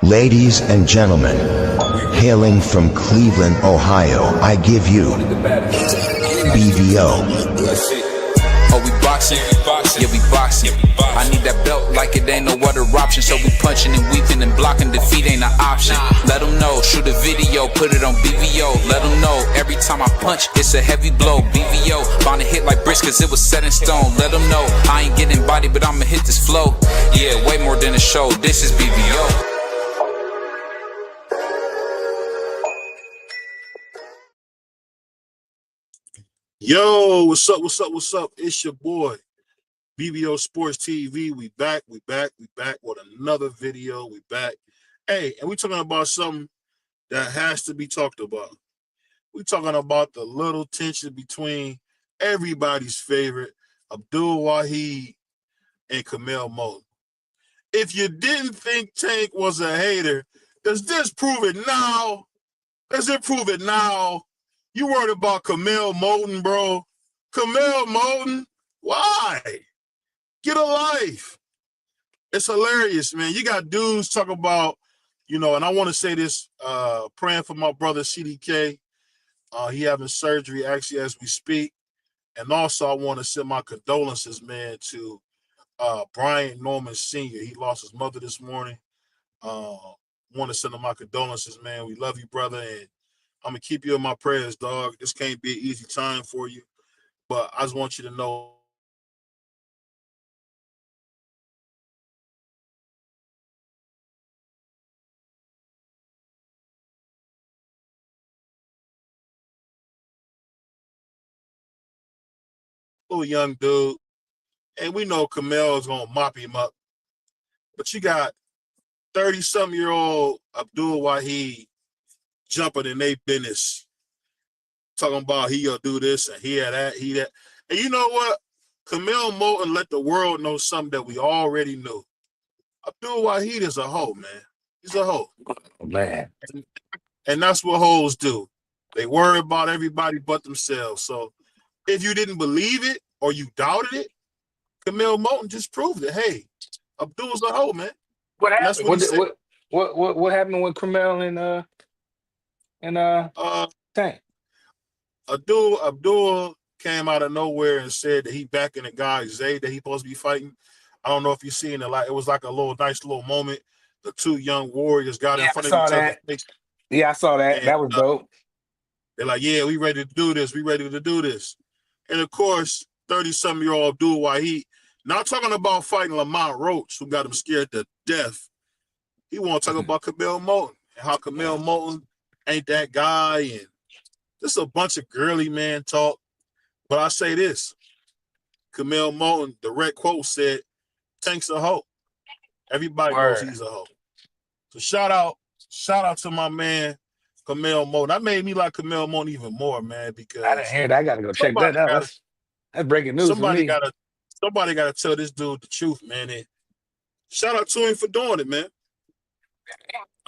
Ladies and gentlemen, hailing from Cleveland, Ohio, I give you BVO. Oh, we boxing? Yeah, we boxing. I need that belt like it ain't no other option. So we punching and weaving and blocking. Defeat ain't an option. Let them know, shoot a video, put it on BVO. Let them know, every time I punch, it's a heavy blow. BVO, bound to hit like bricks cause it was set in stone. Let them know, I ain't getting body, but I'ma hit this flow. Yeah, way more than a show, this is BVO. Yo, what's up? It's your boy, BBO Sports TV. We back with another video. We back. Hey, and we talking about something that has to be talked about. We talking about the little tension between everybody's favorite, Abdul Wahid and Curmel Moton. If you didn't think Tank was a hater, does this prove it now? Does it prove it now? You worried about Curmel Moton, bro? Curmel Moton? Why? Get a life. It's hilarious, man. You got dudes talk about, and I want to say this, praying for my brother CDK. He having surgery actually as we speak. And also I want to send my condolences, man, to Brian Norman Sr. He lost his mother this morning. Want to send him my condolences, man. We love you, brother, and I'm going to keep you in my prayers, dog. This can't be an easy time for you, but I just want you to know little young dude, and we know Curmel is going to mop him up, but you got 30-something-year-old Abdul Wahid jumping in their business, talking about he'll do this and he had that, he that. And you know what? Curmel Moton let the world know something that we already knew. Abdul Wahid is a hoe, man. He's a hoe. Oh, man. And that's what hoes do. They worry about everybody but themselves. So if you didn't believe it or you doubted it, Curmel Moton just proved it. Hey, Abdul's a hoe, man. What happened? That's what he said. What happened with Curmel and Tank? Abdul came out of nowhere and said that he backing the guy Zay that he supposed to be fighting. I don't know if you seen it. Like it was like a nice little moment. The two young warriors got in front of each other. Yeah, I saw that. And, that was dope. They're like, yeah, we ready to do this. We ready to do this. And of course, 30-something-year-old Abdul Wahid, not talking about fighting Lamont Roach, who got him scared to death. He want to talk about Curmel Moton and how Curmel Moton ain't that guy. And this is a bunch of girly man talk. But I say this, Curmel Moton, direct quote said, Tank's a hoe. Everybody knows he's a hoe. So shout out to my man, Curmel Moton. That made me like Curmel Moton even more, man, because I didn't hear that. I gotta go check that out. That's breaking news for me. Somebody gotta tell this dude the truth, man. And shout out to him for doing it, man.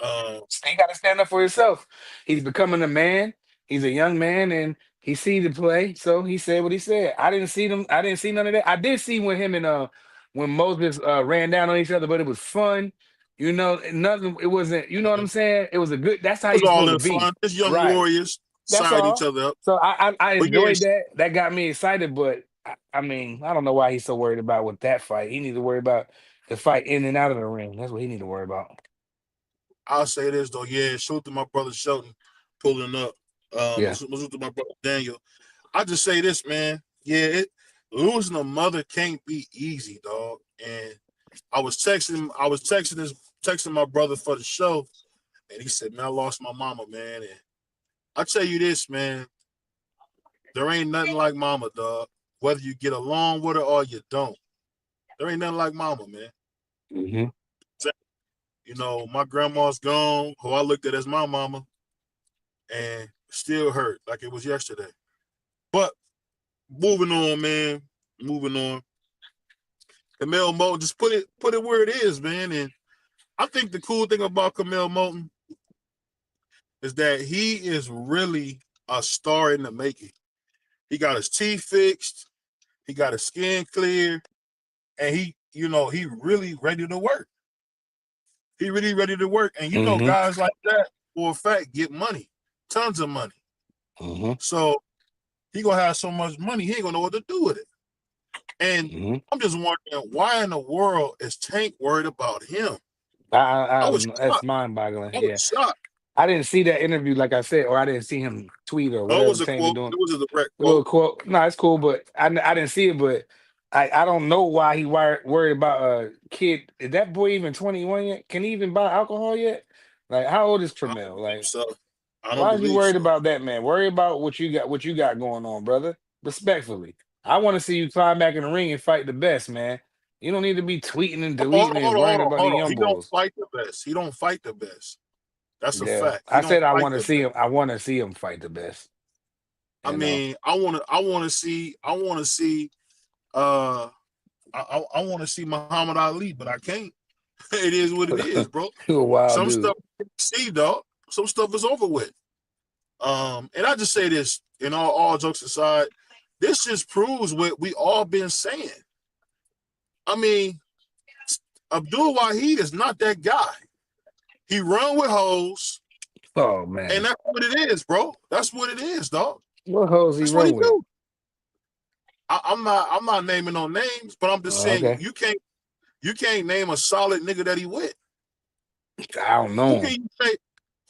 He got to stand up for himself. He's becoming a man. He's a young man, and he see the play, so he said what he said. I didn't see them. I didn't see none of that. I did see when him and when Moses ran down on each other, but it was fun. Nothing. It wasn't. You know what I'm saying? It was a good. That's how It was you're all supposed in to be. fun. Just young warriors That's signed all. each other up. So I enjoyed yeah, that. That got me excited. But I mean, I don't know why he's so worried about with that fight. He needs to worry about the fight in and out of the ring. That's what he need to worry about. I'll say this though, yeah, salute to my brother Shelton pulling up. Salute to my brother Daniel. I just say this, man. Yeah, losing a mother can't be easy, dog. And I was texting my brother for the show, and he said, man, I lost my mama, man. And I tell you this, man, there ain't nothing like mama, dog. Whether you get along with her or you don't. There ain't nothing like mama, man. Mm-hmm. My grandma's gone, who I looked at as my mama, and still hurt like it was yesterday. But moving on, man. Moving on. Curmel Moton, just put it where it is, man. And I think the cool thing about Curmel Moton is that he is really a star in the making. He got his teeth fixed, he got his skin clear, and he really ready to work. He really ready to work. And you know, guys like that, for a fact, get money, tons of money. So he gonna have so much money, he ain't gonna know what to do with it. And I'm just wondering, why in the world is Tank worried about him? I I don't was know. That's shocked. mind-boggling. I Yeah. was shocked. I didn't see that interview, like I said, or I didn't see him tweet or No, it whatever was a Tank was quote. doing. It was a direct A little quote. quote. No, it's cool, but I didn't see it. But I don't know why he worried about a kid. Is that boy even 21 yet? Can he even buy alcohol yet? Like, how old is I don't Curmel? believe Like, so. I don't why is he believe worried so. about that, man? Worry about what you got going on, brother. Respectfully, I want to see you climb back in the ring and fight the best, man. You don't need to be tweeting and Hold deleting on, and hold on, worrying hold on, about the hold on. young He don't bulls. fight the best. He don't fight the best. That's a Yeah, fact. He I don't said I fight want to the see best. him. I want to see him fight the best. I You know. mean, I want to see, I want to see Muhammad Ali, but I can't. It is what it is, bro. You a wild Some dude. stuff you see, dog. Some stuff is over with. And I just say this, in all jokes aside, this just proves what we all been saying. I mean, Abdul Wahid is not that guy. He run with hoes, Oh man, and that's what it is, bro. That's what it is, dog. what hoes he That's what he run with? do. I'm not naming no names, but I'm just saying Okay, you can't name a solid nigga that he with. I don't know Who him. can you say?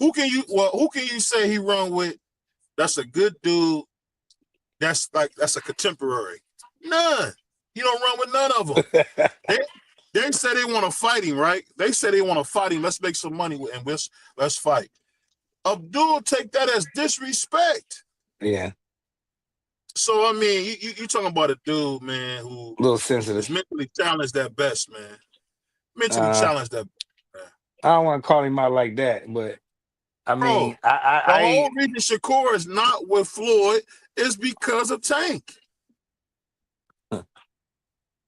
Who can you say he run with? That's a good dude. That's a contemporary. None. He don't run with none of them. They say they want to fight him, right? They say they want to fight him. Let's make some money and let's fight. Abdul take that as disrespect. Yeah, So I mean, you talking about a dude, man, who a little is sensitive. mentally challenged at best, man. Mentally Uh, challenged at best, man. I don't want to call him out like that, but I mean, Bro, the whole reason Shakur is not with Floyd is because of Tank.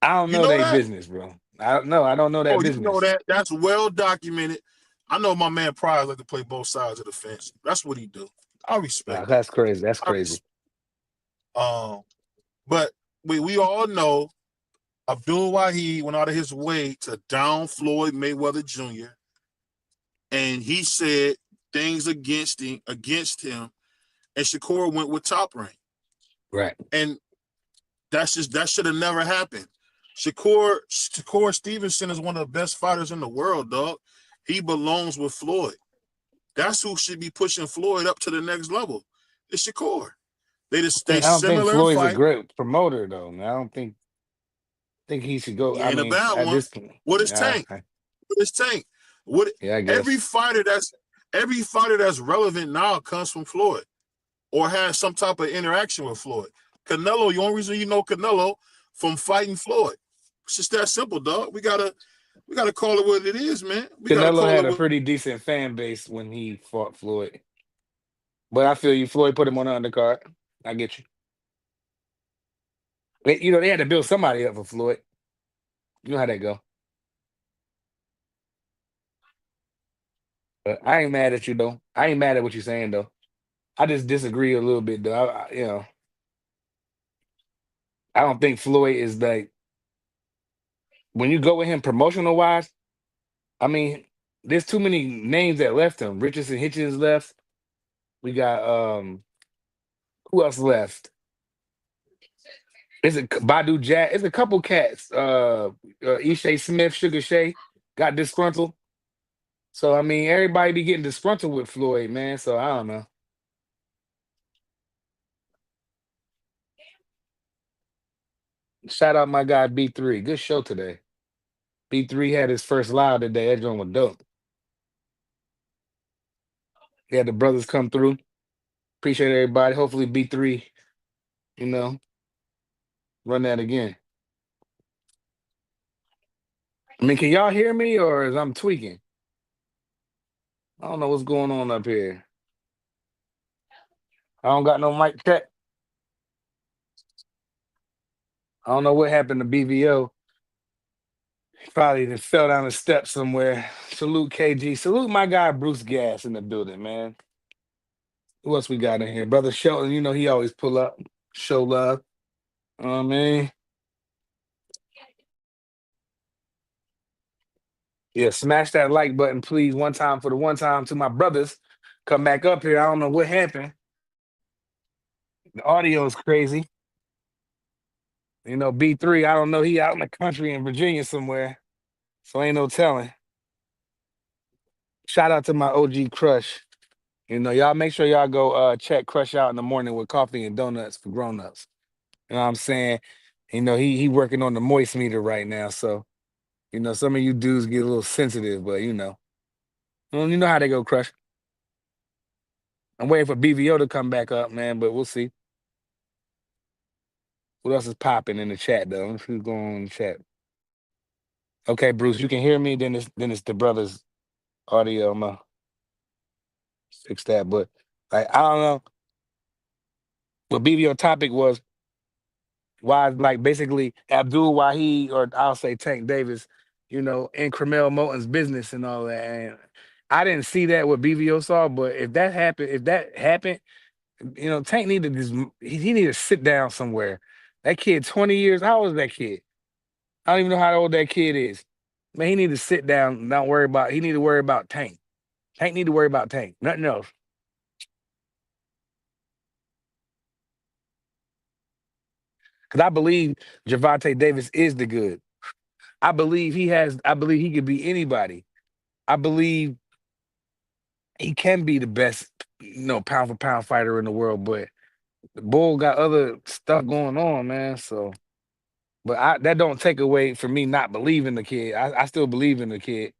I don't You know know their that? business, bro. I don't know that Oh, you know business. that? That's well documented. I know my man Pryor like to play both sides of the fence. That's what he do. I Nah, respect it. that's crazy. That's I crazy. but we all know Abdul Wahid went out of his way to down Floyd Mayweather Jr. and he said things against him, and Shakur went with Top Rank. Right. And that should have never happened. Shakur Stevenson is one of the best fighters in the world, dog. He belongs with Floyd. That's who should be pushing Floyd up to the next level. It's Shakur. They I don't think similar in Floyd's a fight. great promoter though. I don't think he should go. He I ain't a mean, bad at one. this point, What is Tank? What is Tank? What yeah, I every guess. fighter that's relevant now comes from Floyd or has some type of interaction with Floyd. Canelo, the only reason you know Canelo from fighting Floyd. It's just that simple, dog. We gotta call it what it is, man. We gotta Canelo call had it a what. pretty decent fan base when he fought Floyd, but I feel you. Floyd put him on the undercard. I get you. They had to build somebody up for Floyd. You know how that go. But I ain't mad at you though. I ain't mad at what you're saying though. I just disagree a little bit though. I don't think Floyd is like when you go with him promotional wise. I mean, there's too many names that left him. Richardson Hitchens left. We got who else left? Is it Badu Jack? It's a couple cats. Ishay Smith, Sugar Shay got disgruntled. So I mean, everybody be getting disgruntled with Floyd, man. So I don't know. Shout out my guy B3. Good show today. B3 had his first live today. That joint was dope. He had the brothers come through. Appreciate everybody. Hopefully B3, you know, run that again. I mean, can y'all hear me or is I'm tweaking? I don't know what's going on up here. I don't got no mic check. I don't know what happened to BVO. He probably just fell down the steps somewhere. Salute KG. Salute my guy Bruce Gas in the building, man. Who else we got in here? Brother Shelton, he always pull up, show love. You know what I mean? Yeah, smash that like button, please. One time for the one time to my brothers. Come back up here. I don't know what happened. The audio is crazy. B3, I don't know. He out in the country in Virginia somewhere. So ain't no telling. Shout out to my OG crush. Y'all make sure y'all go check Crush out in the morning with coffee and donuts for grown-ups. You know what I'm saying? He working on the moist meter right now. So, some of you dudes get a little sensitive, but well, you know how they go, Crush. I'm waiting for BVO to come back up, man, but we'll see. What else is popping in the chat, though? Let's see who's going on in the chat. Okay, Bruce, you can hear me. Then it's the brothers' audio. I'm gonna fix that. But like, I don't know. What BVO topic was why, like, basically Abdul Wahid, or I'll say Tank Davis, in Curmel Moton's business and all that. And I didn't see that what BVO saw, but if that happened, Tank needed he needed to sit down somewhere. That kid, 20 years. How old is that kid? I don't even know how old that kid is. Man, he need to sit down. Not worry about. He need to worry about Tank. Tank need to worry about Tank. Nothing else. Because I believe Javante Davis is the good. I believe he has. I believe he could be anybody. I believe he can be the best, pound for pound fighter in the world. But the bull got other stuff going on, man. So, but that don't take away from me not believing the kid. I still believe in the kid.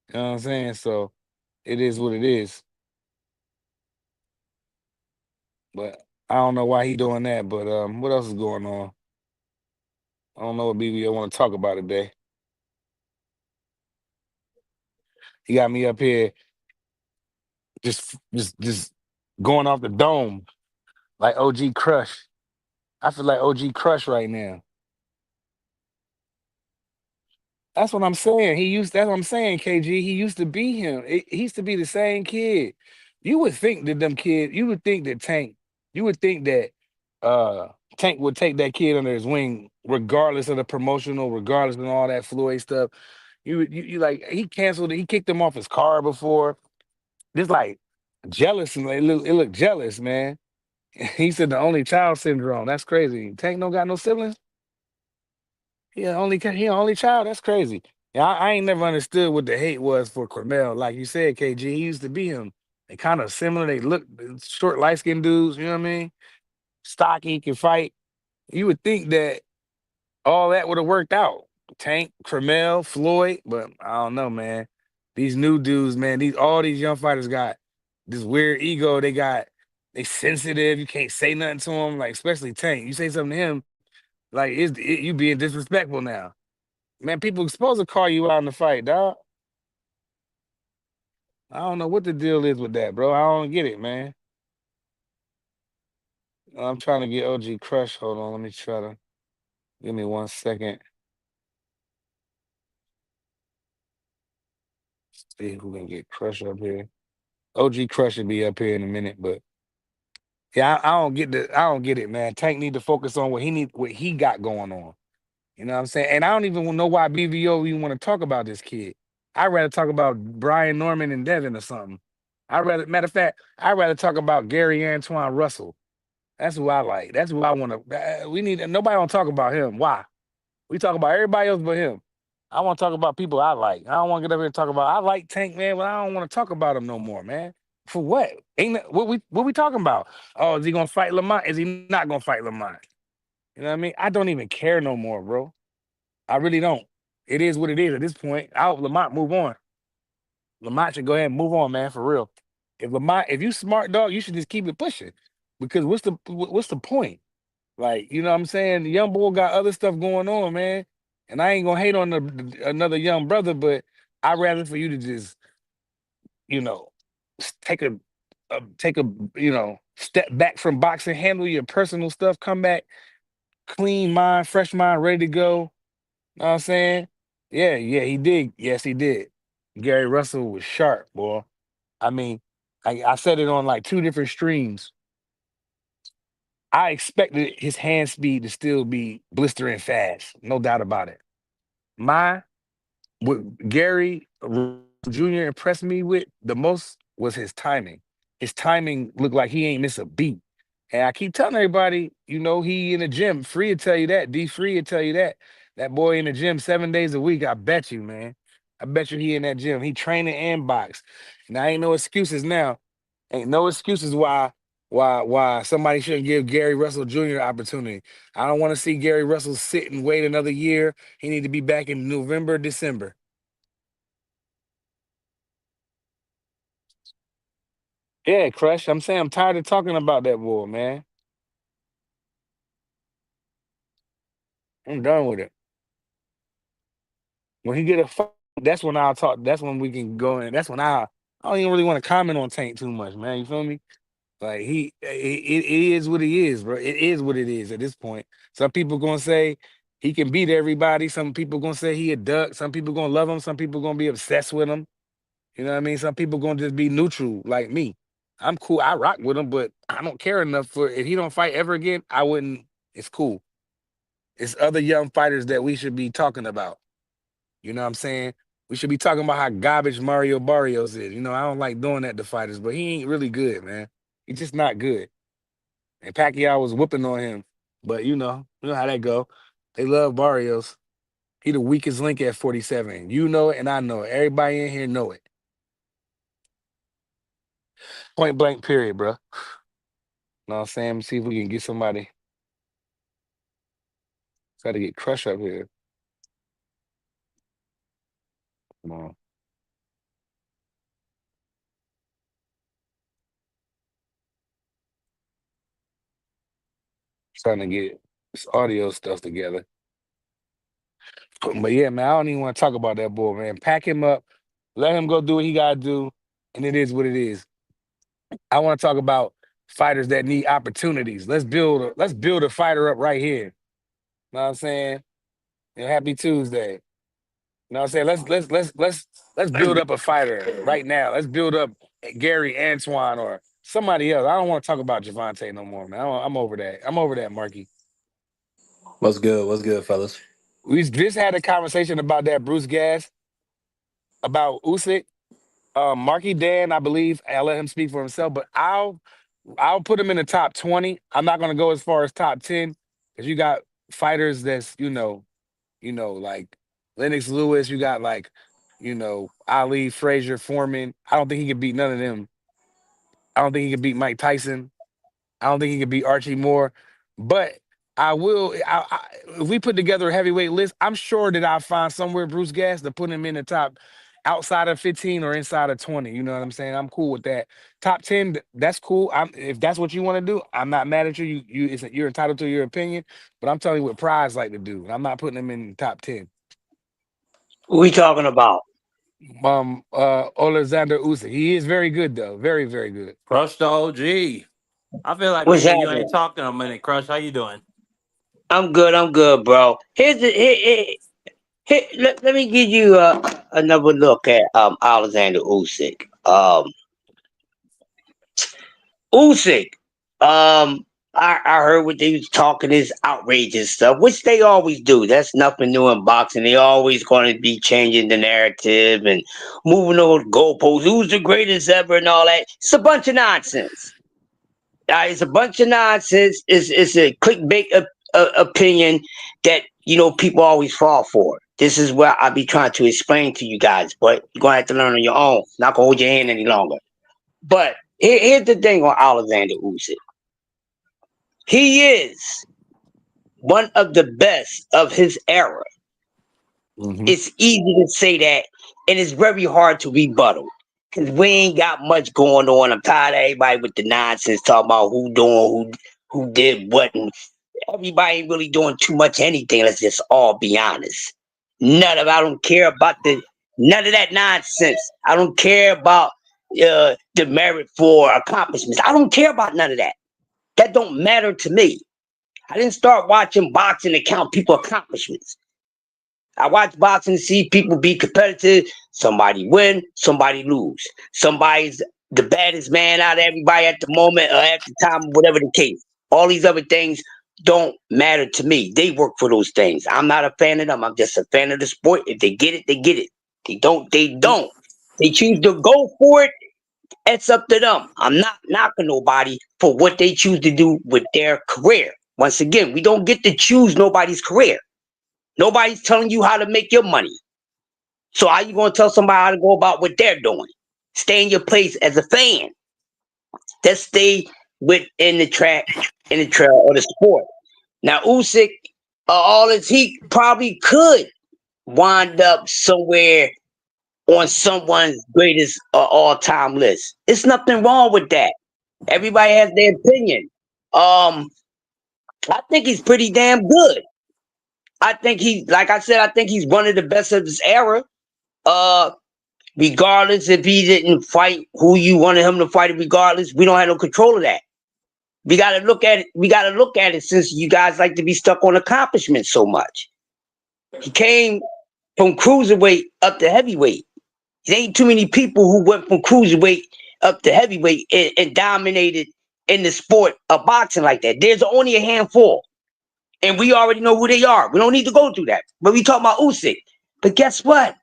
You know what I'm saying? So, it is what it is. But I don't know why he doing that. But what else is going on? I don't know what BBO want to talk about today. He got me up here just going off the dome like OG Crush. I feel like OG Crush right now. That's what I'm saying. That's what I'm saying, KG. He used to be him. He used to be the same kid. You would think that you would think that you would think that uh Tank would take that kid under his wing, regardless of the promotional, regardless of all that Floyd stuff. You like he canceled it, he kicked him off his car before. Just like jealous, and it looked jealous, man. He said the only child syndrome. That's crazy. Tank don't got no siblings. He only child. That's crazy. Yeah, I ain't never understood what the hate was for Curmel. Like you said, KG, he used to be him. They kind of similar. They look short, light skinned dudes. You know what I mean? Stocky, can fight. You would think that all that would have worked out. Tank, Curmel, Floyd, but I don't know, man. These new dudes, man. All these young fighters got this weird ego. They sensitive. You can't say nothing to them. Like especially Tank. You say something to him, like you being disrespectful now. Man, people supposed to call you out in the fight, dog. I don't know what the deal is with that, bro. I don't get it, man. I'm trying to get OG Crush. Hold on, let me try to give me 1 second. See who can get Crush up here. OG Crush will be up here in a minute, but yeah, I don't get it, man. Tank need to focus on what he got going on. You know what I'm saying? And I don't even know why BVO even want to talk about this kid. I'd rather talk about Brian Norman and Devin or something. Matter of fact, I'd rather talk about Gary Antoine Russell. That's who I like. That's who I want to. We need nobody want to talk about him. Why? We talk about everybody else but him. I want to talk about people I like. I don't want to get up here and talk about. I like Tank, man, but I don't want to talk about him no more, man. For what? What we talking about? Oh, is he gonna fight Lamont? Is he not gonna fight Lamont? You know what I mean? I don't even care no more, bro. I really don't. It is what it is at this point. Lamont, move on. Lamont should go ahead and move on, man, for real. If you smart dog, you should just keep it pushing. Because what's the point? Like, you know what I'm saying? The young boy got other stuff going on, man. And I ain't gonna hate on another young brother, but I'd rather for you to just, you know, take a step back from boxing, handle your personal stuff, come back, clean mind, fresh mind, ready to go. Know what I'm saying? Yeah, yeah, he did. Yes, he did. Gary Russell was sharp, boy. I mean, I said it on like two different streams. I expected his hand speed to still be blistering fast, no doubt about it. My with Gary Jr. impressed me with the most was his timing. His timing looked like he ain't miss a beat. And I keep telling everybody, he in the gym. Free to tell you that. D Free to tell you that. That boy in the gym 7 days a week. I bet you, man. I bet you he in that gym. He training and box. Now ain't no excuses now. Ain't no excuses why somebody shouldn't give Gary Russell Jr. an opportunity. I don't want to see Gary Russell sit and wait another year. He need to be back in November, December. Yeah, Crush. I'm saying I'm tired of talking about that boy, man. I'm done with it. When he get a fight, that's when I'll talk. That's when we can go in. That's when I don't even really want to comment on Tank too much, man. You feel me? Like it is what it is, bro. It is what it is at this point. Some people gonna say he can beat everybody. Some people gonna say he a duck. Some people gonna love him. Some people gonna be obsessed with him. You know what I mean? Some people gonna just be neutral, like me. I'm cool. I rock with him, but I don't care enough for if he don't fight ever again. I wouldn't. It's cool. It's other young fighters that we should be talking about. You know what I'm saying? We should be talking about how garbage Mario Barrios is. I don't like doing that to fighters, but he ain't really good, man. He's just not good. And Pacquiao was whooping on him. But you know how that go. They love Barrios. He the weakest link at 47. You know it and I know it. Everybody in here know it. Point blank period, bro. Know what I'm saying? Let me see if we can get somebody. Try to get Crush up here. Come on. Trying to get this audio stuff together. But yeah, man, I don't even want to talk about that boy, man. Pack him up, let him go do what he gotta do, and it is what it is. I want to talk about fighters that need opportunities. Let's build a fighter up right here. Know what I'm saying? Happy Tuesday. Know what I'm saying? Let's build up a fighter right now. Let's build up Gary Antoine or somebody else. I don't want to talk about Javante no more, man. I'm over that. I'm over that, Marky. What's good? What's good, fellas? We just had a conversation about that Bruce Gas, about Usyk. Marky Dan, I believe, I'll let him speak for himself, but I'll put him in the top 20. I'm not gonna go as far as top 10 because you got fighters that's like Lennox Lewis. You got like Ali, Frazier, Foreman. I don't think he can beat none of them. I don't think he can beat Mike Tyson. I don't think he can beat Archie Moore, but I will. If we put together a heavyweight list, I'm sure that I'll find somewhere Bruce Gas to put him in the top outside of 15 or inside of 20. You know what I'm saying? I'm cool with that. Top 10, that's cool. If that's what you want to do, I'm not mad at you. You're entitled to your opinion, but I'm telling you what Prize like to do. I'm not putting him in the top 10. What we talking about? Alexander Usyk. He is very good though. Very, very good. Crush the OG. I feel like What's me and you ain't happening? talked in a minute. Crush, how you doing? I'm good, bro. Let me give you another look at Alexander Usyk. Usyk. I heard what they was talking this outrageous stuff, which they always do. That's nothing new in boxing. They always going to be changing the narrative and moving over the goalposts. Who's the greatest ever and all that? It's a bunch of nonsense. It's a bunch of nonsense. It's a clickbait opinion that people always fall for. This is what I be trying to explain to you guys, but you're gonna have to learn on your own. Not gonna hold your hand any longer. But here's the thing on Alexander Usyk. He is one of the best of his era. Mm-hmm. It's easy to say that, and it's very hard to rebuttal. Because we ain't got much going on. I'm tired of everybody with the nonsense talking about who doing, who did what, and everybody ain't really doing too much anything. Let's just all be honest. I don't care about none of that nonsense. I don't care about the merit for accomplishments. I don't care about none of that. That don't matter to me. I didn't start watching boxing to count people's accomplishments. I watch boxing to see people be competitive. Somebody win, somebody lose. Somebody's the baddest man out of everybody at the moment or at the time, whatever the case. All these other things don't matter to me. They work for those things. I'm not a fan of them. I'm just a fan of the sport. If they get it, they get it. They don't. They choose to go for it. It's up to them. I'm not knocking nobody for what they choose to do with their career. Once again, we don't get to choose nobody's career. Nobody's telling you how to make your money. So how you gonna tell somebody how to go about what they're doing? Stay in your place as a fan. Just stay within the trail of the sport. Now Usyk, all his he probably could wind up somewhere on someone's greatest all-time list. It's nothing wrong with that. Everybody has their opinion. I think he's pretty damn good. I think like I said, I think he's one of the best of his era. Regardless if he didn't fight who you wanted him to fight, regardless, we don't have no control of that. We gotta look at it. We gotta look at it since you guys like to be stuck on accomplishments so much. He came from cruiserweight up to heavyweight. There ain't too many people who went from cruiserweight up to heavyweight and dominated in the sport of boxing like that. There's only a handful. And we already know who they are. We don't need to go through that. But we talk about Usyk. But guess what?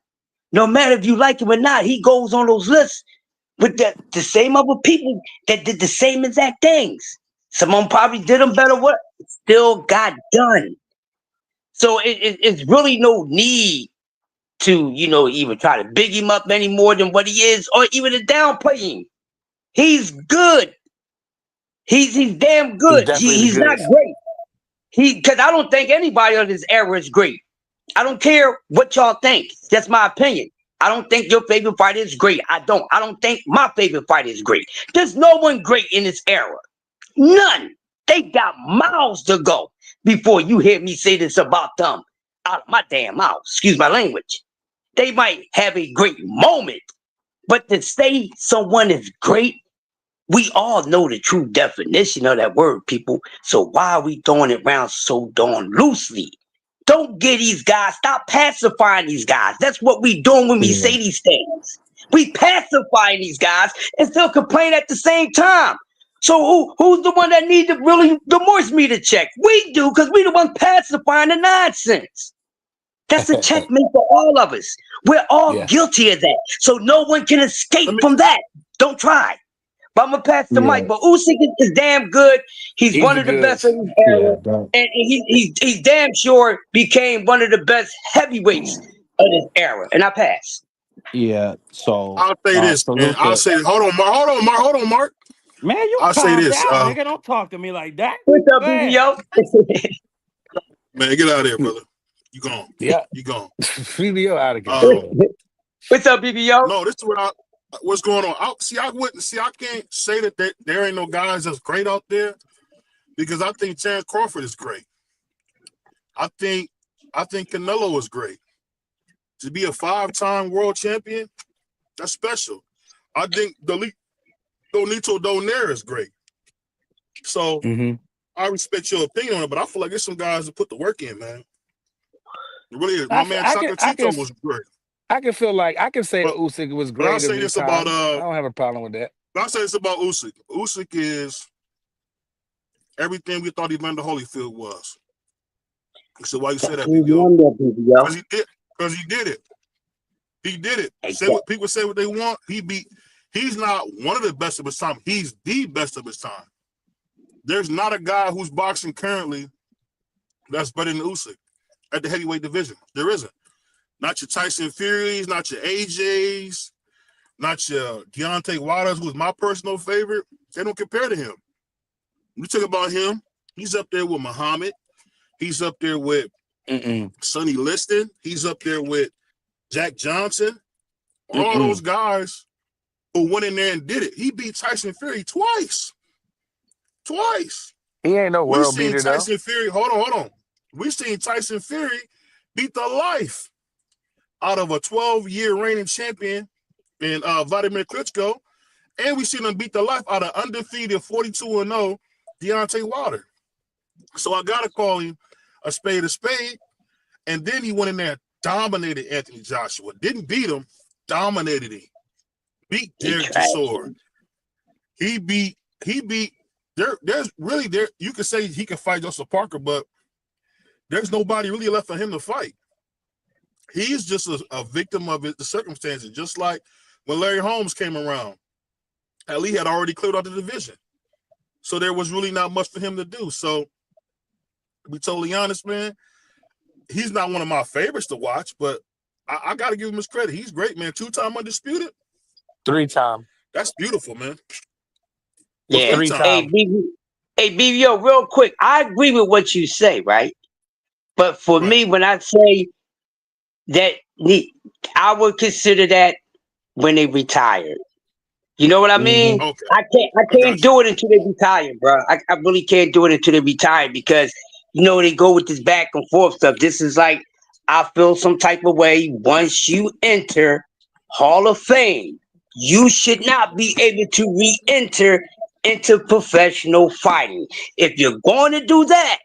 No matter if you like him or not, he goes on those lists with the same other people that did the same exact things. Some of them probably did them better, what still got done. So it's really no need to, even try to big him up any more than what he is, or even to downplay him. He's good. He's damn good. He's not great. Because I don't think anybody of his era is great. I don't care what y'all think. That's my opinion. I don't think your favorite fighter is great. I don't think my favorite fighter is great. There's no one great in this era. None. They got miles to go before you hear me say this about them out of my damn mouth. Excuse my language. They might have a great moment, but to say someone is great, we all know the true definition of that word, people. So why are we throwing it around so darn loosely? Don't get these guys. Stop pacifying these guys. That's what we doing when we say these things. We pacifying these guys and still complain at the same time. So who's the one that needs to really remorse me to check? We do, because we the one pacifying the nonsense. That's a checkmate for all of us. We're all guilty of that. So no one can escape from that. Don't try. But I'm gonna pass the mic. But Usyk is damn good. He's one of the best in his era, and he's damn sure became one of the best heavyweights of this era. And I pass. Yeah. So I'll say this, man. I'll say, hold on, Mark. Man, I'll say this. Nigga, don't talk to me like that. What's up, BBO? Man, get out of here, brother. You gone. Yeah. You gone. BBO out of here. What's up, BBO? No, this is what's going on. I can't say that there ain't no guys that's great out there, because I think Terrence Crawford is great. I think Canelo is great. To be a 5-time world champion, that's special. I think Donito Donaire is great. So I respect your opinion on it, but I feel like there's some guys that put the work in, man. It really is. My man Chocolatito was great. I can feel like I can say that Usyk was great. I'll say this about I don't have a problem with that. I'll say this about Usyk. Usyk is everything we thought Evander Holyfield was. So why you say that, BBO? Because he did it. He did it. Say what people say what they want. He's not one of the best of his time. He's the best of his time. There's not a guy who's boxing currently that's better than Usyk at the heavyweight division. There isn't. Not your Tyson Furies, not your AJs, not your Deontay Wilder's, who's my personal favorite. They don't compare to him. When you talk about him, he's up there with Muhammad. He's up there with Sonny Liston. He's up there with Jack Johnson. All those guys who went in there and did it. He beat Tyson Fury twice. He ain't no world beater, though. Tyson Fury, hold on. We've seen Tyson Fury beat the life out of a 12-year reigning champion in Vladimir Klitschko, and we've seen him beat the life out of undefeated 42-0 Deontay Wilder. So I gotta call him a spade, and then he went in there, dominated Anthony Joshua, didn't beat him, dominated him, beat Derek Chisora. He beat. There's really there. You could say he can fight Joseph Parker, but there's nobody really left for him to fight. he's just a victim of the circumstances. Just like when Larry Holmes came around, Ali had already cleared out the division, so there was really not much for him to do. So, to be totally honest, man, he's not one of my favorites to watch, but I got to give him his credit. He's great, man. 2-time undisputed. 3-time. That's beautiful, man. Yeah. 3-time. Hey, BBO, real quick. I agree with what you say, right? But for me, when I say that, I would consider that when they retired. You know what I mean? Okay. I can't do it until they retire, bro. I really can't do it until they retire because they go with this back and forth stuff. This is like, I feel some type of way. Once you enter Hall of Fame, you should not be able to re-enter into professional fighting. If you're going to do that,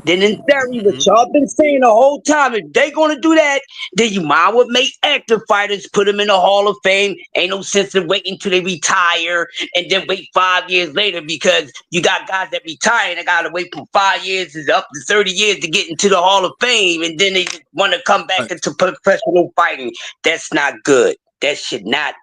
then in theory, what y'all been saying the whole time, if they going to do that, then you might well make active fighters, put them in the Hall of Fame. Ain't no sense in waiting until they retire and then wait 5 years later, because you got guys that retire and they got to wait from 5 years to up to 30 years to get into the Hall of Fame, and then they want to come back into professional fighting. That's not good. That should not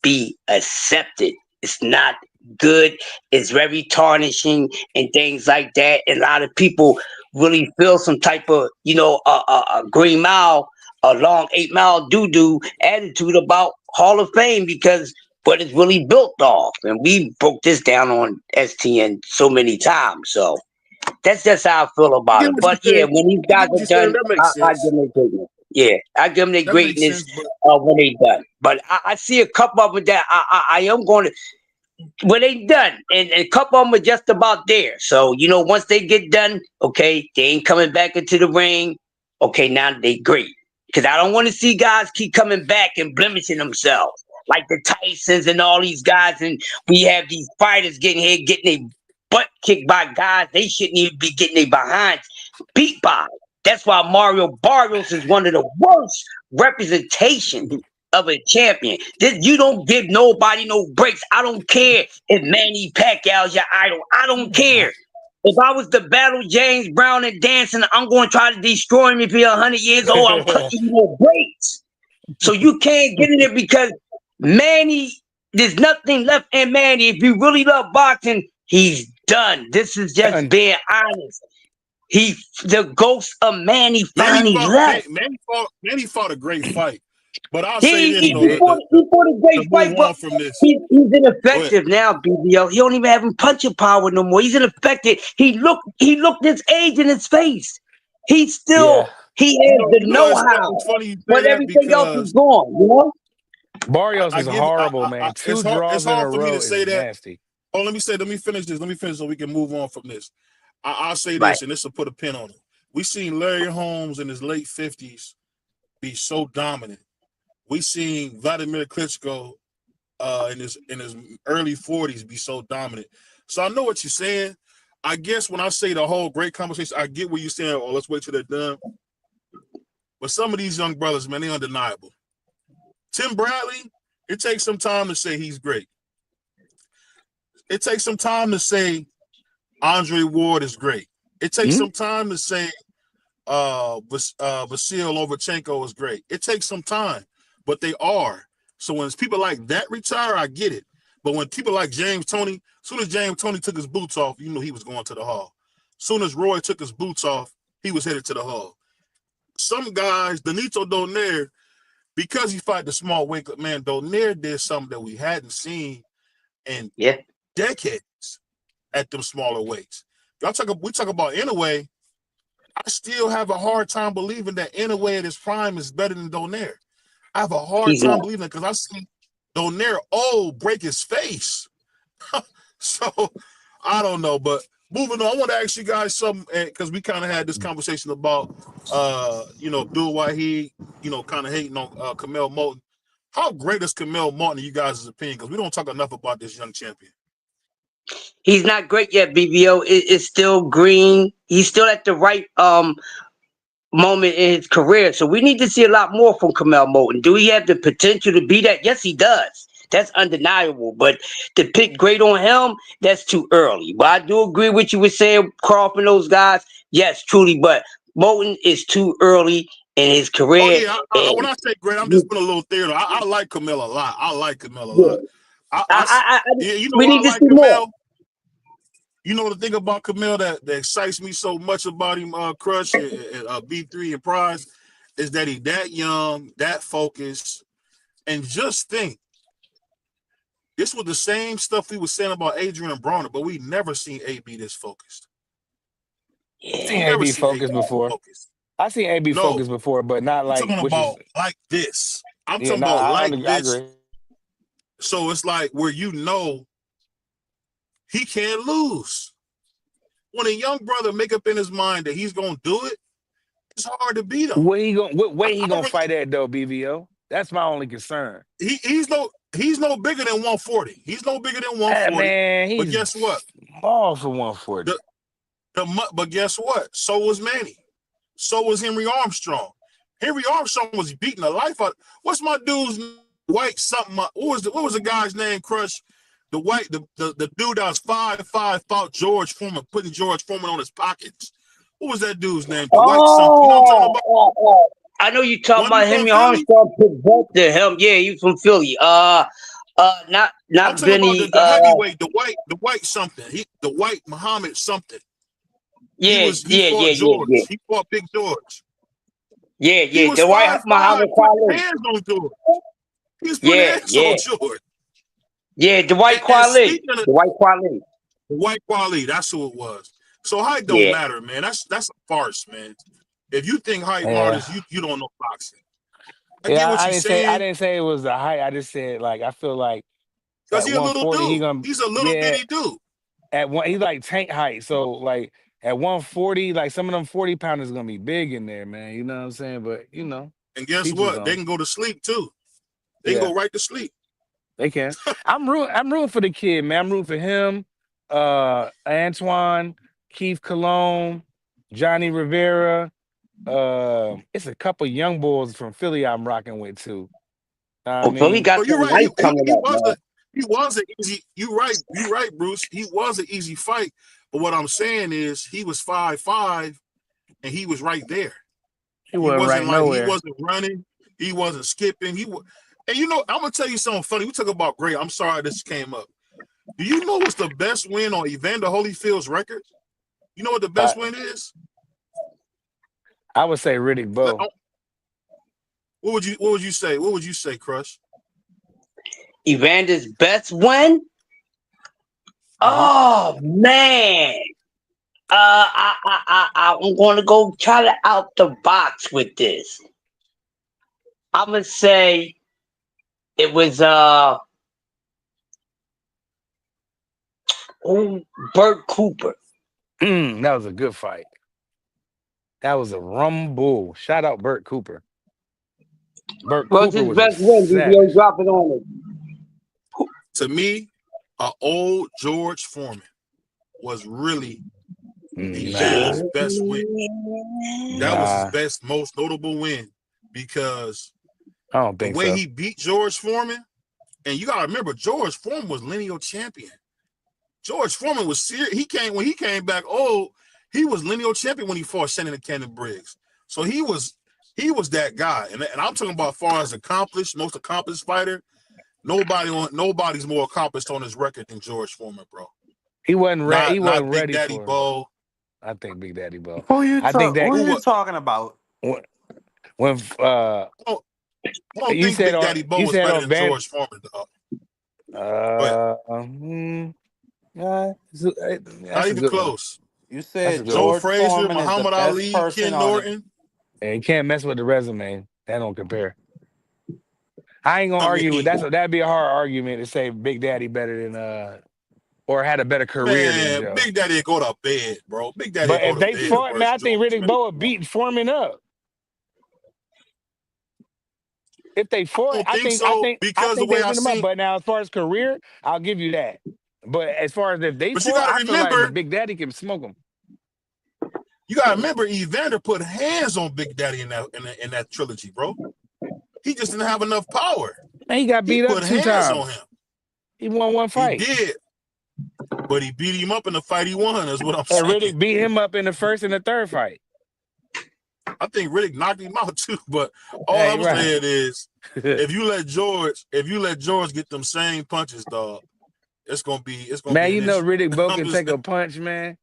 be accepted. It's not good. It's very tarnishing and things like that. And a lot of people really feel some type of, a green mile, a long 8 mile doo-doo attitude about Hall of Fame because what it's really built off. And we broke this down on STN so many times. So that's just how I feel about it. But yeah, when these guys are done, I give them their greatness. Yeah, I give them their greatness when they done. But I see a couple of them that I am going to, when they done, and a couple of them are just about there. So, once they get done, okay, they ain't coming back into the ring. Okay, now they great. Because I don't want to see guys keep coming back and blemishing themselves. Like the Tysons and all these guys. And we have these fighters getting their butt kicked by guys they shouldn't even be getting their behinds beat by. That's why Mario Barrios is one of the worst representations of a champion. You don't give nobody no breaks. I don't care if Manny Pacquiao's your idol. I don't care. If I was to battle James Brown and dancing, I'm going to try to destroy him if he's 100 years old. I'm cutting you no breaks. So you can't get in there because Manny, there's nothing left in Manny. If you really love boxing, he's done. This is just being honest. The ghost of Manny finally left. Manny fought a great fight. But I'll say this, he fought a great fight, but from this. He's ineffective now, BBL. He don't even have punching power no more. He's ineffective. He looked his age in his face. He still he has the know-how, but everything else is gone. Barrios is horrible, man. Two draws in a row is nasty. Oh, let me finish this. Let me finish so we can move on from this. I'll say this, and this will put a pin on it. We seen Larry Holmes in his late 50s be so dominant. We seen Vladimir Klitschko in his early 40s be so dominant. So I know what you're saying. I guess when I say the whole great conversation, I get what you're saying. Oh, let's wait till they're done. But some of these young brothers, man, they're undeniable. Tim Bradley, it takes some time to say he's great. It takes some time to say Andre Ward is great. It takes some time to say Vasil Lomachenko is great. It takes some time. But they are. So when people like that retire, I get it. But when people like James Toney, as soon as James Toney took his boots off, you knew he was going to the Hall. As soon as Roy took his boots off, he was headed to the Hall. Some guys, Benito Donaire, because he fought the small weight, man, Donaire did something that we hadn't seen in decades at them smaller weights. We talk about Inoue. I still have a hard time believing that Inoue at his prime is better than Donaire. I have a hard time believing that because I see Donaire break his face. So I don't know, but moving on, I want to ask you guys something because we kind of had this conversation about Abdul Wahid, kind of hating on Curmel Moton. How great is Curmel Moton in you guys' opinion? Because we don't talk enough about this young champion. He's not great yet, BBO. It's still green. He's still at the right moment in his career. So we need to see a lot more from Curmel Moton. Do he have the potential to be that? Yes, he does. That's undeniable. But to pick great on him, that's too early. But I do agree with you with saying Crawford and those guys. Yes, truly. But Moton is too early. in his Oh career. yeah, when And I say great, I'm just putting a little theater. I like Curmel a lot. I like Curmel a yeah, lot. I yeah, you know we why need I to like see more. Curmel? You know the thing about Curmel that excites me so much about him, Crush and B3 and Prize, is that he that young, that focused, and just think, this was the same stuff we were saying about Adrian and Bronner, but we never seen AB this focused. I've We seen Yeah. never AB seen AB focus this before. focused. I've seen AB No, focus before, but not I'm like talking which is about like this. I'm yeah. talking No, about I like only I this. agree. So it's like where he can't lose. When a young brother make up in his mind that he's gonna do it, it's hard to beat him. What way he I gonna really, fight at though, BVO? That's my only concern. he's no bigger than 140. He's no bigger than 140. Man, But he's guess what? small for 140. But guess what? So was Manny. So was Henry Armstrong. Henry Armstrong was beating the life out. What's my dude's white something? What was the guy's name? Crush. The dude that was 5'5" fought George Foreman, putting George Foreman on his pockets. What was that dude's name? The white something. You know what I'm talking about? I know you talking Wasn't he about from Henry Philly? Armstrong prevented him. Yeah, you from Philly. Not I'm talking about Benny. the heavyweight, the white something. The white Muhammad something. Yeah, He fought yeah. George. He fought Big George. Yeah, He was the white 5'5", Muhammad putting Quali. hands on George. He was putting Yeah, hands on George. the white And Quali. speaking of The white Quali. the white quality, that's who it was. So height don't Yeah. matter, man. That's a farce, man. If you think height Yeah. matters, you don't know boxing. I Yeah, get what I you're didn't say saying. it was the height. I just said like I feel like Because at he's a little 140 he dude. gonna He's a little bitty dude. at one he's like tank height. So like at 140, like some of them 40 pounders gonna be big in there, man. You know what I'm saying? But you know, And guess teach his what? They own. can go to sleep too. They can Yeah, go right to sleep. they can. I'm rooting for the kid, man. I'm rooting for him, Antoine, Keith Cologne, Johnny Rivera. It's a couple young boys from Philly I'm rocking with too. I Oh, Philly mean, got So you're some right. lights coming up, man. He was an easy. You're right, Bruce. He was an easy fight. But what I'm saying is he was 5'5", and he was right there. he He wasn't wasn't right like he nowhere. wasn't running. He wasn't skipping. And you know, I'm gonna tell you something funny. We talk about great. I'm sorry this came up. Do you know what's the best win on Evander Holyfield's record? You know what the best win is? I would say Riddick Bowe. What would you say? What would you say, Crush? Evander's best win? Oh man. I'm going to go try to out the box with this. I'm gonna say it was Bert Cooper. That was a good fight. That was a rumble. Shout out Bert Cooper. Bert What's Cooper his was a best win? savage. BBO, drop it on it. To me, old George Foreman was really Evander's Nah, best win. That was his nah, best, most notable win because I don't the think way so. he beat George Foreman, and you gotta remember, George Foreman was lineal champion. George Foreman was serious. When he came back old, he was lineal champion when he fought Shannon and Cannon Briggs. So he was that guy. And I'm talking about as far as most accomplished fighter. Nobody's more accomplished on his record than George Foreman, bro. He wasn't ready. He Not wasn't Big ready Daddy for it. Bo. I think Big Daddy Bo. Who you I think that who you Who talking about? when I don't you think said Big on Daddy Bo was better on than Van George Foreman, though. Go ahead. Not That's a even good one. close. You That's a said good Joe one. George Frazier, Foreman is the Muhammad best Ali, person Ken on it. Norton. And you can't mess with the resume. That don't compare. I ain't gonna I argue with mean, that'd be a hard argument to say Big Daddy better than or had a better career than man, Joe. Big Daddy go to bed, bro. Big Daddy But go if to they bed fought, man, versus I think George, Riddick man. Bowe would beat Foreman up. If they I fought, don't think so I because the think way they I beat him up. seen. But now, as far as career, I'll give you that. But as far as if they But you fought, got I to feel like the remember, Big Daddy can smoke him. Evander put hands on Big Daddy in that trilogy, bro. He just didn't have enough power. Man, he got He beat up put 2 hands on times. him. He won 1 He fight. did, but he beat him up in the fight he won. Is what I'm And saying. Riddick beat him up in the first and the third fight. I think Riddick knocked him out too. But all Hey, I'm saying is, if you let George get them same punches, dog, it's gonna be man, an you know issue. Riddick Bowe I'm can just take a punch, man.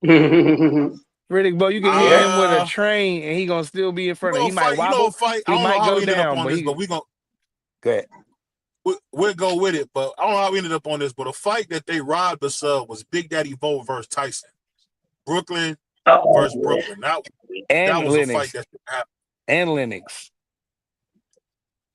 Riddick Bowe, you can hit Yeah. him with a train and he gonna still be in front of. He might you know, wobble, fight. I he don't know might how go we ended up down, on but this, he but go ahead. we'll go with it. But I don't know how we ended up on this. But a fight that they robbed us of was Big Daddy Bowe versus Tyson. Brooklyn versus Oh, Brooklyn. That And was a fight Lennox. that should happen. And Lennox.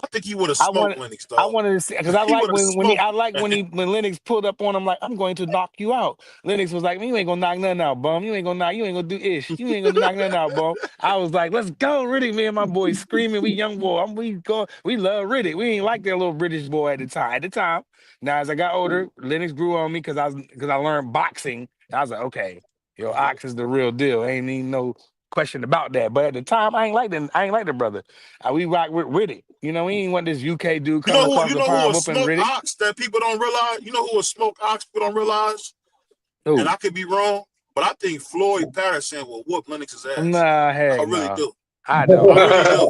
I think he would have I smoked wanted Lennox, I dog. wanted to see because I He like would have when smoked. when Lennox pulled up on him like I'm going to knock you out. Lennox was like, you ain't gonna knock nothing out, bum. You ain't gonna do ish. You ain't gonna knock nothing out, bum. I was like, let's go, Riddick. Me and my boys screaming. We young boy. We love Riddick. We ain't like that little British boy at the time. Now as I got older, Lennox grew on me because I learned boxing. I was like, okay, yo, Ox is the real deal. Ain't even no question about that. But at the time, I ain't like the brother. We rock with Riddick. You know, we ain't want this UK dude coming across You the know who pond a whooping smoke Riddick. ox that people don't realize? You know who a smoke ox people don't realize? And Who? I could be wrong, but I think Floyd Patterson will whoop Lennox's ass. Nah, I heck really no. do. I don't. I really do.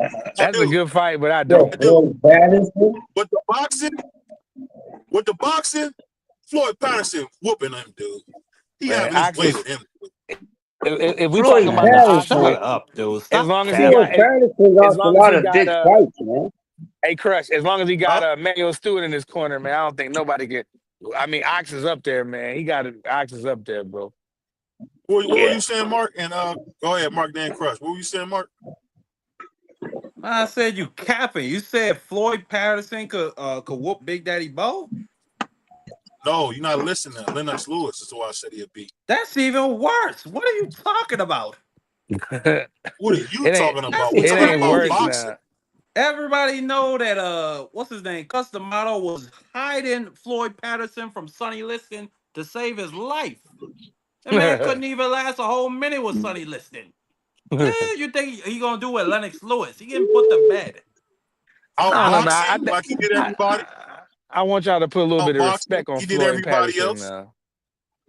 I That's a do. good fight, but I the don't. I do. Floyd Patterson. But the boxing, Floyd Patterson whooping him, dude. He Man, having his Ox way is with him. if we talking Floyd about the Man, Ox shut Patterson. with up, dude. as Stop long as he got Floyd capping. Patterson as lost a long as lot he of got big fights, man. hey Crush, as long as he got Huh? Manuel Stewart in his corner, man, I don't think nobody can. I mean, Ox is up there, man. Ox is up there, bro. What were Yeah. you saying, Mark? And go ahead, Mark Dan Crush. What were you saying, Mark? I said you capping. You said Floyd Patterson could whoop Big Daddy Bowe? No, you're not listening. Lennox Lewis is who I said he'd be. That's even worse. What are you talking about? it What are you ain't talking That's about? We're it talking ain't about worse crazy. boxing. now. Everybody know that what's his name? Customato was hiding Floyd Patterson from Sonny Liston to save his life. That man couldn't even last a whole minute with Sonny Liston. You think he gonna do with Lennox Lewis? He getting put to bed. I don't Stop know, it. man. Outboxing like he did everybody. I want y'all to put a little bit of Outboxing, respect on he did Floyd everybody Patterson else. now.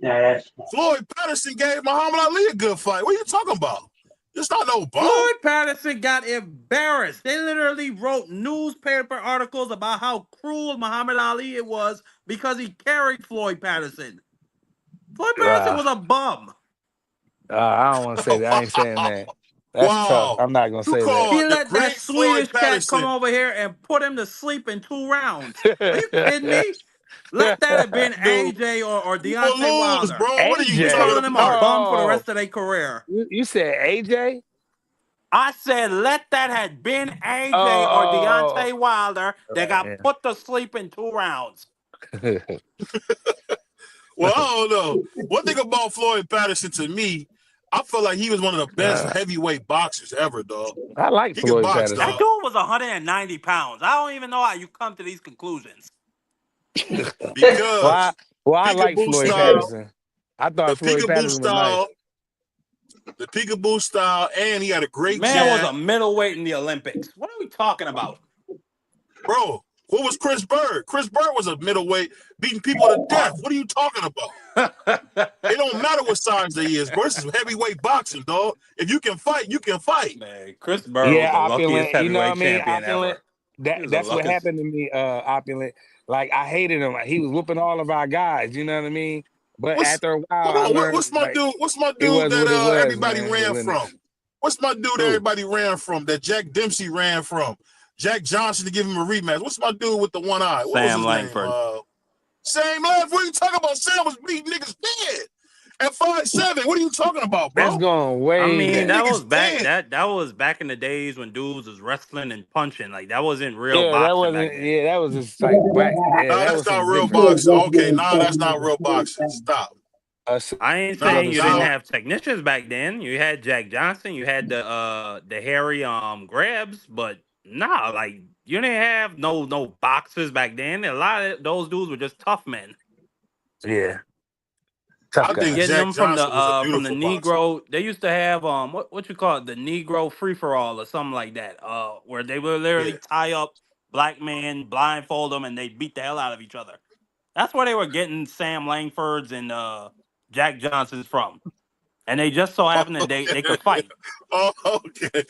Yeah, that's Floyd Patterson gave Muhammad Ali a good fight. What are you talking about? It's not no bum. Floyd Patterson got embarrassed. They literally wrote newspaper articles about how cruel Muhammad Ali it was because he carried Floyd Patterson. Floyd Patterson was a bum. I don't want to say that. I ain't saying that. That's tough. Wow. I'm not gonna You say that. He call the let that great Floyd Swedish cat come Patterson, over here and put him to sleep in 2 rounds. Are you kidding me? Let that have been dude. AJ or You will Deontay lose, Wilder. bro. What are you You talking AJ. calling him a about? bum for the Oh, rest of their career. you said AJ? I said let that had been AJ or Oh, Deontay Wilder that got yeah. put to sleep in 2 rounds. Well, I don't know. One thing about Floyd Patterson to me, I feel like he was one of the best heavyweight boxers ever, dog. I like He can Floyd box, That Patterson. dog. dude was 190 pounds. I don't even know how you come to these conclusions. Why? Because Well, I like peekaboo Floyd style, Patterson. I the thought Floyd peekaboo Patterson was nice. style, the peekaboo style, and he had a great Man was a jab. middleweight in the Olympics. What are we talking about? Bro, what was Chris Bird? Chris Bird was a middleweight, beating people to death. What are you talking about? It don't matter what size they is, bro. This is heavyweight boxing, dog. If you can fight, you can fight. Man, Chris Bird was Yeah, the luckiest opulent. You know what I heavyweight mean? champion Opulent. ever. He was the That's what luckiest. happened to me. Opulent. Like I hated him. Like, he was whooping all of our guys. You know what I mean? But What's after a while, I hold on, learned what's my like dude? What's my it dude was that what it was, everybody man. With ran from? Lennox. What's my dude that Who? everybody ran from? That Jack Dempsey ran from? Jack Johnson to give him a rematch. What's my dude with the one eye? What was Sam his name? Langford. Same left. What are you talking about? Sam was beating niggas dead at 5'7". What are you talking about, That's bro? going I way mean, Beating back. that niggas was back dead. that was back in the days when dudes was wrestling and punching. Like that wasn't real Yeah, that boxing back wasn't. then. Yeah, that was just like whack. Yeah, Nah, that that's was not some real different. boxing. Okay, nah, that's not real boxing. Stop. I ain't Nah, saying Brother you didn't nah. Smoke. have technicians back then. You had Jack Johnson, you had the hairy grabs, but nah, like you didn't have no boxers back then. A lot of those dudes were just tough men. Yeah, tough I think guys. Getting Jack them Johnson was a from the beautiful boxer. Negro. They used to have what you call it, the Negro free for all or something like that. Where they would literally Yeah. tie up black men, blindfold them, and they beat the hell out of each other. That's where they were getting Sam Langford's and Jack Johnson's from. and they just so happen that they could fight. Oh, okay.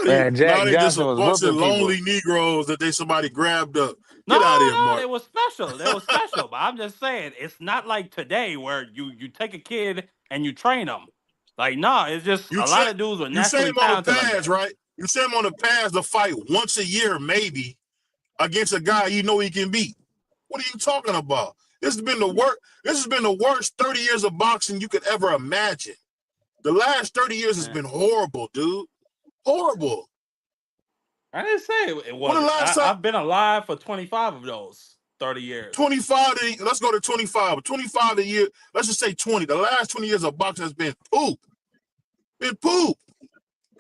Man, Now Jack they just Johnson a was bunch of whooping lonely people. Negroes that somebody grabbed up. No, Get out of here, no, Mark. they were special. They were special. But I'm just saying, it's not like today where you take a kid and you train them. Like, no, it's just You a lot train of dudes were you send naturally him on the talented like pads, that. right? You send him on the pads to fight once a year, maybe, against a guy you know he can beat. What are you talking about? This has been the worst. This has been the worst 30 years of boxing you could ever imagine. The last 30 years has Man, been horrible, dude. Horrible. I didn't say it When the wasn't. last time I've been alive for 25 of those 30 years. 25 to, let's go to 25. 25 a year, let's just say 20. The last 20 years of boxing has been poop. Been poop.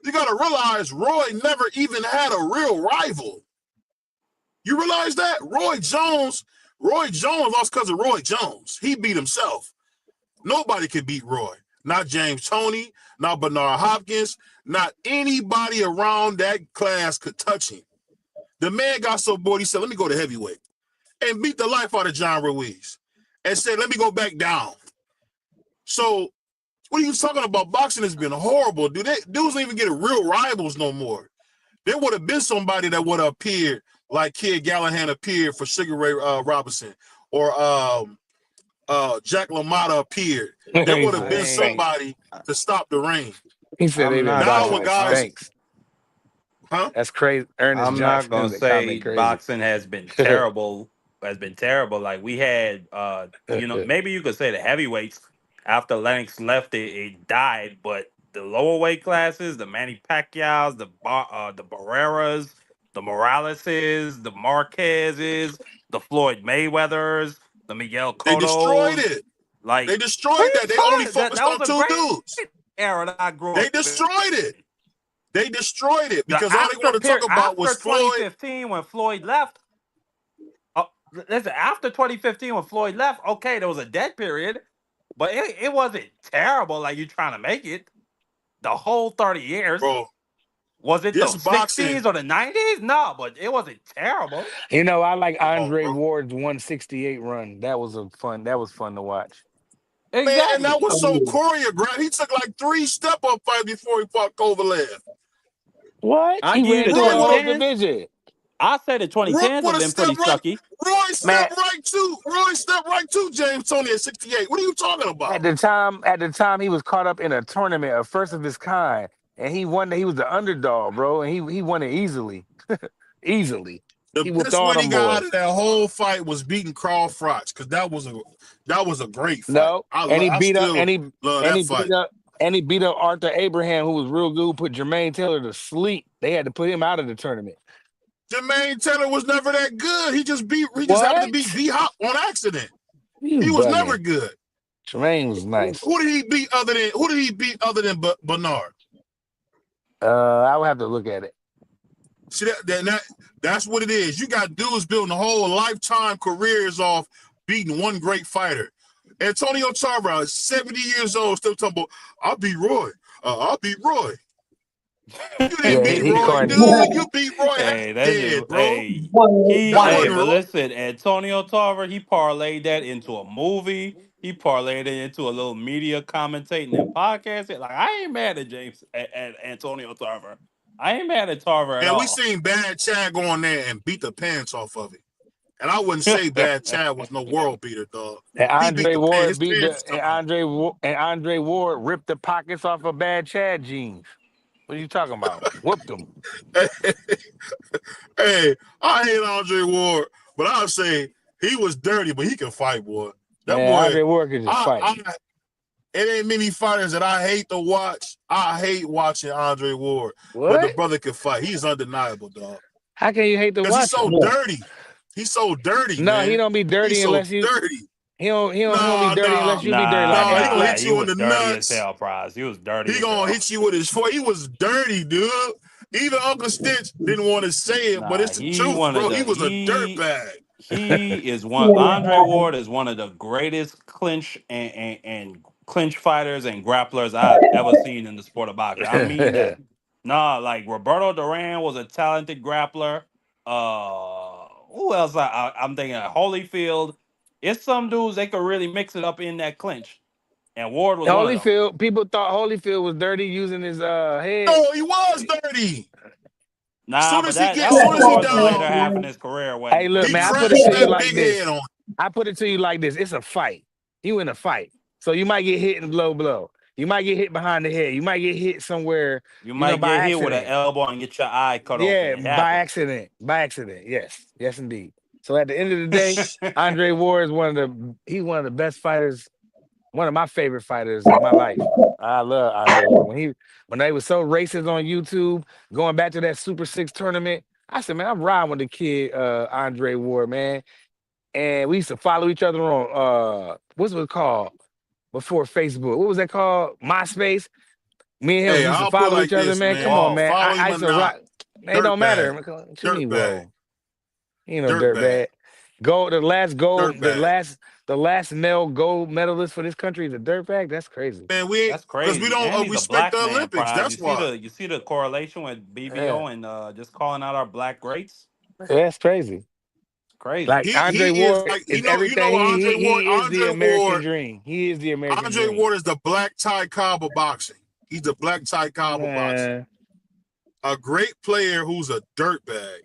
You gotta realize Roy never even had a real rival. You realize that? Roy Jones lost because of Roy Jones. He beat himself. Nobody could beat Roy. Not James Toney, not Bernard Hopkins, not anybody around that class could touch him. The man got so bored, he said, let me go to heavyweight. And beat the life out of John Ruiz. And said, let me go back down. So, what are you talking about? Boxing has been horrible, dude. Dudes don't even get real rivals no more. There would have been somebody that would have appeared like Kid Gallahan appeared for Sugar Ray Robinson, or Jack LaMotta appeared. There He would have I been ain't. said, somebody to stop the rain. he said they've I'm been not Now boxing when going. that guys, stinks. huh? That's crazy. Ernest I'm not Johnson gonna is a comment say crazy. boxing has been terrible. Has been terrible. Like we had, maybe you could say the heavyweights after Lennox left, it died. But the lower weight classes, the Manny Pacquiao's, the Barreras, the Moraleses, the Marquezes, the Floyd Mayweathers, the Miguel They destroyed Cottos. it. Like, They what destroyed are you that. They only talking? That focused was on a two great dudes. era that I grew They up in. destroyed it. They destroyed it The because all they wanted to talk about after was Floyd. 2015 when Floyd left. Uh, Listen, after 2015 when Floyd left, okay, there was a dead period, but it wasn't terrible like you trying to make it. The whole 30 years. Bro, Was it the this boxing, 60s or the 90s? No, but it wasn't terrible. You know, I like come on, Andre bro. Ward's 168 run. That was a fun. That was fun to watch. Man, and that Exactly. was so choreographed. He took like 3 step-up fights before he fought Kovalev. What? I He give you ran the through a Roy would whole have, 2010s. division. I said the Roy 2010s would have have been pretty stepped right. sucky. Roy Man, stepped right to. Roy stepped right to James Tony at 68. What are you talking about? at the time, he was caught up in a tournament, a first of his kind, and he won. He was the underdog, bro, and he won it easily, easily. The He whooped best all win he them got out boys. of that whole fight was beating Carl Froch, because that was a great fight. No, and he I beat up, still love and that he fight. beat up, and he beat up Arthur Abraham, who was real good. Who put Jermaine Taylor to sleep. They had to put him out of the tournament. Jermaine Taylor was never that good. He just happened to beat What? B Hop on accident. You He was never bugging? good. Jermaine was nice. Who did he beat other than Bernard? I would have to look at it. See that's what it is. You got dudes building whole lifetime careers off beating one great fighter. Antonio Tarver, 70 years old, still talking about, I'll beat Roy. I'll beat Roy. You didn't Yeah, beat he Roy, corny. dude. You beat Roy half Hey, that's dead, just bro. That hey, wasn't but Roy. listen, Antonio Tarver, he parlayed that into a movie. He parlayed it into a little media commentating and podcasting. Like I ain't mad at at Antonio Tarver. I ain't mad at Tarver at And we all. seen Bad Chad go on there and beat the pants off of it. And I wouldn't say Bad Chad was no world beater, dog. And He beat Andre the pants. Ward His beat pants the was coming off. And Andre Ward ripped the pockets off of Bad Chad jeans. What are you talking about? Whooped him. Hey, I hate Andre Ward, but I'll say he was dirty, but he can fight, boy. That Man, boy, Andre Ward could just fight. it ain't many fighters that I hate to watch. I hate watching Andre Ward, but the What? brother can fight. He's undeniable, dog. How can you hate to Because he's watch so him? dirty. He's so dirty, No, he man. don't be He's dirty so unless you dirty. he don't be Nah, dirty nah, unless you be dirty like nah. He that. gonna Nah, hit he you in was the dirty as nuts. hell, Prize. He was dirty He as gonna hell. hit you with his foot. He was dirty, dude. Even Uncle Stitch didn't want to say it, but Nah, it's the truth, bro. He was a dirtbag. he is one. Andre Ward is one of the greatest clinch and clinch fighters and grapplers I've ever seen in the sport of boxing. I mean that. Nah, like Roberto Duran was a talented grappler. Who else? I'm thinking of Holyfield. It's some dudes they could really mix it up in that clinch. and Ward was one of them. Holyfield, people thought Holyfield was dirty using his head. Oh, he was dirty. Nah, Soon but as he that get, was soon as he towards the later down, half in his career Hey, when look, he man, I put it crashed to you that like big this. head on. I put it to you like this. It's a fight. You in a fight. So you might get hit and blow. You might get hit behind the head. You might get hit somewhere, you might by get hit with an accident. elbow and get your eye cut open. Yeah, It by happens. accident. By accident. Yes. Yes, indeed. So at the end of the day, Andre Ward is he's one of the best fighters, one of my favorite fighters in my life. I love Andre Ward. When they was so racist on YouTube, going back to that Super Six tournament, I said, man, I'm riding with the kid, Andre Ward, man. And we used to follow each other on what's it called before Facebook? What was that called? MySpace. Me and him Hey, used to I'll put it follow like each other, this, man. man. Come on, Whoa. man. Follow I him or used to not, rock. It don't matter. dirtbag, What you mean, dirtbag, whoa? He ain't no dirtbag, dirtbag. Gold, dirtbag. the last male gold medalist for this country is a dirtbag. That's crazy. Man, we ain't That's because we crazy. don't And he's a respect black the man, Olympics. Prime. You That's see why. the correlation with Yeah, BBO and just calling out our black greats? that's crazy. Crazy. Like He Andre is Ward like is you know everything. what Andre Ward. He is the American dream. He is the American Andre dream. Ward is the black tie cobb of boxing. He's the black tie cobb of boxing. Man, A great player who's a dirtbag.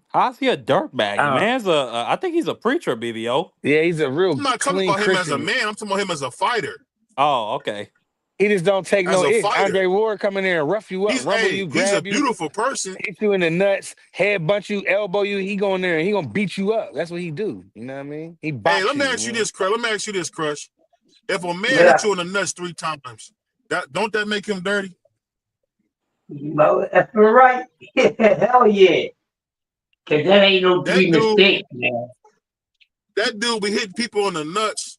How's he a dirtbag? The uh, man's I think he's a preacher, BBO. yeah, he's a real I'm not talking clean about him as a Christian. man. I'm talking about him as a fighter. Oh, okay. He just don't take As no a ick. fighter, Andre Ward come in there and rough you up, rumble you, he's a grab you, beautiful person. hit you in the nuts, head butt you, elbow you. He go in there and he gonna beat you up. That's what he do. You know what I mean? He Hey, box let me you. ask you Man. this, Crush. Let me ask you this, Crush. If a man Yeah. hit you in the nuts 3 times, don't that make him dirty? No, that's right. Hell yeah. Cause that ain't no That 3 dude, mistakes, man. that dude be hitting people in the nuts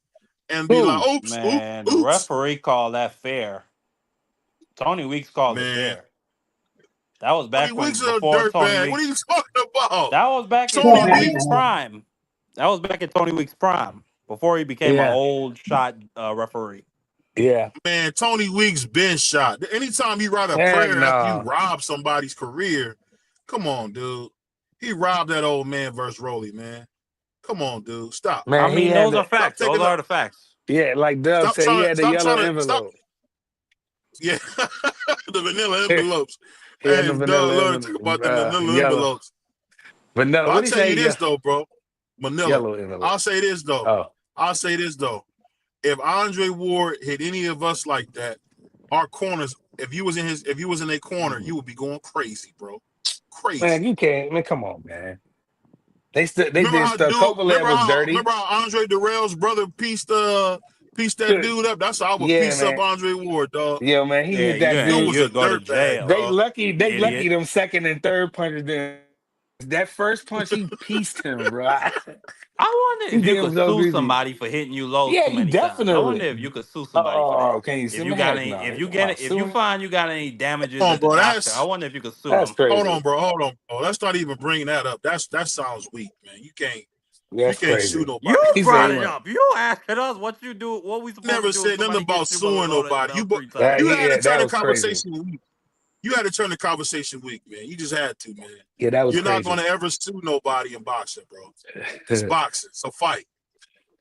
and be like, Who? oops, oops, Man, the oops. referee called that fair. Tony Weeks called it Man, fair. That was Tony back Weeks is a before Tony dirtbag. What are Weeks. you talking about? That was back in Tony Tony Weeks' Weeks? prime. That was back in Tony Weeks' prime before he became an Yeah, old shot referee. yeah. Man, Tony Weeks been shot. Anytime he write a Heck prayer after you no, rob somebody's career, come on, dude. He robbed that old man versus Rolly, man. Come on, dude. Stop. I man. He mean, had those are the Stop facts. Those taking are up. the facts. yeah, like Dub Stop said, he trying to had the stop yellow trying to stop. envelope. Yeah. The vanilla He envelopes. had Hey, the Doug, vanilla Lord, talk about the vanilla yellow. envelopes. Vanilla. But What I'll do you tell say? you Yeah, this though, bro. Manila. yellow envelope. I'll say this though. Oh, If Andre Ward hit any of us like that, our corners, if you was in a corner, you would be going crazy, bro. man, Crazy. you can't. Man, come on, man. They did stuff. Kovalev Remember was how dirty. Andre Darrell's brother pieced that dude up? That's how I would Yeah, piece up man. Andre Ward, dog. Yeah, man. He Yeah, hit that Dude dude. was a you'd go to dirtbag, jail, dog. They lucky idiot. them second and third punches. Then that first punch, he pieced him, bro. I wonder He if you did him could so sue greasy. somebody for hitting you low Yeah, too you many times. I definitely. wonder if you could sue somebody for that. Can you If sue you me? got Heck any, no. if You you talking about get, if you suing? find you got any damages Come on, at the bro. doctor, I wonder if you could sue That's them. Hold on, crazy. bro. Hold on, bro. Let's not even bring that up. That sounds weak, man. You That's can't sue crazy. nobody You He for said brought he that. it went. up. You asking us what you do, what we supposed to Never do if said nothing somebody about gets you below suing the nobody. belt 3 times. You had to turn That the was crazy. conversation weak. You had to turn the conversation weak, man. You just had to, man. Yeah, that was You're not crazy. gonna ever sue nobody in boxing, bro. It's boxing, so fight.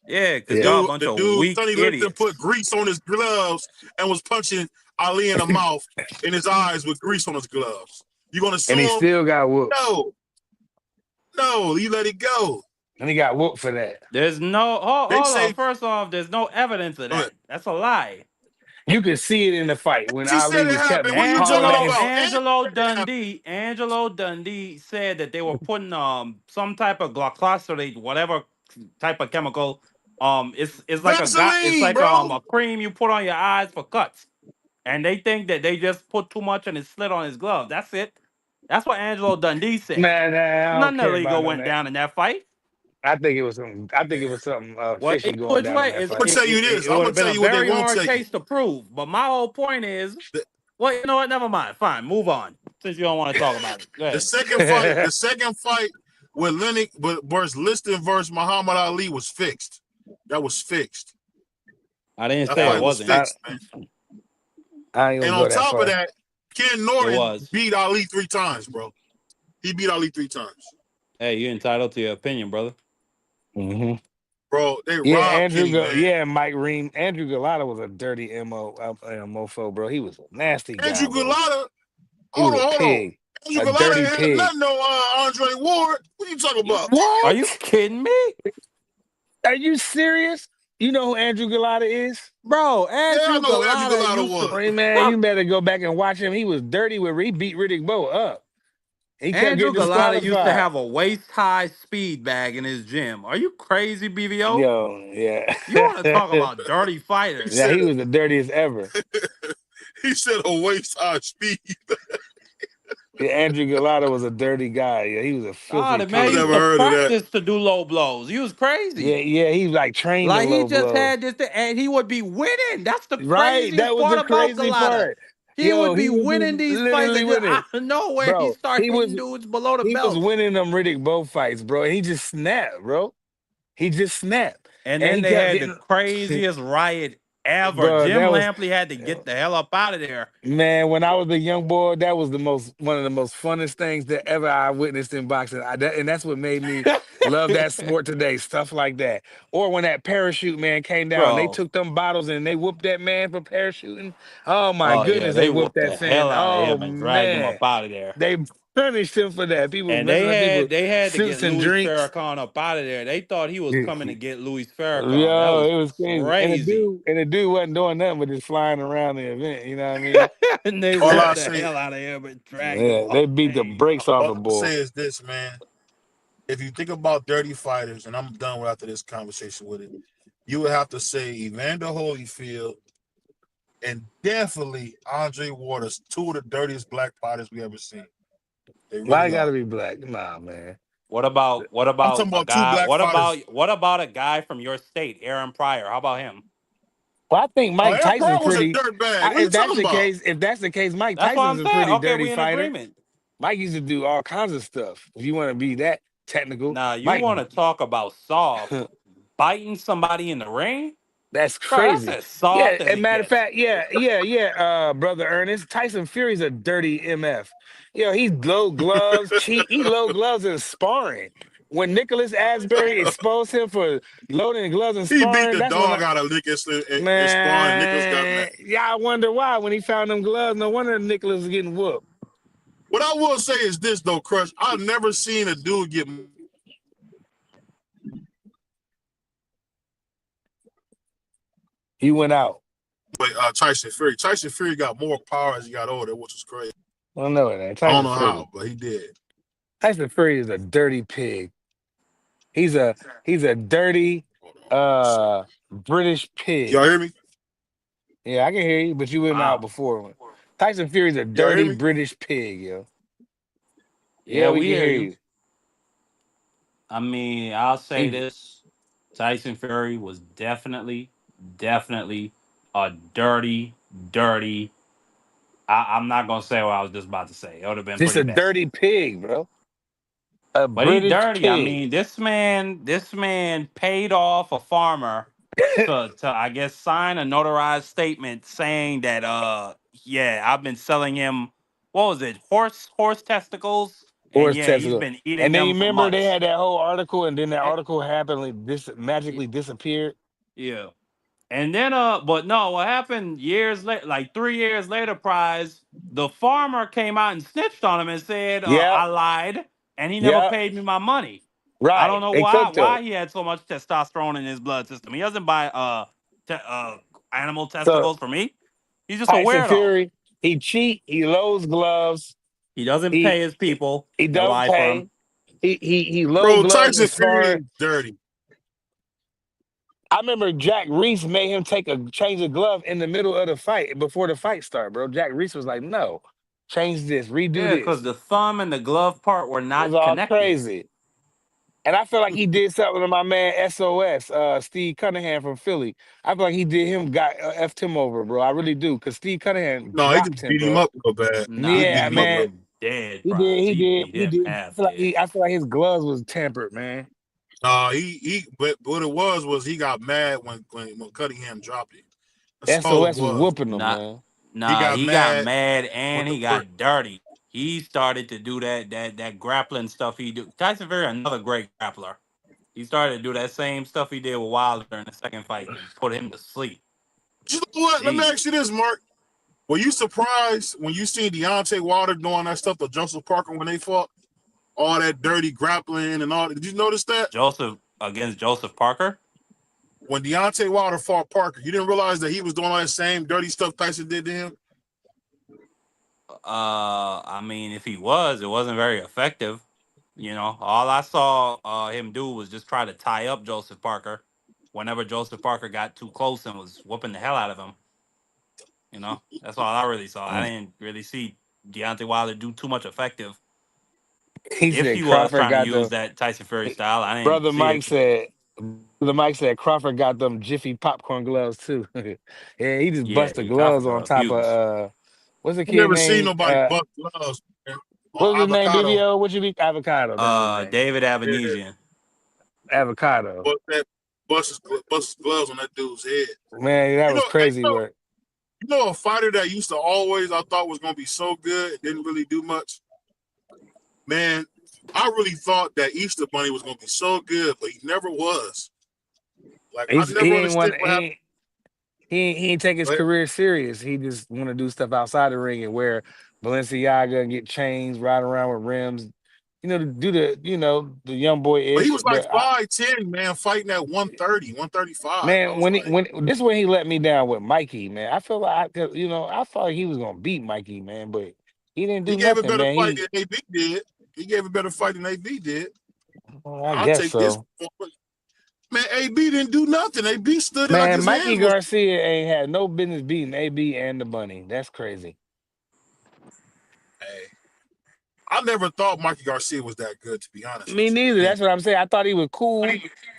Yeah, The because Yeah. y'all a dude, bunch the of dude, weak Sonny Liston put idiots. grease on his gloves and was punching Ali in the mouth in his eyes with grease on his gloves. You gonna sue And he him? still got whooped. No, you let it go. And he got whooped for that. There's no, They hold on. say, First off, there's no evidence of that. That's a lie. You could see it in the fight when she said Ali it was kept happened. What are you hollering talking at him. about? And Angelo Dundee said that they were putting some type of glycosylate, whatever type of chemical. It's like it's Vaseline, like bro. a cream you put on your eyes for cuts. And they think that they just put too much and it slid on his glove. That's it. That's what Angelo Dundee said. Man, I don't Nothing care about illegal none of went that. down in that fight. I think it was something. I think it was something Well, fishy either going which down in way, that I'm fight. gonna tell you this. it I'm would gonna have been tell a you what they very won't hard tell you. case to prove. But my whole point is, The, well, you know what? Never mind. Fine, move on. Since you don't want to talk about it, go the ahead. second fight with Lennox versus Liston versus Muhammad Ali was fixed. That was fixed. I didn't That say it fight was wasn't. fixed, man. I ain't And gonna on go that top of far. that, Ken It Norton was. beat Ali 3 times, bro. He beat Ali 3 times. Hey, you're entitled to your opinion, brother. Mm-hmm. bro. They Yeah, robbed Kenny, man. Yeah, Mike Ream. Andrew Galata was a dirty mofo, bro. He was a nasty guy, Andrew bro. Galata, He was a hold on. pig, Andrew a Galata dirty ain't had pig. nothing on Andre Ward. What you talking about? Are you What? kidding me? Are you serious? You know who Andrew Galata is? Bro, Yeah, I Andrew know who Andrew Galata Galata used to was. Hey, man, you better go back and watch him. He was dirty with he beat Riddick Bowe up. He kept Andrew getting Galata used to disqualified. have a waist-high speed bag in his gym. Are you crazy, BVO? Yo, yeah. You want to talk about dirty He fighters? Yeah, said he was the dirtiest ever. he said a waist high speed. Yeah, Andrew Galata was a dirty guy. Yeah, he was a Oh, filthy the man I pig. used never to heard of that. practice to do low blows. He was Yeah, crazy. yeah, he like trained the Like he low just blow. had this thing, and he would be winning. That's the Right, that craziest was part the about crazy Galata. part. He Yo, would he be would be winning these fights, literally and just winning, out of nowhere, he bro. start hitting dudes below the He was belt. winning them Riddick Bowe fights, bro. And he just snapped, bro. He just snapped, And and then he they kept had the getting, craziest riot ever. bro. Jim That was. Lampley had to get the hell up out of there. Man, when I was a young boy, that was one of the most funnest things that ever I witnessed in boxing. And that's what made me love that sport today. Stuff like that, or when that parachute man came down, they Bro. took them bottles and they whooped that man for parachuting. Oh my Oh yeah, goodness, they they whooped whooped that the fan. hell out of Oh him and dragged him man, up out of there. they punished him for that. People was And messing up people they had to get suits and Louis drinks. Farrakhan up out of there. They thought he was coming to get Louis Farrakhan. That Yo, was it was crazy, crazy. and the dude wasn't doing nothing but just flying around the event. You know what I mean? And they All I whooped the say, hell out of him and dragged him Yeah, off they beat the stage. brakes off all a I bull. say is this, man. If you think about dirty fighters, and I'm done after this conversation with it, you would have to say Evander Holyfield and definitely Andre Waters, two of the dirtiest black fighters we ever seen. They Why really it gotta are. be black? Nah, man. What about I'm talking a about two guy? black fighters. What about a guy from your state, Aaron Pryor? How about him? Well, I think Oh, Mike Aaron Tyson's Pryor was a pretty. dirtbag. What are you talking about? Mike That's what I'm Tyson's a saying. pretty Okay, dirty we in fighter. agreement. Mike used to do all kinds of stuff. If you want to be that technical, Now you Mike, want to talk about soft biting somebody in the ring, that's bro? That's crazy. as Yeah, soft as and it matter of gets. fact, brother Ernest, Tyson Fury's a dirty MF. He's low gloves, cheat. He low gloves in sparring. When Nicholas Asbury exposed him for loading gloves and He beat sparring, the that's when dog out of Nicholas in sparring, and Nicholas got mad. man, yeah, I wonder why when he found them gloves. No wonder Nicholas was getting whooped. What I will say is this, though, Crush. I've never seen a dude get He went out. Tyson Fury. Tyson Fury got more power as he got older, which was crazy. I don't know that. I don't know how, but he did. Tyson Fury is a dirty pig. He's a dirty Hold on, one second. British pig. Y'all hear me? Yeah, I can hear you, but you went out Wow. before. Tyson Fury's a Y'all hear dirty me? British pig, yo. Yeah, Yeah, we we can hear hear you. you. I mean, I'll say He, this: Tyson Fury was definitely a dirty, dirty. I'm not gonna say what I was just about to say. It would have been just pretty a bad. dirty pig, bro. A But he British dirty. I pig. mean, this man paid off a farmer to I guess sign a notarized statement saying that yeah, I've been selling him what was it, horse testicles, and Horse yeah, he's testicle. been eating And then you them for remember they months. had that whole article, and then that Eh, article happened like this y- magically disappeared. Yeah. And then but no, what happened years later, like 3 years later, prize, the farmer came out and snitched on him and said, Yep, I lied and he never yep, paid me my money. I don't right. know They why cooked him. he had so much testosterone in his blood system. He doesn't buy animal So testicles for me. He's just a Tyson weirdo. Fury, he cheat, he loads gloves, He doesn't he pay his people. he They don't lie for him. pay. He low Bro, gloves and Tyson Fury sparring. is dirty. I remember Jack Reese made him take a change of glove in the middle of the fight before the fight started, bro. Jack Reese was like, "No, change this, redo Yeah, because this." the thumb and the glove part were It was not all connected. crazy, and I feel like he did something to my man SOS, Steve Cunningham from Philly. I feel like he did him, got effed him over, bro. I really do, cause Steve Cunningham No, he dropped just him, beat him bro. up real bad. He Nah, beat he Yeah, him up beat real man, bad. him dead, prize. He beat he him did. half dead. I feel like his gloves was tempered, man. But what it was he got mad when Cunningham dropped it. That's all it SOS was was. whooping them, Nah, man. He got he got mad mad with and the he first. got dirty. He started to do that grappling stuff he do. Tyson Fury, another great grappler. He started to do that same stuff he did with Wilder in the second fight and put him to sleep. You know what? Let me Jesus. ask you this, Mark. Were you surprised when you seen Deontay Wilder doing that stuff to Joseph Parker when they fought? All that dirty grappling and all. Did you notice that? Joseph against Joseph Parker? When Deontay Wilder fought Parker, you didn't realize that he was doing all that same dirty stuff Tyson did to him? I mean, if he was, it wasn't very effective. You know, all I saw him do was just try to tie up Joseph Parker whenever Joseph Parker got too close and was whooping the hell out of him. You know, that's all I really saw. I didn't really see Deontay Wilder do too much effective. He If said he was Crawford trying to got use the that Tyson Fury style, I didn't brother see Mike it. said Crawford got them Jiffy popcorn gloves too. Yeah, he just Yeah, busted he Crawford gloves on girl top of huge. what's the I kid never seen name? nobody bust gloves, man. What On was his name? avocado. BBO? What you be avocado? That's his name. David Yeah, Avanesian. Avocado. but that bust his gloves on that dude's head. Man, that You was know, hey, crazy work. a fighter that used to always I thought was gonna be so good, didn't really do much. Man, I really thought that Easter Bunny was gonna be so good, but he never was. Like I He never ain't want understood what happened. he ain't take his But career serious. He just want to do stuff outside the ring and wear Balenciaga and get chains, ride around with rims. You know, to do the young boy but he ish. was like But 5'10", man, fighting at 130, 135. I man, was like, this is when he let me down with Mikey, man. I feel like I thought he was gonna beat Mikey, man, but he didn't he do gave a nothing, better man. fight than AB did. He gave a better fight than AB did. I I'll guess take this. so. Man, AB didn't do nothing. AB stood there like Man, his Mikey hands was. Garcia ain't had no business beating AB and the Bunny. That's crazy. Hey, I never thought Mikey Garcia was that good, to be honest Me with you, neither. man. That's what I'm saying. I thought he was cool.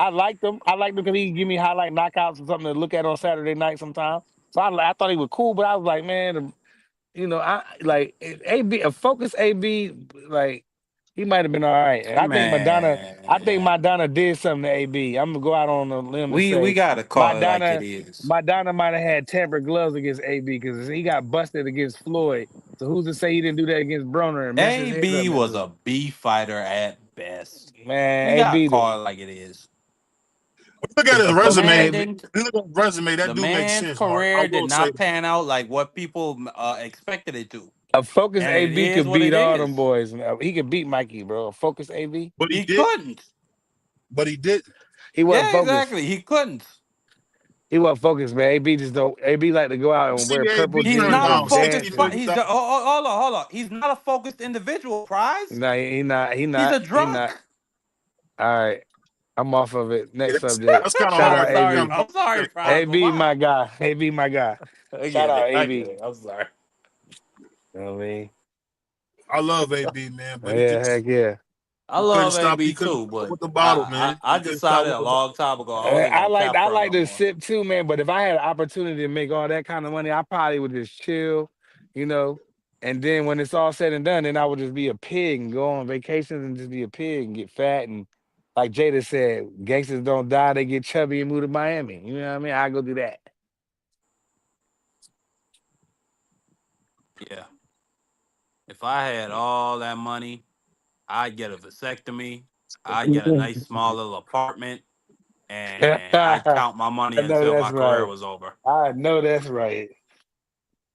I liked him. I liked him because he could give me highlight knockouts or something to look at on Saturday night sometime. So I thought he was cool, but I was like, man, I like AB, a focus AB, like he might have been all right. And I think Man, Madonna did something to AB. I'm gonna go out on a limb and we say gotta call it like it Madonna, is. Madonna might have had tempered gloves against AB because he got busted against Floyd. So who's to say he didn't do that against Broner and mess his head up AB was mentally? a B fighter at best. Man, We gotta AB, call it like it is. Look at his a focus resume. Man AB. didn't. You look at his resume. That The do make man's sense, Mark. I career did will say not that. pan out like what people expected it to, A focus and it AB is could what beat it all them is. boys. He could beat Mikey, bro. A focus AB. But he He did. couldn't. But he didn't. He wasn't Yeah, focused. exactly. He couldn't. He wasn't focused, man. AB just don't. AB like to go out You and see wear purple AB He's turn jeans not a down and focused. dance. $60 million. He's hold on. He's not a focused individual. Prize. No, he not. He He's not. a He not. drunk. All right, I'm off of it. Yeah, Next that's subject. that's kind of Shout hard. out That's Sorry. kind AB. of hard I'm sorry, to Prize, call. but AB, why? my guy. AB, my guy. I Shout get out it. I get AB. it. I'm sorry. You know what I mean? I love AB, man, but he Yeah, just heck yeah. I he couldn't love stop. He AB couldn't too, stop but with the bottle, man. I He couldn't stop decided with a the bottle. long time ago I wasn't I gonna like cap I pro like no to more. sip too, man. But if I had an opportunity to make all that kind of money, I probably would just chill, you know. And then when it's all said and done, then I would just be a pig and go on vacations and just be a pig and get fat and like Jada said, gangsters don't die, they get chubby and move to Miami. You know what I mean? I go do that. Yeah. If I had all that money, I'd get a vasectomy. I'd get a nice small little apartment, and I'd I count my money know until that's my career right. was over. I know that's right.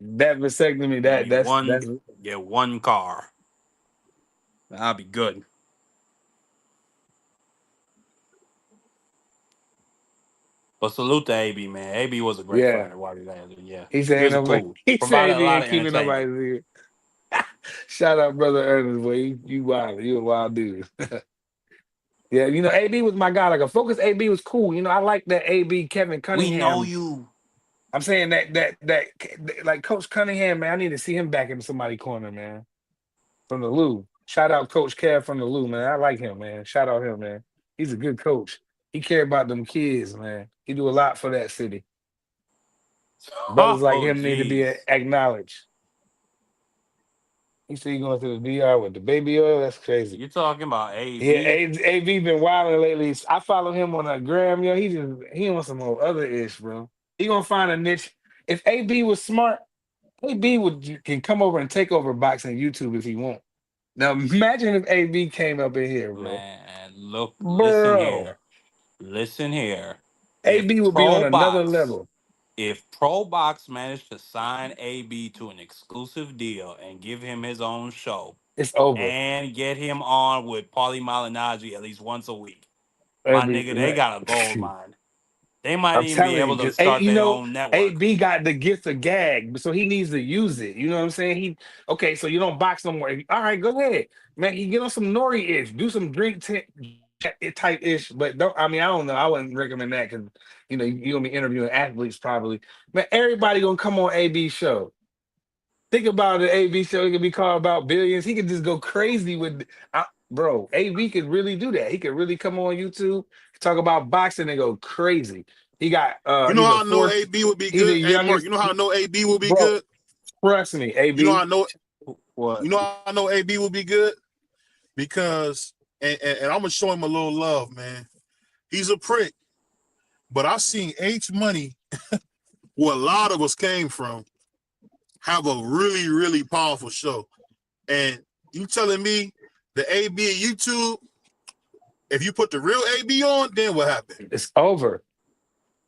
That vasectomy, Give me that's get one car. I'll be good. But salute to AB, man. AB was a great yeah. fighter while he lasted. Yeah, He he said ain't was a nobody cool. he said Provided a he lot ain't of keeping entertainment. nobody. Shout out, brother Ernest, boy. You wild. You a wild dude. Yeah, AB was my guy. Like a focus AB was cool. I like that AB Kevin We know Cunningham. you. I'm saying that like Coach Cunningham, man. I need to see him back in somebody corner, man. From the Lou. Shout out Coach Kev from the Lou, man. I like him, man. Shout out him, man. He's a good coach. He care about them kids, man. He do a lot for that city. Brothers like Oh, him need to be jeez. acknowledged. He said he going to the DR with the baby oil. That's crazy. You talking about Yeah, AB? AB been wilding lately. I follow him on a gram, yo. He on some more other ish, bro. He gonna find a niche. If AB was smart, AB can come over and take over boxing YouTube if he want. Now imagine if AB came up in here, bro. Man, look, listen Bro. here. Listen here. If AB will be on Pro another Box, level. if Pro Box managed to sign AB to an exclusive deal and give him his own show It's over. and get him on with Paulie Malignaggi at least once a week, my AB, nigga, they got a gold mine. They might I'm even be telling you, able to because A, start you their know, own network. AB got the gift of gag, so he needs to use it. You know what I'm saying? Okay, so you don't box no more. All right, go ahead, man. You get on some nori ish, do some type ish, but don't. I mean, I don't know. I wouldn't recommend that because you're gonna be interviewing athletes probably. Man, everybody gonna come on AB show. Think about it, AB show. He could be called about billions. He could just go crazy with, bro. AB could really do that. He could really come on YouTube, talk about boxing, and go crazy. He got You know he's a how I know fourth. AB would be He's the good? Hey, Mark, youngest, you know how I know AB would be bro. good? Trust me, You know AB. how I know What? you know how I know AB would be good? Because and I'm gonna show him a little love, man. He's a prick. But I seen H Money, where a lot of us came from, have a really, really powerful show. And you telling me the AB at YouTube, if you put the real AB on, then what happened? It's over.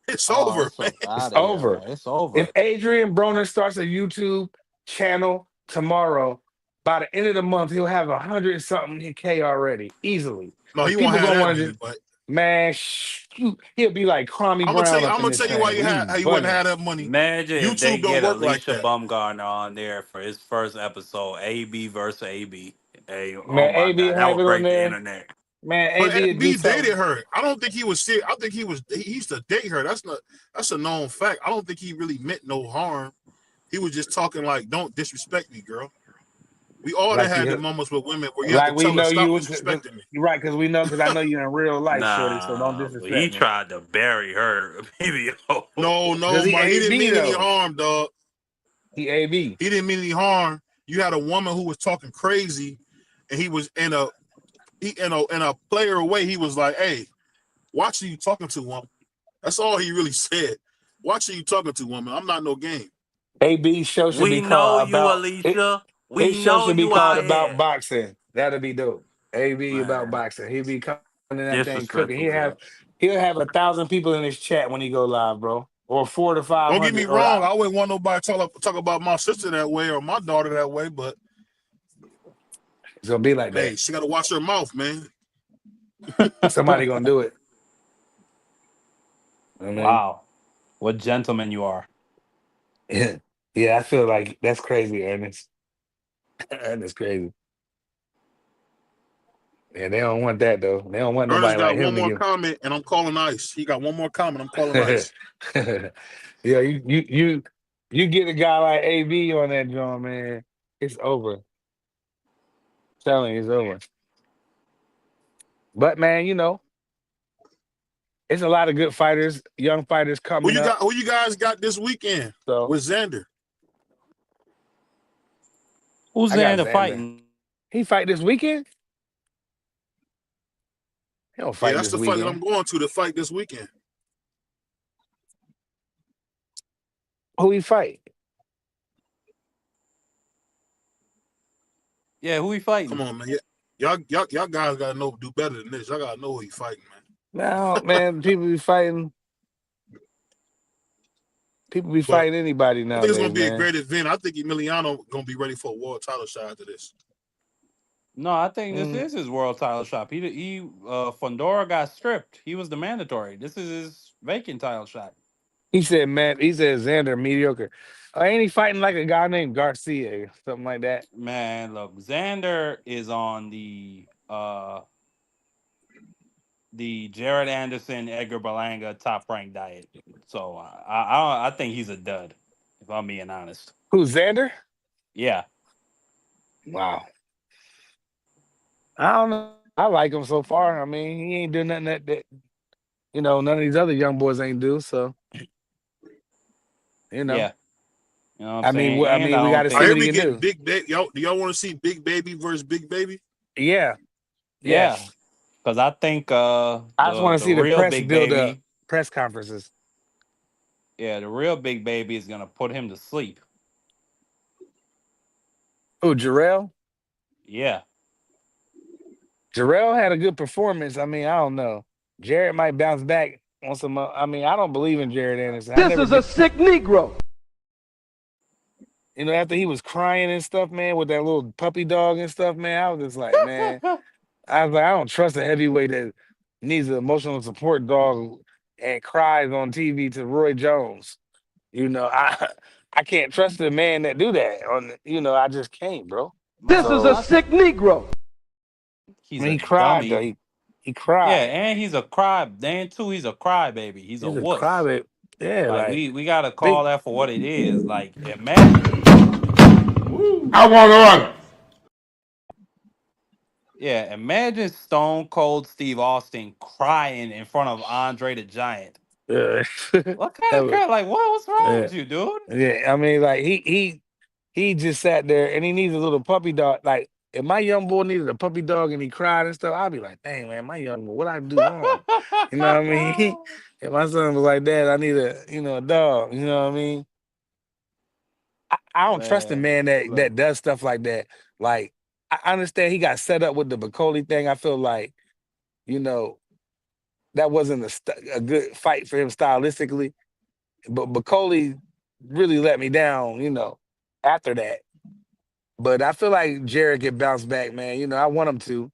It's Oh, over, it's man. so It's out of here, over. man. It's If over. Adrian Broner starts a YouTube channel tomorrow, by the end of the month, he'll have 100 something K already, easily. No, Because he won't people have gonna that want to many, just, but man, shoot, he'll be like Kwame Brown up I'm in gonna this tell you why thing. you We how you wouldn't bugging. have that money. Imagine if they YouTube don't get work like Alicia that. Bumgarner on there for his first episode, AB versus AB. Hey, oh Man, my AB God, that have would it on break the there. internet. Man, But AB would do AB dated something. her. I don't think he was serious. I think he used to date her. That's a known fact. I don't think he really meant no harm. He was just talking like, don't disrespect me, girl. We all done Like had the you, moments with women where you have to like we tell her, know stop you. disrespecting me. You're right, because we know, because I know you in real life, shorty. So don't Nah, but he disrespect me. tried to bury her, baby. No, Because no, he Mark. He didn't AB mean any though. harm, dog. He AB. He didn't mean any harm. You had a woman who was talking crazy, and he was in a player way. He was like, "Hey, watch who you talking to, woman." That's all he really said. Watch who you talking to, woman. I'm not no game. AB show should We be know called you, about it. Alicia. His We show know should be you called out about here. boxing. That'd be dope. AB about Man, boxing. He'd be coming in that thing cooking. disrespectful, girl. He'll have 1,000 people in his chat when he go live, bro. Or four to five Don't get me hundred. Or wrong. I wouldn't want nobody talk about my sister that way or my daughter that way. But it's gonna be like hey, that. she got to watch her mouth, man. Somebody gonna do it. I mean, Wow, what gentleman you are. yeah, yeah. I feel like that's crazy, Ernest. That's crazy. Yeah, they don't want that though. They don't want Ernest nobody like got him one to more give. comment, and I'm calling ice. He got one more comment. I'm calling Yeah, ice. you get a guy like AB on that joint, man. It's over. Telling you, it's over. But man, it's a lot of good fighters, young fighters coming up. Who you guys got this weekend So with Xander? Who's I got Xander Xander. fighting? He fight this weekend? He don't Yeah, fight that's this the fight that I'm weekend. going to. The fight this weekend. Who he fight? Yeah, who he Come fighting? on, man. Yeah, y'all guys gotta do better than this. Y'all gotta know who you fighting, man. Now, man, people be fighting. People be But fighting anybody I think it's nowadays, gonna be a man. great event. I think Emiliano gonna be ready for a world title shot after this. No, I think this Mm. is his world title shot. Fondora got stripped. He was the mandatory. This is his vacant title shot. He said, man, he said Xander mediocre. Ain't he fighting like a guy named Garcia, something like that? Man, look, Xander is on the Jared Anderson, Edgar Berlanga top ranked diet. So I think he's a dud, if I'm being honest. Who's Xander? Yeah, Wow. I don't know. I like him so far. I mean, he ain't doing nothing that none of these other young boys ain't do. So, you know. yeah. You know what I'm saying? I And mean, I we got don't to I see think, hear what he we can getting do. big baby. Do y'all want to see Big Baby versus Big Baby? Yeah. yeah, Yes. because I think I just the want to the see the real press big build up, baby, press conferences. yeah, the real big baby is gonna put him to sleep. Oh, Jarrell. Yeah, Jarrell had a good performance. I mean, I don't know. Jared might bounce back on some. I mean, I don't believe in Jared Anderson. I This never is a did. sick Negro. You know, after he was crying and stuff, man, with that little puppy dog and stuff, man, I was just like, man, I was like, I don't trust a heavyweight that needs an emotional support dog and cries on TV to Roy Jones. You know, I can't trust the man that do that. I just can't, bro. This is a So sick Negro. I He's mean, a he cried though. dummy. He Yeah, cried. and he's a cry. Dan too. He's a crybaby. He's a He's a wuss. crybaby. Yeah, Like like we gotta call big. that for what it is. Like imagine, yeah, imagine Stone Cold Steve Austin crying in front of Andre the Giant. Uh, What kind that of was, cry? Like what's wrong yeah, with you, dude? yeah. I mean, like he just sat there and he needs a little puppy dog. Like if my young boy needed a puppy dog and he cried and stuff, I'd be like, dang man, my young boy, what I do wrong? You know what I mean? If my son was like that, I need a dog. You know what I mean? I don't trust a Man, man that look, does stuff like that. Like I understand he got set up with the Bacoli thing. I feel like you know that wasn't a good fight for him stylistically. But Bacoli really let me down. After that. But I feel like Jared can bounce back, man. I want him to.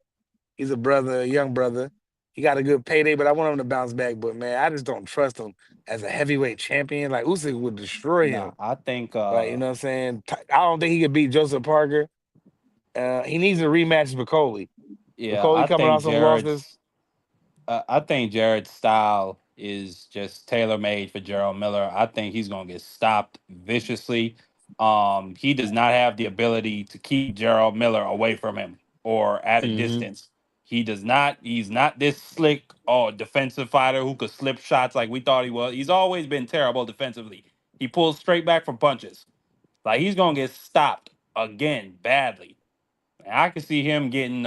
He's a brother, a young brother. He got a good payday, but I want him to bounce back. But man, I just don't trust him as a heavyweight champion. Like Usyk would destroy nah, him. I think Like you know what I'm saying? I don't think he could beat Joseph Parker. He needs a rematch with Bacoli. yeah, Bacoli coming off some losses. I think Jared's style is just tailor made for Gerald Miller. I think he's gonna get stopped viciously. He does not have the ability to keep Gerald Miller away from him or at a Hmm. distance. He does not. He's not this slick or defensive fighter who could slip shots like we thought he was. He's always been terrible defensively. He pulls straight back from punches. Like he's gonna get stopped again badly. And I can see him getting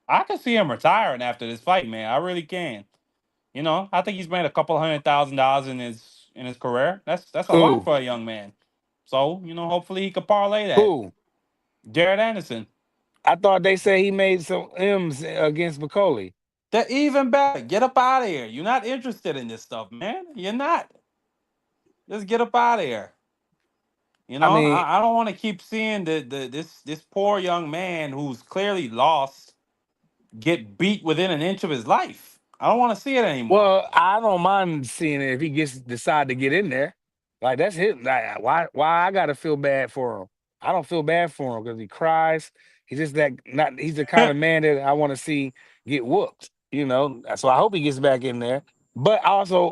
I can see him retiring after this fight, man. I really can. I think he's made a couple $100,000 in his career. That's a lot Who? for a young man. So, hopefully he could parlay that. Who? Jared Anderson. I thought they said he made some M's against Bacoli. That even better. Get up out of here. You're not interested in this stuff, man. You're not. Just get up out of here. I mean, I don't want to keep seeing this poor young man who's clearly lost get beat within an inch of his life. I don't want to see it anymore. well, I don't mind seeing it if he gets decide to get in there. Like that's his. Like, why I gotta feel bad for him? I don't feel bad for him because he cries. He's just that not. He's the kind of man that I want to see get whooped. So I hope he gets back in there. But also,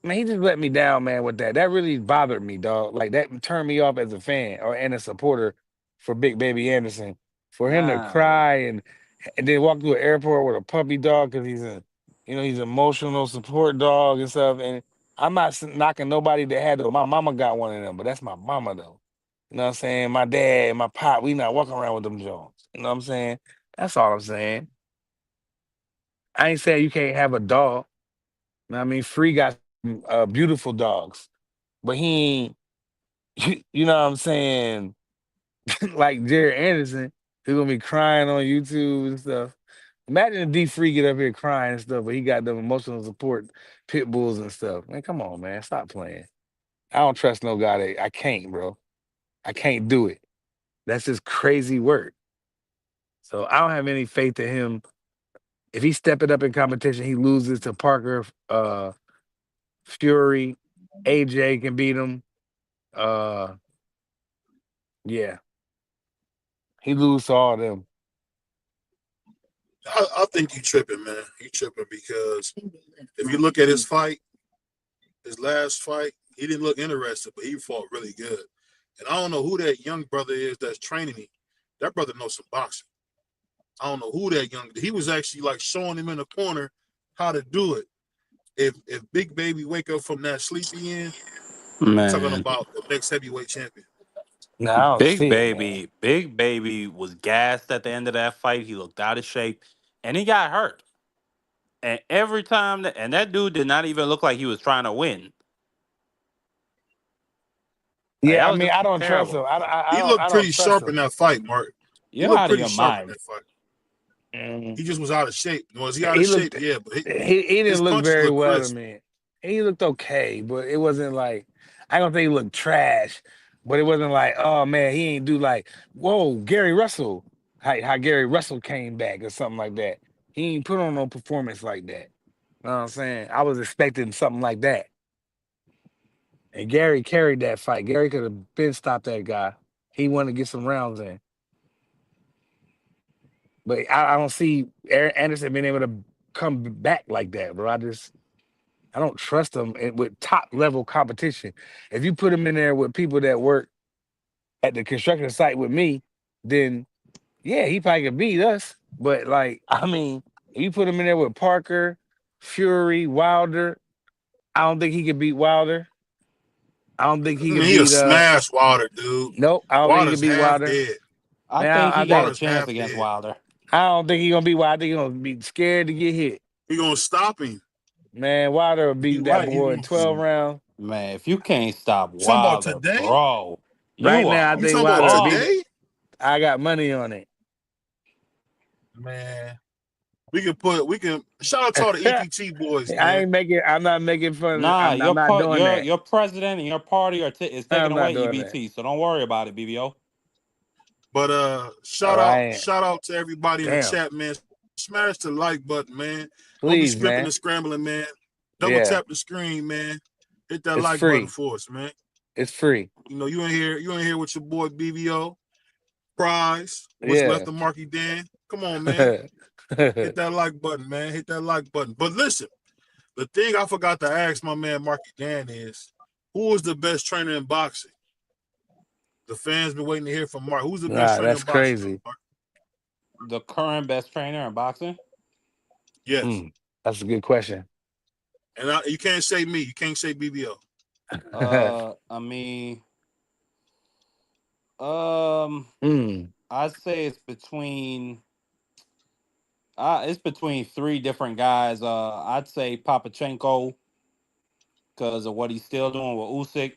he just let me down, man, with that. That really bothered me, dog. Like that turned me off as a fan and a supporter for Big Baby Anderson. For him to Nah, cry and then walk through an airport with a puppy dog because he's an emotional support dog and stuff. And I'm not knocking nobody that had those. My mama got one of them, but that's my mama though. You know what I'm saying? My dad and my pop, we not walking around with them Jones. You know what I'm saying? That's all I'm saying. I ain't saying you can't have a dog. You know what I mean? Free got beautiful dogs, but he ain't, you know what I'm saying? Like Jared Anderson, he's gonna be crying on YouTube and stuff. Imagine if D Free get up here crying and stuff, but he got them emotional support pit bulls and stuff. Man, come on, man. Stop playing. I don't trust no guy I can't, bro. I can't do it. That's just crazy work. So I don't have any faith in him. If he step it up in competition, he loses to Parker, Fury, AJ can beat him. Uh yeah. He lose to all them. I think you tripping, man. You tripping because if you look at his last fight, he didn't look interested, but he fought really good. And I don't know who that young brother is that's training him. That brother knows some boxing. I don't know who that young. He was actually like showing him in the corner how to do it. If Big Baby wake up from that sleepy in, we talking man. about the next heavyweight champion. No, I don't see it, man. Big Baby was gassed at the end of that fight. He looked out of shape, and he got hurt. And every time and that dude did not even look like he was trying to win. Like Yeah, that I was mean, just I don't trust terrible. him. I He don't. I looked don't pretty trust sharp in him. that fight, Mark. He You're looked out of pretty your sharp in mind. that fight. He just was out of shape. Was he out of He shape? looked Yeah, but he his didn't look punches very look well to crisp. me. He looked okay, but it wasn't like I don't think he looked trash, but it wasn't like, oh man, he ain't do like, whoa, Gary Russell, how Gary Russell came back or something like that. He ain't put on no performance like that. You know what I'm saying? I was expecting something like that. And Gary carried that fight. Gary could have been stopped that guy. He wanted to get some rounds in. But I don't see Aaron Anderson being able to come back like that, bro. I don't trust him with top level competition. If you put him in there with people that work at the construction site with me, then yeah, he probably could beat us. But like, I mean, if you put him in there with Parker, Fury, Wilder, I don't think he could beat Wilder. I don't think he I mean, could he'll beat smash Wilder, dude. nope, I don't think he could Wilder's beat half Wilder. dead. I Man, think he got a Wilder's chance half against dead. Wilder. I don't think he's gonna beat Wilder. I think he's gonna be scared to get hit. He gonna stop him. Man, Wilder will beat You that right. boy in 12 rounds. Man, if you can't stop You talking about Wilder, today? bro, Right you now, I are You think talking about Wilder beat lost. it. today? I got money on it. Man, we can shout out to all the EPT boys, man. I'm not making fun. Nah, I'm not doing that. your president and your party is taking I'm not away doing that. EBT, so don't worry about it, BBO. But Oh, shout out to everybody in the damn. chat, man. Smash the like button, man. Don't be Please, scrimping man. and scrambling, man. Double tap the screen, man. Hit that It's like free. button for us, man. It's free. You know, you ain't here with your boy BBO. Prize. What's Yeah. left of Marky Dan? Come on, man. Hit that like button, man. Hit that like button. But listen, the thing I forgot to ask my man Marky Dan is, who is the best trainer in boxing? The fans been waiting to hear from Mark. Who's the best trainer in That's boxing? crazy. Mark? The current best trainer in boxing? Yes. That's a good question. And you can't say me. You can't say BBO. I mean, I'd say it's between three different guys. I'd say Papachenko because of what he's still doing with Usyk.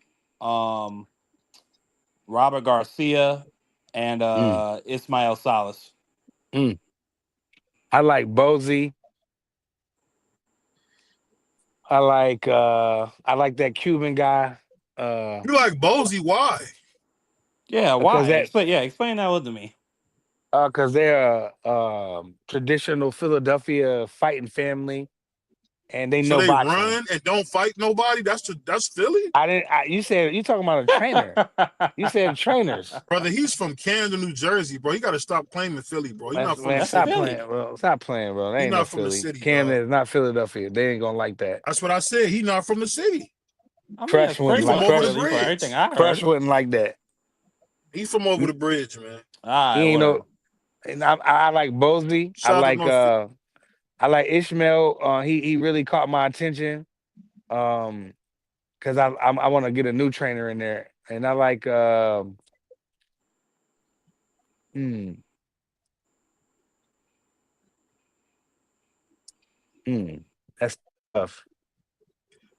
Robert Garcia and Ismail Salas. I like Bozy. I like that Cuban guy. You like Bozy? Why? Yeah, why? Explain that to me. Because they're a traditional Philadelphia fighting family, and they know they boxing. run and don't fight nobody. That's Philly. You talking about a trainer? You said trainers, brother. He's from Camden, New Jersey, bro. You got to stop claiming Philly, bro. He's not from the stop city. playing, bro. Stop playing, bro. They He's ain't not no from Philly. the city. Camden is not Philadelphia. They ain't gonna like that. That's what I said. He's not from the city. I mean, Fresh wouldn't like Fresh, the bridge. Everything I heard. Fresh wouldn't like that. He's from over the bridge, man. He ain't no. And I like Bosley. I like Ishmael. He really caught my attention. Because I want to get a new trainer in there, and I like that's tough.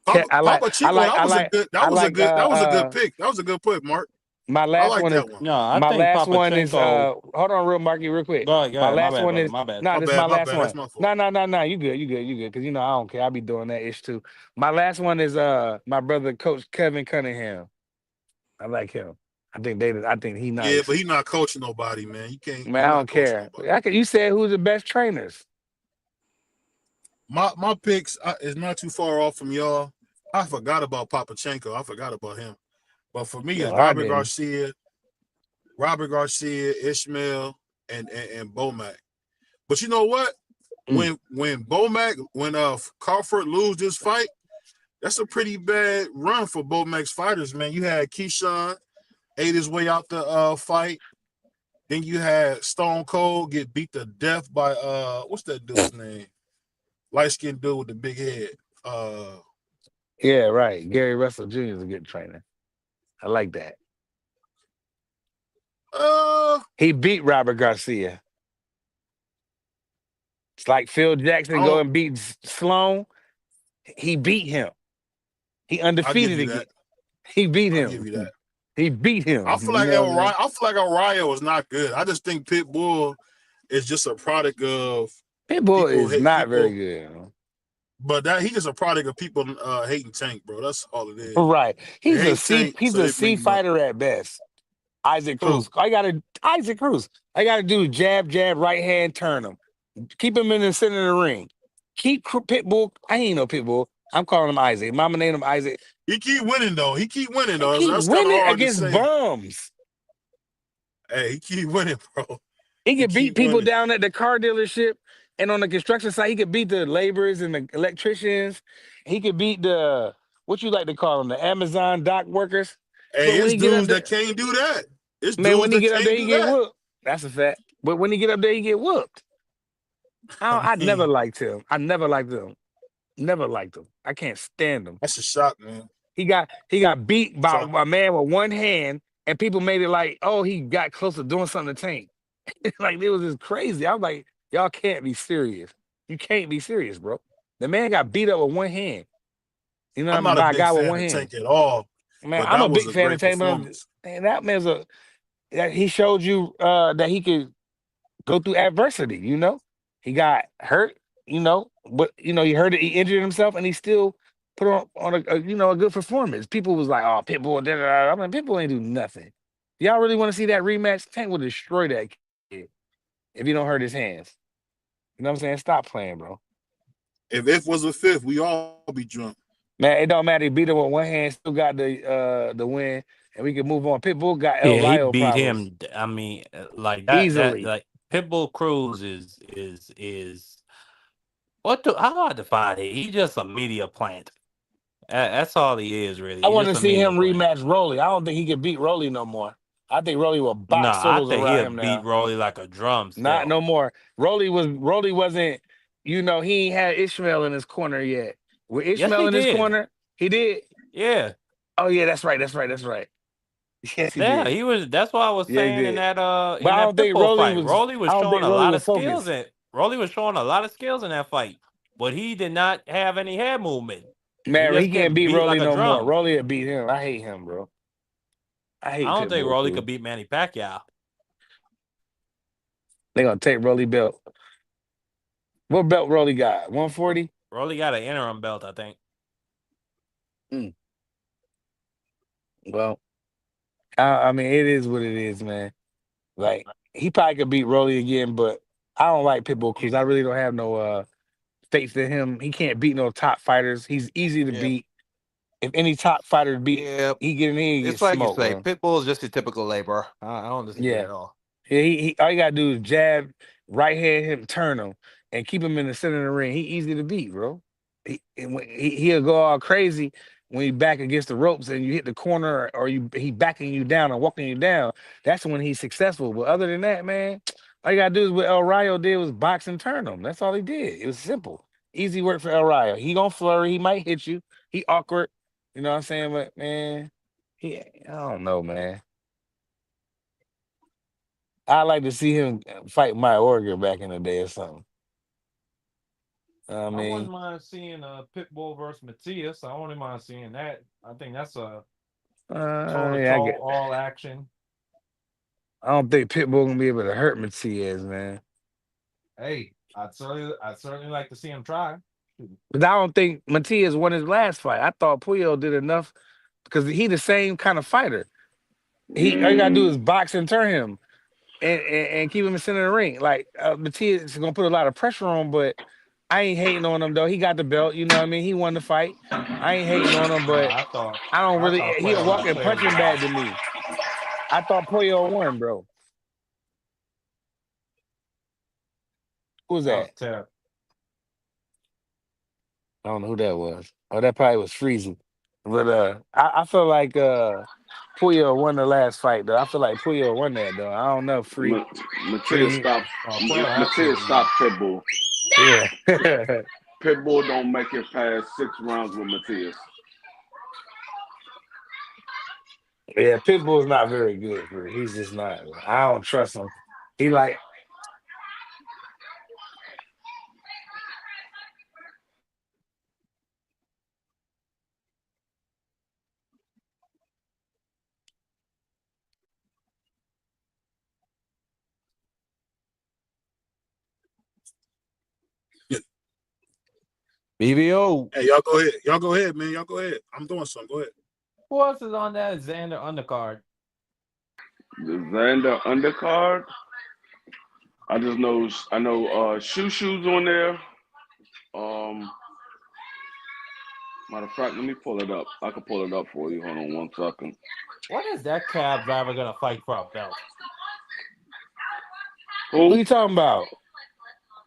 That was a good pick. That was a good pick, Mark. My last like one that is one. No, I my think last one is Papachenko. hold on, real Marky, real quick. Go ahead, my last one brother, is my bad. no, this is my last one. That's my fault. No, you good, because you know I don't care. I be doing that ish too. My last one is my brother, Coach Kevin Cunningham. I like him. I think he nice. Yeah, but he's not coaching nobody, man. You can't. Man, I don't care. You said who's the best trainers? My picks is not too far off from y'all. I forgot about Papachenko. I forgot about him. But for me, it's Robert Garcia, Ishmael, and Bomac. But you know what? When Crawford lose this fight, that's a pretty bad run for Bomac's fighters, man. You had Keyshawn ate his way out the fight. Then you had Stone Cold get beat to death by what's that dude's name? Light-skinned dude with the big head. Yeah, right. Gary Russell Jr. is a good trainer. I like that. He beat Robert Garcia. It's like Phil Jackson go and beat Sloan. He beat him. He undefeated again. He beat him. I'll give you that. He beat him. I feel like Araya was not good. I just think Pitbull is just a product of Pitbull people is hate not very people, good. but that he's just a product of people hating Tank, bro. That's all it is. Right. They He's a hate C Tank, he's so a they bring C him up. fighter at best. Isaac Who? Cruz. Isaac Cruz. I gotta do jab, jab, right hand, turn him. Keep him in the center of the ring. Pitbull. I ain't no Pitbull. I'm calling him Isaac. Mama named him Isaac. He keep winning though. He keep winning He though. keep That's kind of winning hard to against say. bums. Hey, he keep winning, bro. He He could beat keep people winning. down at the car dealership and on the construction site. He could beat the laborers and the electricians. He could beat the what you like to call them, the Amazon dock workers. Hey, But when it's he get up dudes that there, can't do that. It's man, dudes when he that get up there, can't he do get that. whooped. That's a fact. But when he get up there, he get whooped. I I never mean, liked him. I never liked him. Never liked him. I can't stand him. that's a shock, man. He got beat by So a man with one hand, and people made it like, oh, he got close to doing something to Tank. Like it was just crazy. I was like, y'all can't be serious. You can't be serious, bro. The man got beat up with one hand. You know what I I'm mean? not a By a big guy with fan one of hand. Tank at all, Man, but I'm a that was big a fan of great Tank, but performance. man, that he showed you that he could go through adversity, you know? He got hurt, but he hurt it, he injured himself, and he still put on a good performance. People was like, oh, Pitbull, da, da, da. I mean, Pitbull ain't do nothing. Y'all really want to see that rematch? Tank will destroy that kid if he don't hurt his hands. You know what I'm saying? Stop playing, bro. If was a fifth, we all be drunk. Man, it don't matter. He beat him with one hand, still got the win, and we can move on. Pitbull got El Yeah, he Rio beat problems him. I mean, like that easily. like Pitbull Cruz is what do how do I define it? He's just a media plant. That's all he is, really. I He's want just to a see media him plant. rematch Rolly. I don't think he can beat Rolly no more. I think Rolly will No, box I circles think around he'll him beat now. Rolly like a drum Not still. no more. Rolly wasn't. He ain't had Ishmael in his corner yet. With Yes, Ishmael he in his did. corner, he did. Yeah. Oh yeah, that's right. That's right. That's right. Yes, he Yeah, did. he was that's what I was Yeah, he saying did. But in that Pitbull fight. I don't think Rolly was focused. Rolly was showing a lot of skills in that fight, but he did not have any head movement. He Man, he just can't get beat beat Rolly like a no more. drum. Rolly would beat him. I hate him, bro. I I hate don't think Pitbull Rolly could Crew. beat Manny Pacquiao. They gonna take Rolly belt. What belt Rolly got? 140? Rolly got an interim belt, I think. Mm. Well, I mean, it is what it is, man. Like he probably could beat Rolly again, but I don't like Pitbull Cruz. I really don't have no faith in him. He can't beat no top fighters. He's easy to Yeah, beat. If any top fighter beat, yeah. he get in here and get It's like you smoked, say, bro. Pitbull is just a typical laborer. I don't disagree Yeah. at all. Yeah, he all you gotta do is jab, right hand him, turn him, and keep him in the center of the ring. He easy to beat, bro. He'll go all crazy when you back against the ropes and you hit the corner or he backing you down or walking you down. That's when he's successful. But other than that, man, all you gotta do is what El Rayo did was box and turn him. That's all he did. It was simple. Easy work for El Rayo. He gonna flurry, he might hit you, he awkward. You know what I'm saying? But man, I don't know, man. I like to see him fight my Orger back in the day or something. I I wouldn't mean, mind seeing Pitbull versus Matias. I wouldn't mind seeing that. I think that's a toe to yeah, toe all action. I don't think Pitbull gonna be able to hurt Matias, man. Hey, I'd certainly like to see him try. But I don't think Matias won his last fight. I thought Puyo did enough because he the same kind of fighter. All you gotta do is box and turn him and keep him in the center of the ring. Like Matias is gonna put a lot of pressure on, but I ain't hating on him though. He got the belt, you know what I mean? He won the fight. I ain't hating on him, but I don't I really. thought He a Puyo got walking cleared punching bag to me. I thought Puyo won, bro. Who was That was that? terrible. I don't know who that was. Oh, that probably was Freezy. But I feel like Puyo won the last fight though. I feel like Puyo won that though. I don't know, Ma- Mateus free. stopped. Puyo Mateus absolutely stopped won. Pitbull. Yeah. Pitbull don't make it past 6 rounds with Mateus. Yeah, Pitbull's not very good, bro. He's just not. I don't trust him. He like BBO. Hey, y'all go ahead. Y'all go ahead, man. Y'all go ahead. I'm doing something. Go ahead. Who else is on that Xander undercard? The Xander undercard. I know Shushu's on there. Matter of fact, let me pull it up. I can pull it up for you. Hold on 1 second. When is that cab driver gonna fight for a belt? Who Who? you talking about?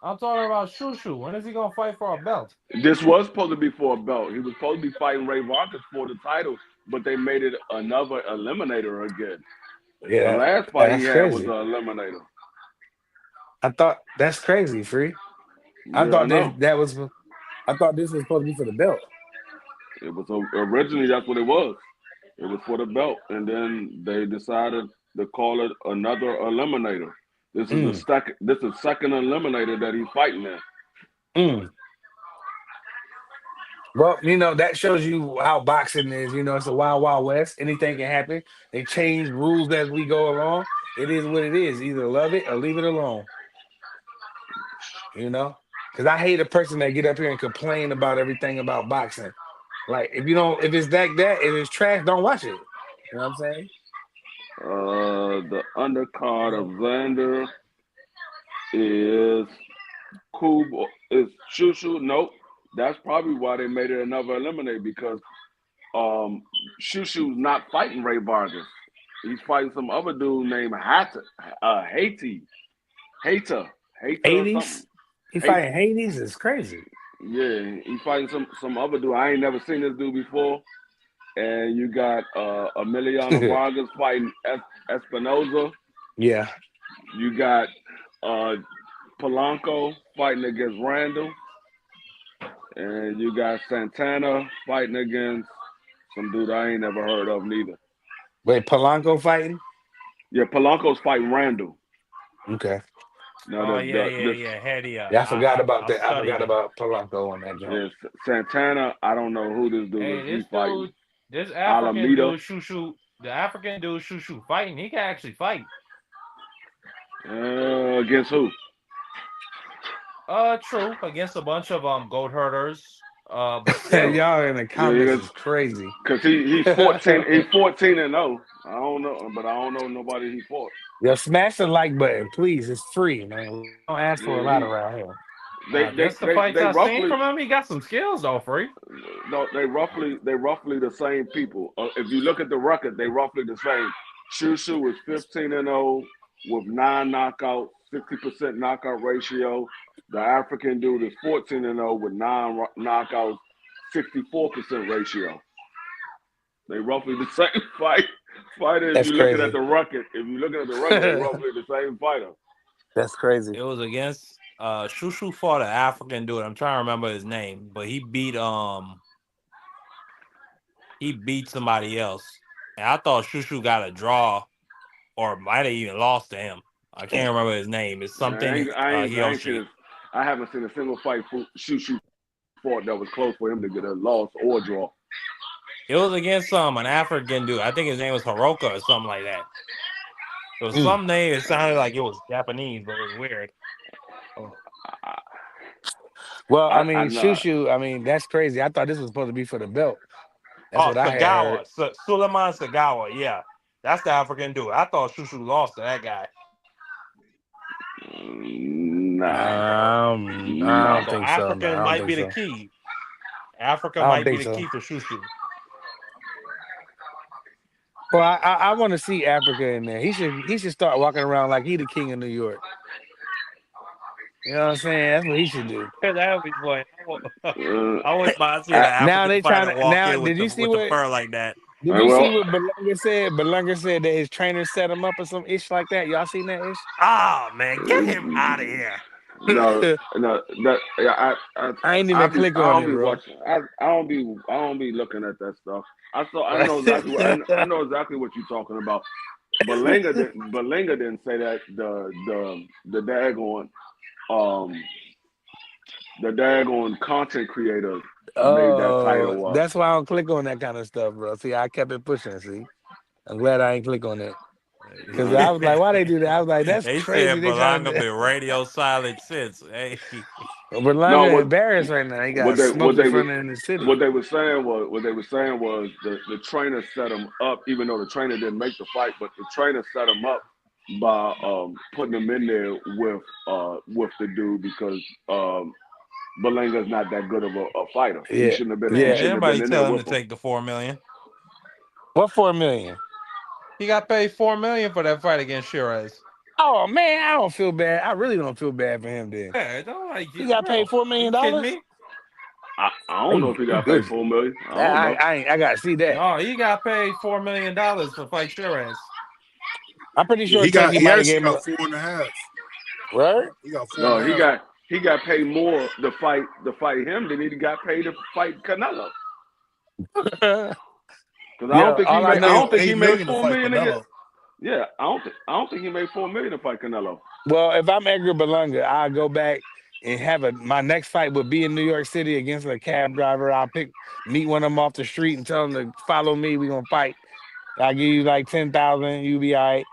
I'm talking about Shushu. When is he gonna fight for a belt? This was supposed to be for a belt. He was supposed to be fighting Ray Vargas for the title, but they made it another eliminator again. The Yeah, last fight he that's had was crazy. an eliminator. I thought that's crazy, Free. I Yeah, I thought know. that was. I thought this was supposed to be for the belt. It was originally that's what it was. It was for the belt, and then they decided to call it another eliminator. This is the second. This is second eliminator that he's fighting in. Mm. Well, that shows you how boxing is. It's a wild, wild west. Anything can happen. They change rules as we go along. It is what it is. Either love it or leave it alone. Because I hate a person that get up here and complain about everything about boxing. Like if it's if it's trash, don't watch it. You know what I'm saying? The undercard of Xander is Kub is Shushu. Nope, that's probably why they made it another eliminator because Shushu's not fighting Ray Vargas. He's fighting some other dude named Hater or 80s. something. He fighting Hades is crazy. Yeah, he's fighting some other dude. I ain't never seen this dude before. And you got Emiliano Vargas fighting Espinoza. Yeah. You got Polanco fighting against Randall. And you got Santana fighting against some dude I ain't never heard of neither. Wait, Polanco fighting? Yeah, Polanco's fighting Randall. Okay. No, Heady. Yeah, I forgot about that. I forgot about Polanco on that joint. Yeah, Santana, I don't know who this dude is fighting. This African dude, Shushu, the African dude, Shushu, fighting. He can actually fight. Against who? True. Against a bunch of goat herders. But still. Y'all in the comments is crazy. Cause he's 14. He's 14-0. I don't know, but I don't know nobody he fought. Yeah, smash the like button, please. It's free, man. We don't ask for a lot around here. The fights I've seen from him, he got some skills though, Free. No, they roughly the same people. If you look at the record, they roughly the same. Shushu is 15-0 with 9 knockouts, 60% knockout ratio. The African dude is 14-0 with 9 knockouts, 64% ratio. They roughly the same fighter. If you're looking at the record, they're roughly the same fighter. That's crazy. It was against Shushu fought an African dude. I'm trying to remember his name, but he beat somebody else. And I thought Shushu got a draw or might have even lost to him. I can't remember his name. It's something I haven't seen a single fight Shushu fought that was close for him to get a loss or a draw. It was against an African dude. I think his name was Hiroka or something like that. It was some name. It sounded like it was Japanese, but it was weird. Well, Shushu, that's crazy. I thought this was supposed to be for the belt. That's what I had heard. Suleiman Sagawa, yeah. That's the African dude. I thought Shushu lost to that guy. Nah. I don't think so. African might be the key. Africa might be the key for Shushu. Well, I want to see Africa in there. He should start walking around like he the king of New York. You know what I'm saying? That's what he should do. That would be fun. I wouldn't mind seeing an African fighter walk in with the fur like that. Did you see what Belunga said? Belunga said that his trainer set him up or some ish like that. Y'all seen that ish? Oh man, get him out of here. No, I ain't even click on it, bro. I don't be looking at that stuff. I know exactly what you're talking about. Belinga didn't say that the daggone content creator made that title up. That's why I don't click on that kind of stuff, bro. See, I kept it pushing. See, I'm glad I ain't click on it. Because I was like, why they do that? I was like, that's They crazy. said They trying Berlanga to been radio silent since. Hey. Berlanga No, embarrassed right now. He what got they smoked what in they front were of in the city. what they were saying was the trainer set him up, even though the trainer didn't make the fight, but the trainer set him up by putting him in there with the dude because Belanga's not that good of a fighter. He Yeah, shouldn't have been. He yeah. shouldn't have been Everybody in there tell him to with him. take the $4 million. What 4 million? He got paid $4 million for that fight against Shiraz. Oh man, I don't feel bad. I really don't feel bad for him. Then Yeah, don't like he got paid $4 You million. kidding me? I don't know if he got paid Good. $4 million. I don't know. I gotta see that. No, he got paid $4 million for fight Shiraz. I'm pretty sure He Turkey he might have actually gave him got 4.5. right. He got four No, and a half. he got paid more to fight him than he got paid to fight Canelo. Because I Yeah, don't think all I I know. don't think he 8 made million to 4 fight million. Canelo. Yeah, I don't think he made 4 million to fight Canelo. Well, if I'm Edgar Berlanga, I'll go back and my next fight would be in New York City against a cab driver. I'll meet one of them off the street and tell them to follow me. We're gonna fight. I'll give you like 10,000, you be all right.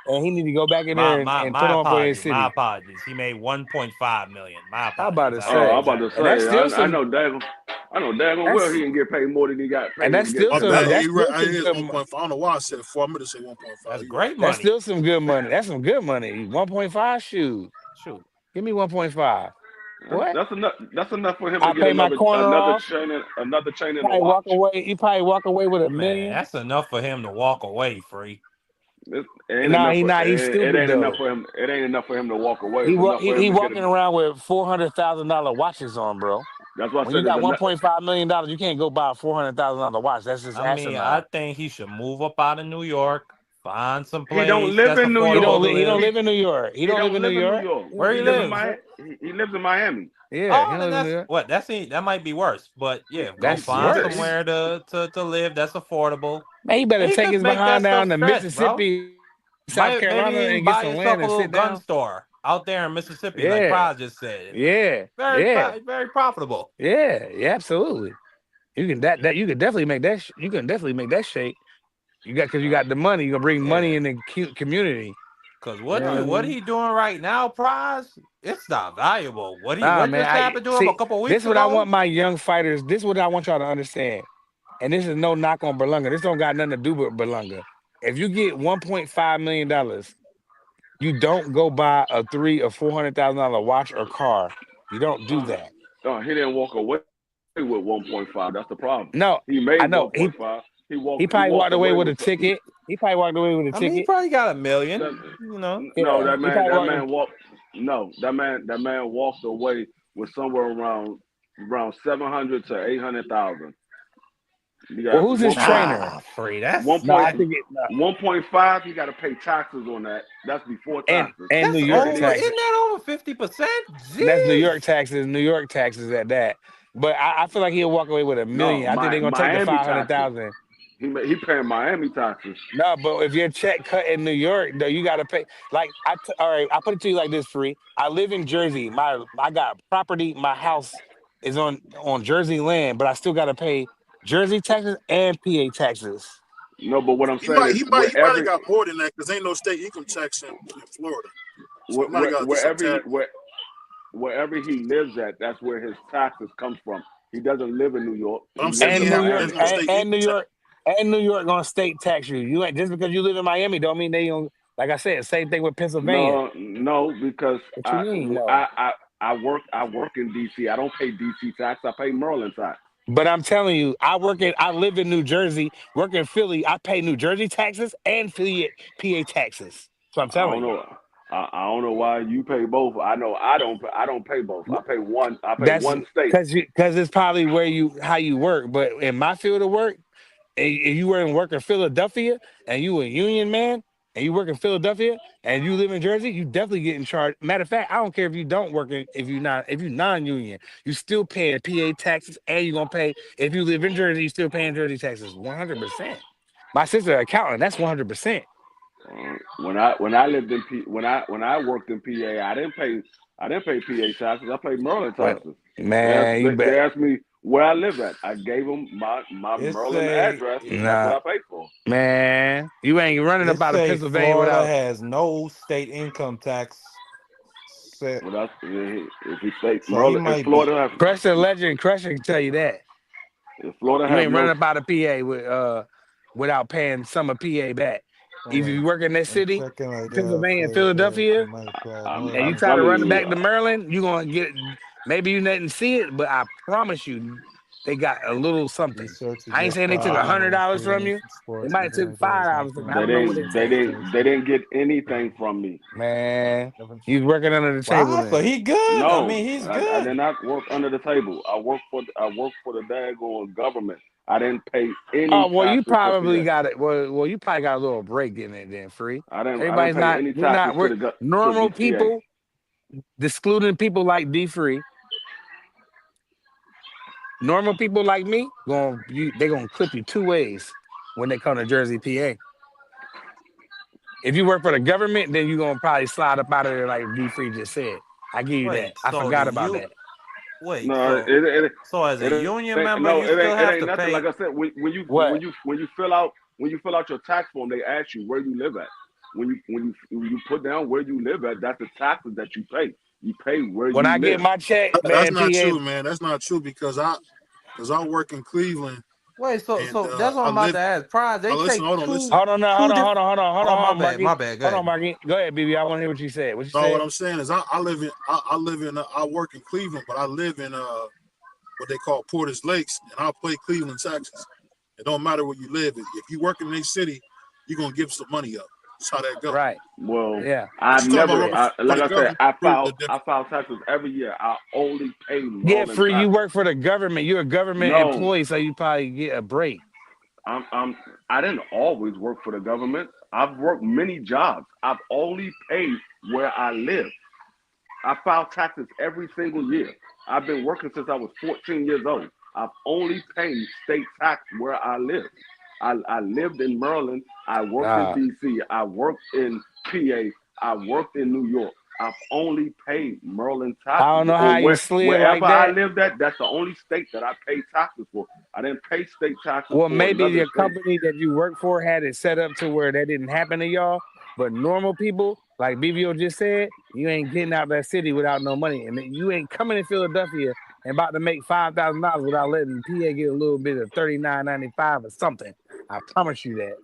And he need to go back in there and put My on for his apologies. My city. apologies. He made 1.5 million. My How about apologies. to Oh, say? I'm about to And that's say, still I some. know daggone well he didn't get paid more than he got paid And that's against still My some. bad. Canelo. That's still It some is good. 1.5. I don't know why I said 4. I'm going to say 1.5. That's You right. great That's money. still some good money. That's some good money. 1.5. Shoot, give me 1.5. What? That's enough. That's enough for him to I get pay my corner off. another chain in the Probably walk watch. away. You probably walk away with $1 Man, million. that's enough for him to walk away free. It ain't No, enough he for not. He's it stupid ain't enough though. for him. It ain't enough for him to walk away. He It's enough for him to get walking him. around with $400,000 watches on, bro. That's what I When you said. got $1.5 million, you can't go buy a $400,000 watch. That's just I mean, asinine. I think he should move up out of New York, find some He don't place live that's in New He affordable don't. York. to He don't live. live in New York. He He don't live don't in New live in New York. York. Where he He lives in lives? Miami. He lives in Miami. Yeah, he Oh, don't then live in New York. that might be worse. But yeah, go That's find worse. somewhere to live that's affordable. Man, he better And he take could his make that behind down stuff to stretch, bro. Mississippi, South Maybe Carolina, even and get buy some yourself land a and little sit gun down. store out there in Mississippi, like Yeah, Praj just said. yeah, Very, yeah, very profitable. yeah, absolutely. You can you can definitely make that. You can definitely make that shake. Because you got the money. You gonna bring money Yeah, in the community. because You know what I what mean? he doing right now, Praj, it's not valuable. Nah, What man. just happened to him a See. couple This weeks is what I ago? want my young fighters. This is what I want y'all to understand. And this is no knock on Berlanga. This don't got nothing to do with Berlanga. If you get $1.5 million, you don't go buy a $300,000 or $400,000 watch or car. You don't do that. He didn't walk away with 1.5. That's the problem. No, He I made know. 1.5. He He probably walked walked away away with a with ticket. He probably walked away with a I mean, he ticket. probably got $1 million. that, You know, no, Yeah, he probably that walked. man walked. No, that man walked away with somewhere around 700 to 800,000. You Well, got who's his trainer? free. That's one No, I point think 1.5. You got to pay taxes on that. That's before taxes. and New that's York over. taxes. Isn't that over 50%? That's New York Jeez. taxes. New York taxes at that. But I feel like he'll walk away with $1 million. No, I think they're gonna take the Miami taxes. 500,000. He paying Miami taxes. No, but if your check cut in New York, though, you got to pay. Like all right, I put it to you like this, free. I live in Jersey. I got property. My house is on Jersey land, but I still got to pay Jersey taxes and PA taxes. No, but what I'm He saying might is he might have got more than that because ain't no state income tax in Florida. So he might have got just some tax. wherever he lives at, that's where his taxes come from. He doesn't live in New York. He I'm lives saying in there's Miami. no state And New income tax. York and New York gonna state tax you. You ain't just because you live in Miami don't mean they don't. Like I said, same thing with Pennsylvania. No, because What you mean? No. I work in DC. I don't pay DC tax. I pay Maryland tax. But I'm telling you, I live in New Jersey, work in Philly. I pay New Jersey taxes and Philly PA taxes. So I'm I don't telling you. know. I don't know why you pay both. I know I don't pay both. I pay one. I pay That's one state. because it's probably how you work. But in my field of work, if you were in work in Philadelphia and you a union man and you work in Philadelphia and you live in Jersey, you definitely get in charge. Matter of fact, I don't care if you don't work if you're non-union, you still paying PA taxes and you're gonna pay if you live in Jersey, you still paying Jersey taxes 100%. My sister accountant, that's 100%. When I lived in when I worked in PA, I didn't pay PA taxes. I paid Maryland taxes. Man, you They bet. asked me where I live at. I gave them my It Maryland say address, and that's Nah, what I paid for. man, you ain't running it up out of say Pennsylvania Florida without. has no state income tax set, Well, that's if he state so he Maryland, might be. Crushing Legend, Crushing can tell you that. if Florida You have ain't running no, up out of PA without paying some of PA back. If you work in that I'm city, checking right now. Pennsylvania and He Philadelphia, might apply and you I'm northern. try to telling run it you, back to Maryland, you're gonna get maybe you didn't see it, but I promise you they got a little something. Research I ain't just saying they took five $100 from freelance you. They sports might have took event $5 from you. I they don't know what they took. didn't get anything from me. Man, he's working under the table Wow, so then. he good. I No, mean, he's I did good. not work under the table. I work for the daggone government. I didn't pay any Oh well, you taxes to probably PA. got it. Well, you probably got a little break in it then, free. I didn't Everybody's pay not. any We're taxes not. to We're the normal PA. people, excluding people like D Free. Normal people like me, they gonna clip you two ways when they come to Jersey, PA. If you work for the government, then you're gonna probably slide up out of there like D Free just said. I give you that. Wait, I so forgot about that. wait, No, so as a it union ain't, member, no, you still it have ain't to nothing. Like pay. I said, What? when you fill out your tax form, they ask you where you live at. When you put down where you live at, that's the taxes that you pay. You pay where When you I get live. my check, That's man, not PA. true, man. That's not true because I work in Cleveland Wait, and so that's what I I'm about live. to ask. Prize, they Listen, take hold on, listen. two Hold on, no, two different. hold Oh, on, Marky. my bad. Go Hold on, ahead. Marky. Go ahead, BB. I want to hear what you said. What you No, what said? I'm saying is I work in Cleveland, but I live in what they call Porter's Lakes, and I pay Cleveland taxes. It don't matter where you live. If you work in a city, you're gonna give some money up. That's how that go. Right. Well, Yeah. But I've you talking about never, working for like the I said, government? The I different. file taxes every year. I only pay Yeah, Maryland Free. You taxes. work for the government. You're a government No, employee, so you probably get a break. I didn't always work for the government. I've worked many jobs. I've only paid where I live. I file taxes every single year. I've been working since I was 14 years old. I've only paid state tax where I live. I lived in Maryland. I worked in DC. I worked in PA. I worked in New York. I've only paid Maryland I taxes. don't know how you slid Wherever like I that. lived at, that's the only state that I pay taxes for. I didn't pay state taxes Well, for maybe another your state. company that you work for had it set up to where that didn't happen to y'all. But normal people, like BBO just said, you ain't getting out of that city without no money. And you ain't coming to Philadelphia and about to make $5,000 without letting PA get a little bit of $39.95 or something. I promise you that.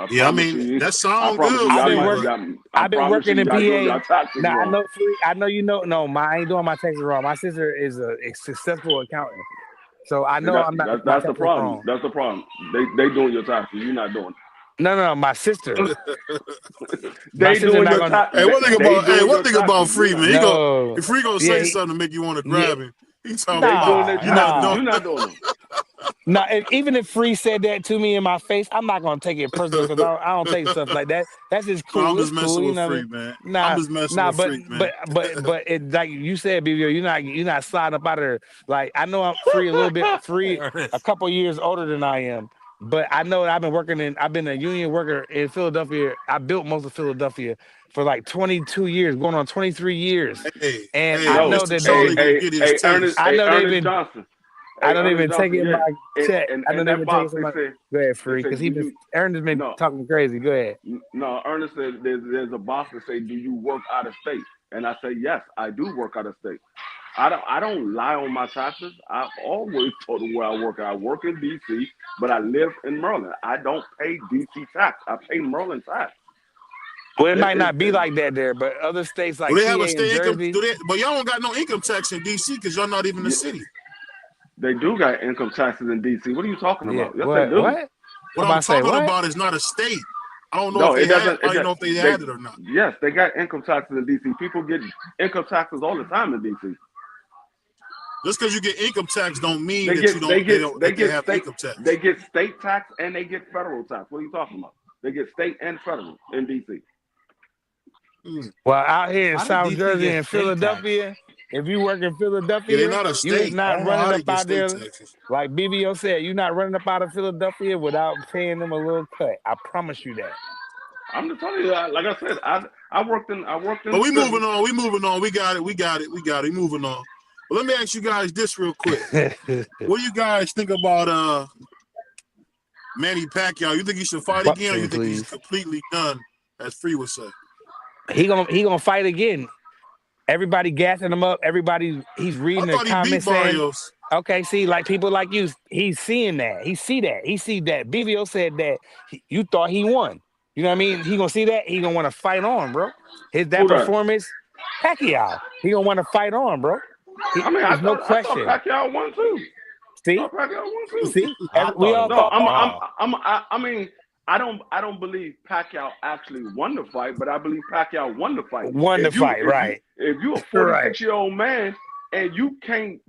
Yeah, I mean that sounds good I've for been you, working. but I've been working in y'all doing PA. your taxes Now I wrong. know Free. I know you know. No, I ain't doing my taxes wrong. My sister is a successful accountant, so I know I'm not doing my That's the taxes problem. wrong. That's the problem. They doing your taxes. You're not doing. No, my sister. My They sister doing not your gonna. taxes. hey, Doing one your thing about taxes. You're Free, not. man, No. if Free gonna Yeah, say something to make you want to yeah. grab him, he talking They about doing their you're not taxes. doing. You're not doing them. Now, even if Free said that to me in my face, I'm not gonna take it personal because I don't take stuff like that. That's just No, I'm cool. It's just cool, messing you with know what I Free, mean? man. I'm just messing with But Free, man. it like you said, BBO, you're not sliding up out of there. Like I know I'm Free a little bit, Free a couple years older than I am, but I know that I've been a union worker in Philadelphia. I built most of Philadelphia for like 22 years, going on 23 years, Hey, and I hey, Yo, know Mr. that Charlie gonna get his Ernest, taste. I know they've Ernest been. Johnson. I Hey, don't Ernest even take Johnson. in Yeah, my check. I in don't that even take box in they my. say Go ahead, Free, do because you Aaron has been no talking crazy. Go ahead. no Ernest said there's a box that say do you work out of state, and I say yes, I do work out of state. I don't lie on my taxes. I've always told them where I work. I work in DC, but I live in Maryland. I don't pay DC tax. I pay Maryland tax. Well, it might not be like that there, but other states Do like they PA have a and state income? Jersey. But y'all don't got no income tax in DC because y'all not even a city. They do got income taxes in DC. What are you talking Yeah. about? Yes, they do. What? What I'm I'm about to say talking what? about is not a state. I don't know No, if they it doesn't. I don't know if they had it or not. Yes, they got income taxes in DC. People get income taxes all the time in DC. Just because you get income tax don't mean They that get you don't they they get don't they that they get have state income tax. they get state tax and they get federal tax. What are you talking about? They get state and federal in DC. Well, out here in How did South DC Jersey get and state tax? Philadelphia, if you work in Yeah, they're Philadelphia, not a you is state. I not don't know how running they up get out state there taxes. like BBO said. You're not running up out of Philadelphia without paying them a little cut. I promise you that. I'm just telling you, like I said, I worked in. But we moving on. We got it. We moving on. Well, let me ask you guys this real quick. What do you guys think about Manny Pacquiao? You think he should fight again, or you think he's completely done, as Free would say? He gonna fight again. Everybody gassing him up. He's reading the comments saying, Barrios. okay, see, like people like you, he's seeing that. He see that. BBO said that you thought he won. You know what I mean? He gonna see that. He gonna want to fight on, bro. That performance, Pacquiao. He gonna want to fight on, bro. There's no question. I thought Pacquiao won too. See, Pacquiao won too. See, we all thought. I mean, I don't believe Pacquiao actually won the fight, but I believe Pacquiao won the fight. Right? If you're a 46-year-old man and you can't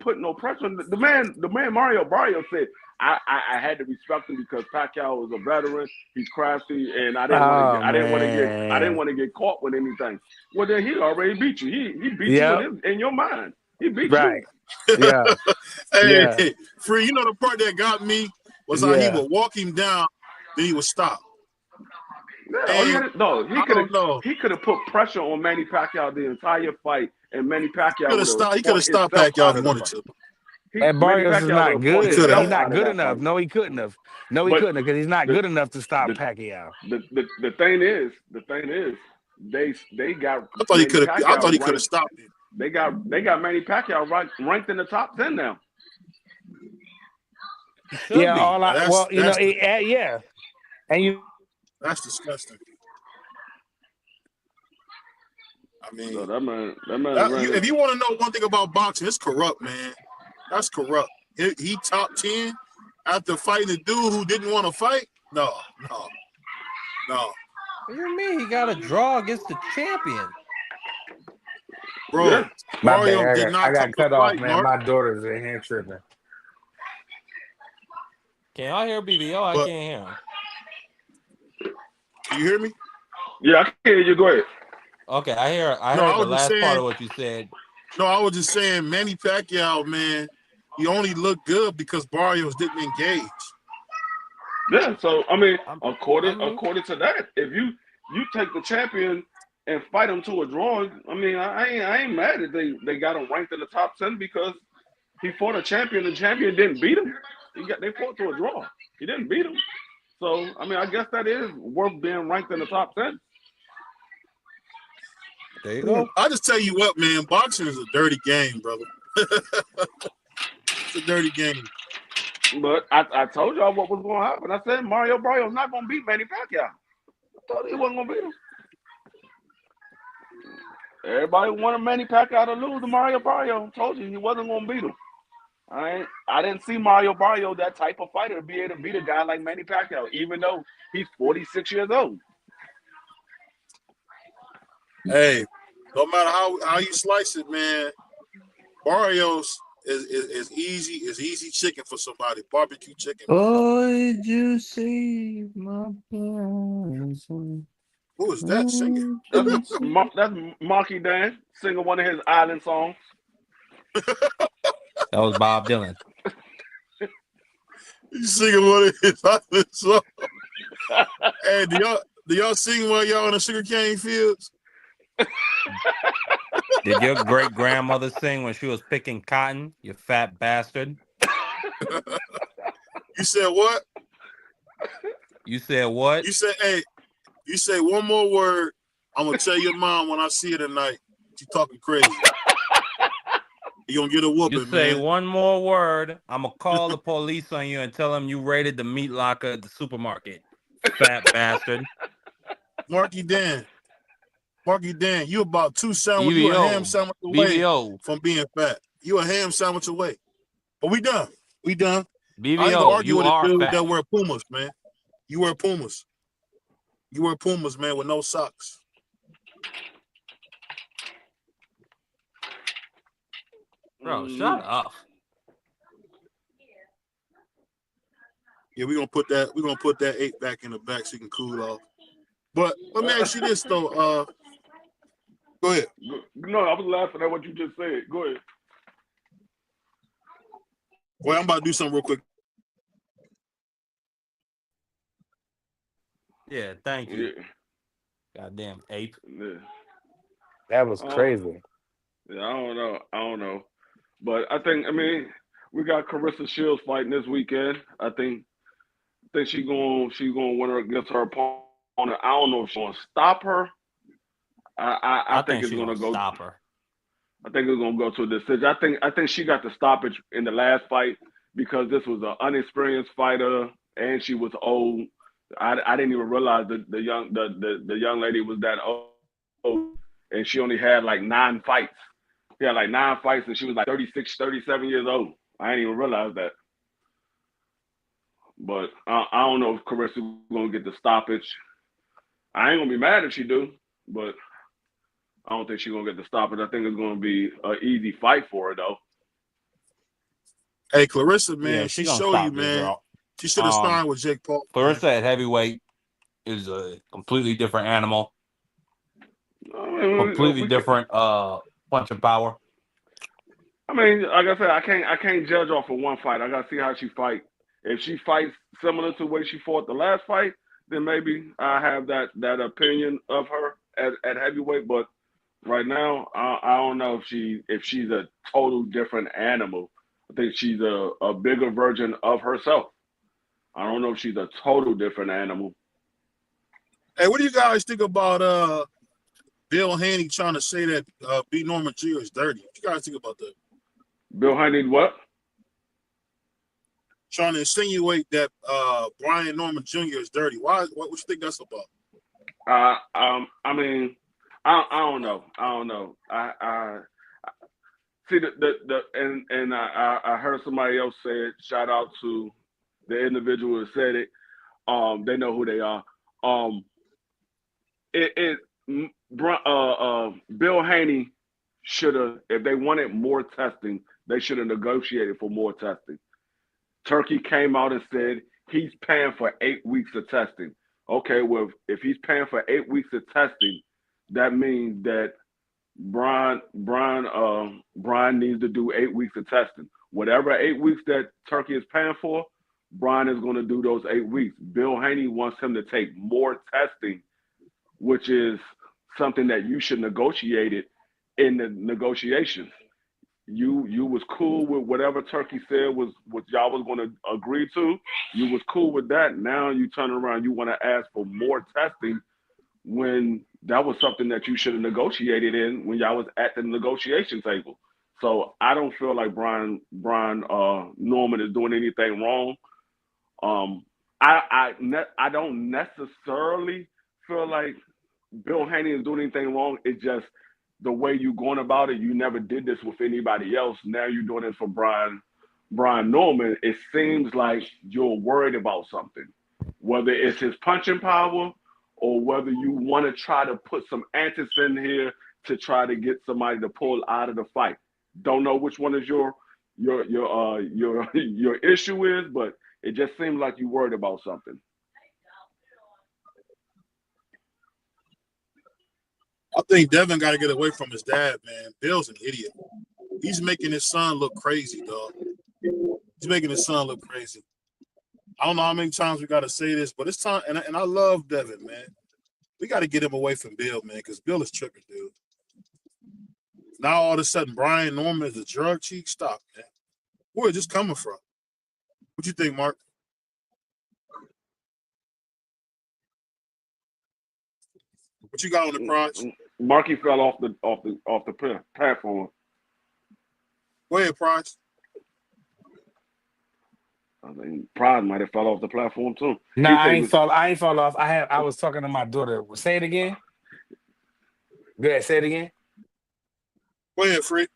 put no pressure on the man Mario Barrios said, I had to respect him because Pacquiao is a veteran. He's crafty, and I didn't want to get caught with anything. Well, then he already beat you. He beat you in your mind. He beat you. Yeah. Hey, Free. You know the part that got me was how he would walk him down, then he would stop. He could have put pressure on Manny Pacquiao the entire fight, and Manny Pacquiao he could have stopped Pacquiao if he wanted to. And Barrios is not good. He's not good enough. No, he couldn't have. Because he's not good enough to stop Pacquiao. The thing is, they got. I thought he could have. I thought he could have stopped it. They got Manny Pacquiao ranked in the top 10 now. Yeah. And you. That's disgusting. I mean, so that man if you want to know one thing about boxing, it's corrupt, man. That's corrupt. He top 10 after fighting the dude who didn't want to fight? No. What do you mean? He got a draw against the champion. Bro, Mario did not I got cut off, fight, man. Mark. My daughter's in here tripping. Can y'all hear BBO? I can't hear him. Can you hear me? Yeah, I can hear you. Go ahead. Okay, I heard the last part of what you said. No, I was just saying Manny Pacquiao, man, he only looked good because Barrios didn't engage. Yeah, so I mean, according to that, if you take the champion and fight him to a draw, I mean, I ain't mad that they got him ranked in the top 10 because he fought a champion. The champion didn't beat him. They fought to a draw. He didn't beat him. So I mean, I guess that is worth being ranked in the top 10. There you go. I just tell you what, man, boxing is a dirty game, brother. It's a dirty game. But I told y'all what was going to happen. I said Mario Barrios not going to beat Manny Pacquiao. I thought he wasn't going to beat him. Everybody wanted Manny Pacquiao to lose to Mario Barrios. Told you he wasn't going to beat him. I didn't see Mario Barrios that type of fighter to be able to beat a guy like Manny Pacquiao, even though he's 46 years old. Hey, no matter how you slice it, man, Barrios is easy chicken for somebody. Barbecue chicken. Oh, did you see my plans? Who is that singing? That's Marky Dan singing one of his island songs. That was Bob Dylan. He's singing one of his island songs. Hey, do y'all sing while y'all in the sugarcane fields? Did your great grandmother sing when she was picking cotton? You fat bastard. You said what? You said what? You said, hey, you say one more word. I'm gonna tell your mom when I see her tonight. She talking crazy. You gonna get a whooping, You say man. one more word, I'm gonna call the police on you and tell them you raided the meat locker at the supermarket. Fat bastard. Marky Dan, you about two sandwiches. You a ham sandwich away from being fat. You a ham sandwich away. But we done. I ain't gonna argue with a dude that wear Pumas, man. You wear Pumas. Man, with no socks. Bro, shut up. Yeah, we're gonna put that 8 back in the back so you can cool off. But let me ask you this though. Go ahead. No, I was laughing at what you just said. Go ahead. Well, I'm about to do something real quick. Yeah, thank you. Yeah. Goddamn ape. Yeah. That was crazy. Yeah, I don't know. But I mean, we got Carissa Shields fighting this weekend. I think she gonna win her against her opponent. I don't know if she's gonna stop her. I I think think it's she's gonna gonna go. stop her. I think it's gonna go to a decision. I think she got the stoppage in the last fight because this was an unexperienced fighter and she was old. I didn't even realize the young lady was that old, and she only had like 9 fights. She had like 9 fights, and she was like 36, 37 years old. I didn't even realize that. But I don't know if Carissa's gonna get the stoppage. I ain't gonna be mad if she do, but I don't think she's gonna get the stoppage. I think it's gonna be an easy fight for her though. Hey, Clarissa, Yeah, man, she she gonna show you, stop this man. girl. She should have Um, signed with Jake Paul, man. Clarissa at heavyweight is a completely different animal, I mean, completely we can, different punching power. I mean, like I said, I can't judge off of one fight. I gotta see how she fight. If she fights similar to the way she fought the last fight, then maybe I have that opinion of her at heavyweight. But right now, I don't know if she's a total different animal. I think she's a bigger version of herself. I don't know if she's a total different animal. Hey, what do you guys think about Bill Haney trying to say that B. Norman Jr. is dirty? What you guys think about that? Bill Haney, what? Trying to insinuate that Brian Norman Jr. is dirty. Why? What you think that's about? I mean, I don't know. I don't know. I see I heard somebody else say it. Shout out to the individual who said it. They know who they are. Um, it Bill Haney should have, if they wanted more testing, they should have negotiated for more testing. Turkey came out and said he's paying for 8 weeks of testing. Okay, well, if he's paying for 8 weeks of testing, that means that Brian needs to do 8 weeks of testing. Whatever 8 weeks that Turkey is paying for, Brian is going to do those 8 weeks. Bill Haney wants him to take more testing, which is something that you should negotiate it in the negotiations. You was cool with whatever Turkey said was what y'all was going to agree to. You was cool with that. Now you turn around, you want to ask for more testing when that was something that you should have negotiated in when y'all was at the negotiation table. So I don't feel like Brian Norman is doing anything wrong. Um, I don't necessarily feel like Bill Haney is doing anything wrong. It's just the way you going about it. You never did this with anybody else. Now you're doing it for Brian Norman. It seems like you're worried about something, whether it's his punching power or whether you want to try to put some antics in here to try to get somebody to pull out of the fight. Don't know which one is your issue is, but it just seems like you worried about something. I think Devin got to get away from his dad, man. Bill's an idiot. He's making his son look crazy, dog. He's making his son look crazy. I don't know how many times we got to say this, but it's time. And I love Devin, man. We got to get him away from Bill, man, because Bill is tripping, dude. Now all of a sudden, Brian Norman is a drug cheat. Stop, man. Where is this coming from? What you think, Mark? What you got on the prize? Marky fell off the platform. Go ahead, Price. I think Pride might have fell off the platform too. No, He I said he ain't was fall. I ain't fall off. I was talking to my daughter. Say it again. Go ahead. Say it again. Go ahead, Freak.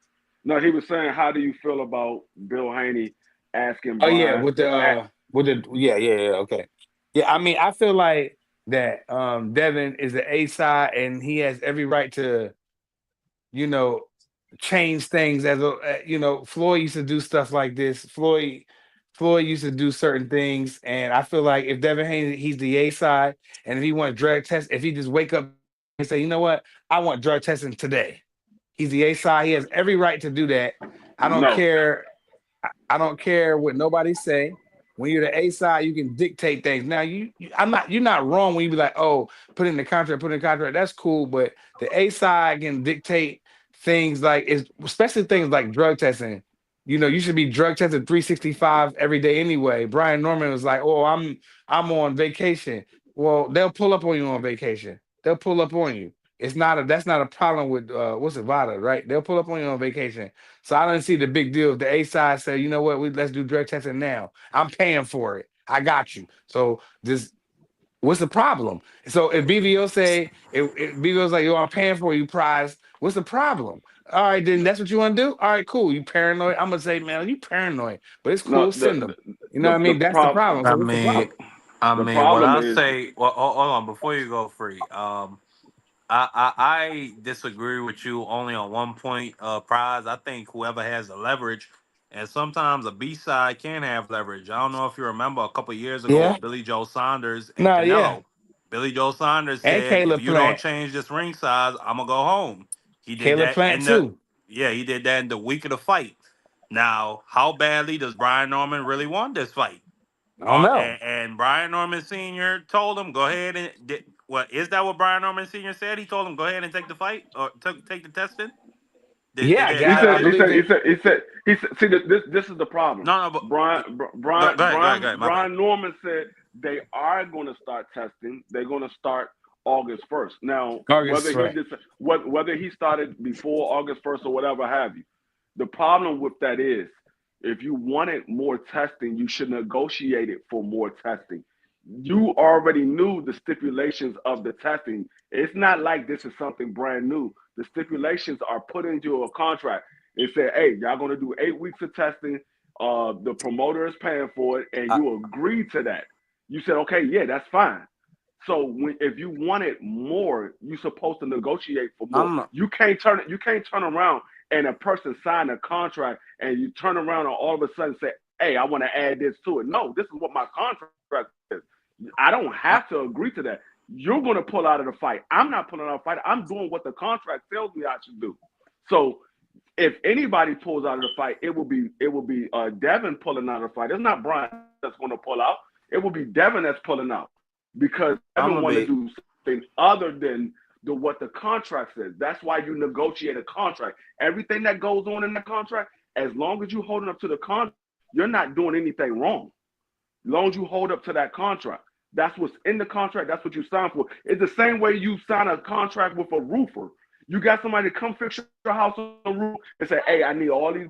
no. He was saying, how do you feel about Bill Haney asking Oh yeah, Brian? with the yeah. Okay. Yeah, I mean, I feel like that Devin is the A side, and he has every right to, you know, change things Floyd used to do stuff like this. Floyd used to do certain things, and I feel like if Devin Haney, he's the A side, and if he want drug test, if he just wake up and say, you know what, I want drug testing today, he's the A side. He has every right to do that. I don't No, care. I don't care what nobody say. When you're the A side, you can dictate things. Now you're not wrong when you be like, oh, put in the contract. That's cool, but the A side can dictate things like especially things like drug testing. You should be drug tested 365 every day anyway. Brian Norman was like, "Oh, I'm on vacation." Well, they'll pull up on you on vacation. They'll pull up on you. That's not a problem with what's it, Vada, right? They'll pull up on you on vacation. So I don't see the big deal if the A side say, you know what, let's do drug testing now. I'm paying for it. I got you. So just what's the problem? So if BVO say if BVO's like, yo, I'm paying for you, prize, what's the problem? All right, then that's what you want to do. All right, cool. You paranoid? I'm gonna say, man, you paranoid, but it's No, cool. Send them. You know what I the mean? That's the problem problem. I So what's the mean, problem? the what problem I is say. Well, hold on before you go free. I disagree with you only on one point, Prize. I think whoever has the leverage, and sometimes a B side can have leverage. I don't know if you remember a couple years ago Yeah. with Billy Joe Saunders and No. Yeah. Canelo. Billy Joe Saunders And said, "If Caleb you don't Plant. change this ring size, I'm gonna go home." He did Caleb that Plant in the too. yeah, he did that in the week of the fight. Now, how badly does Brian Norman really want this fight? I don't know. And Brian Norman Sr. told him, go ahead and what is that what Brian Norman Sr. said? He told him, go ahead and take the fight or take the testing. Yeah, Did I believe they. he said. See, this is the problem. no no but go ahead, my bad. Brian Norman said they are going to start testing. They're going to start August 1st. Now, August, right? whether he started before August 1st or whatever have you, the problem with that is if you wanted more testing, you should negotiate it for more testing. You already knew the stipulations of the testing. It's not like this is something brand new. The stipulations are put into a contract. It said, hey, y'all going to do 8 weeks of testing. The promoter is paying for it, and I, you agreed to that. You said, okay, yeah, that's fine. So if you wanted more, you're supposed to negotiate for more. I'm You can't turn around and a person sign a contract and you turn around and all of a sudden say, hey, I want to add this to it. No, this is what my contract is. I don't I, have to agree to that. You're going to pull out of the fight. I'm not pulling out of the fight. I'm doing what the contract tells me I should do. So if anybody pulls out of the fight, it will be Devin pulling out of the fight. It's not Brian that's going to pull out. It will be Devin that's pulling out because I'm Devin gonna want to be do something other than what the contract says. That's why you negotiate a contract. Everything that goes on in that contract, as long as you holding up to the contract, you're not doing anything wrong. As long as you hold up to that contract. That's what's in the contract. That's what you sign for. It's the same way you sign a contract with a roofer. You got somebody to come fix your house on the roof and say, hey, I need all these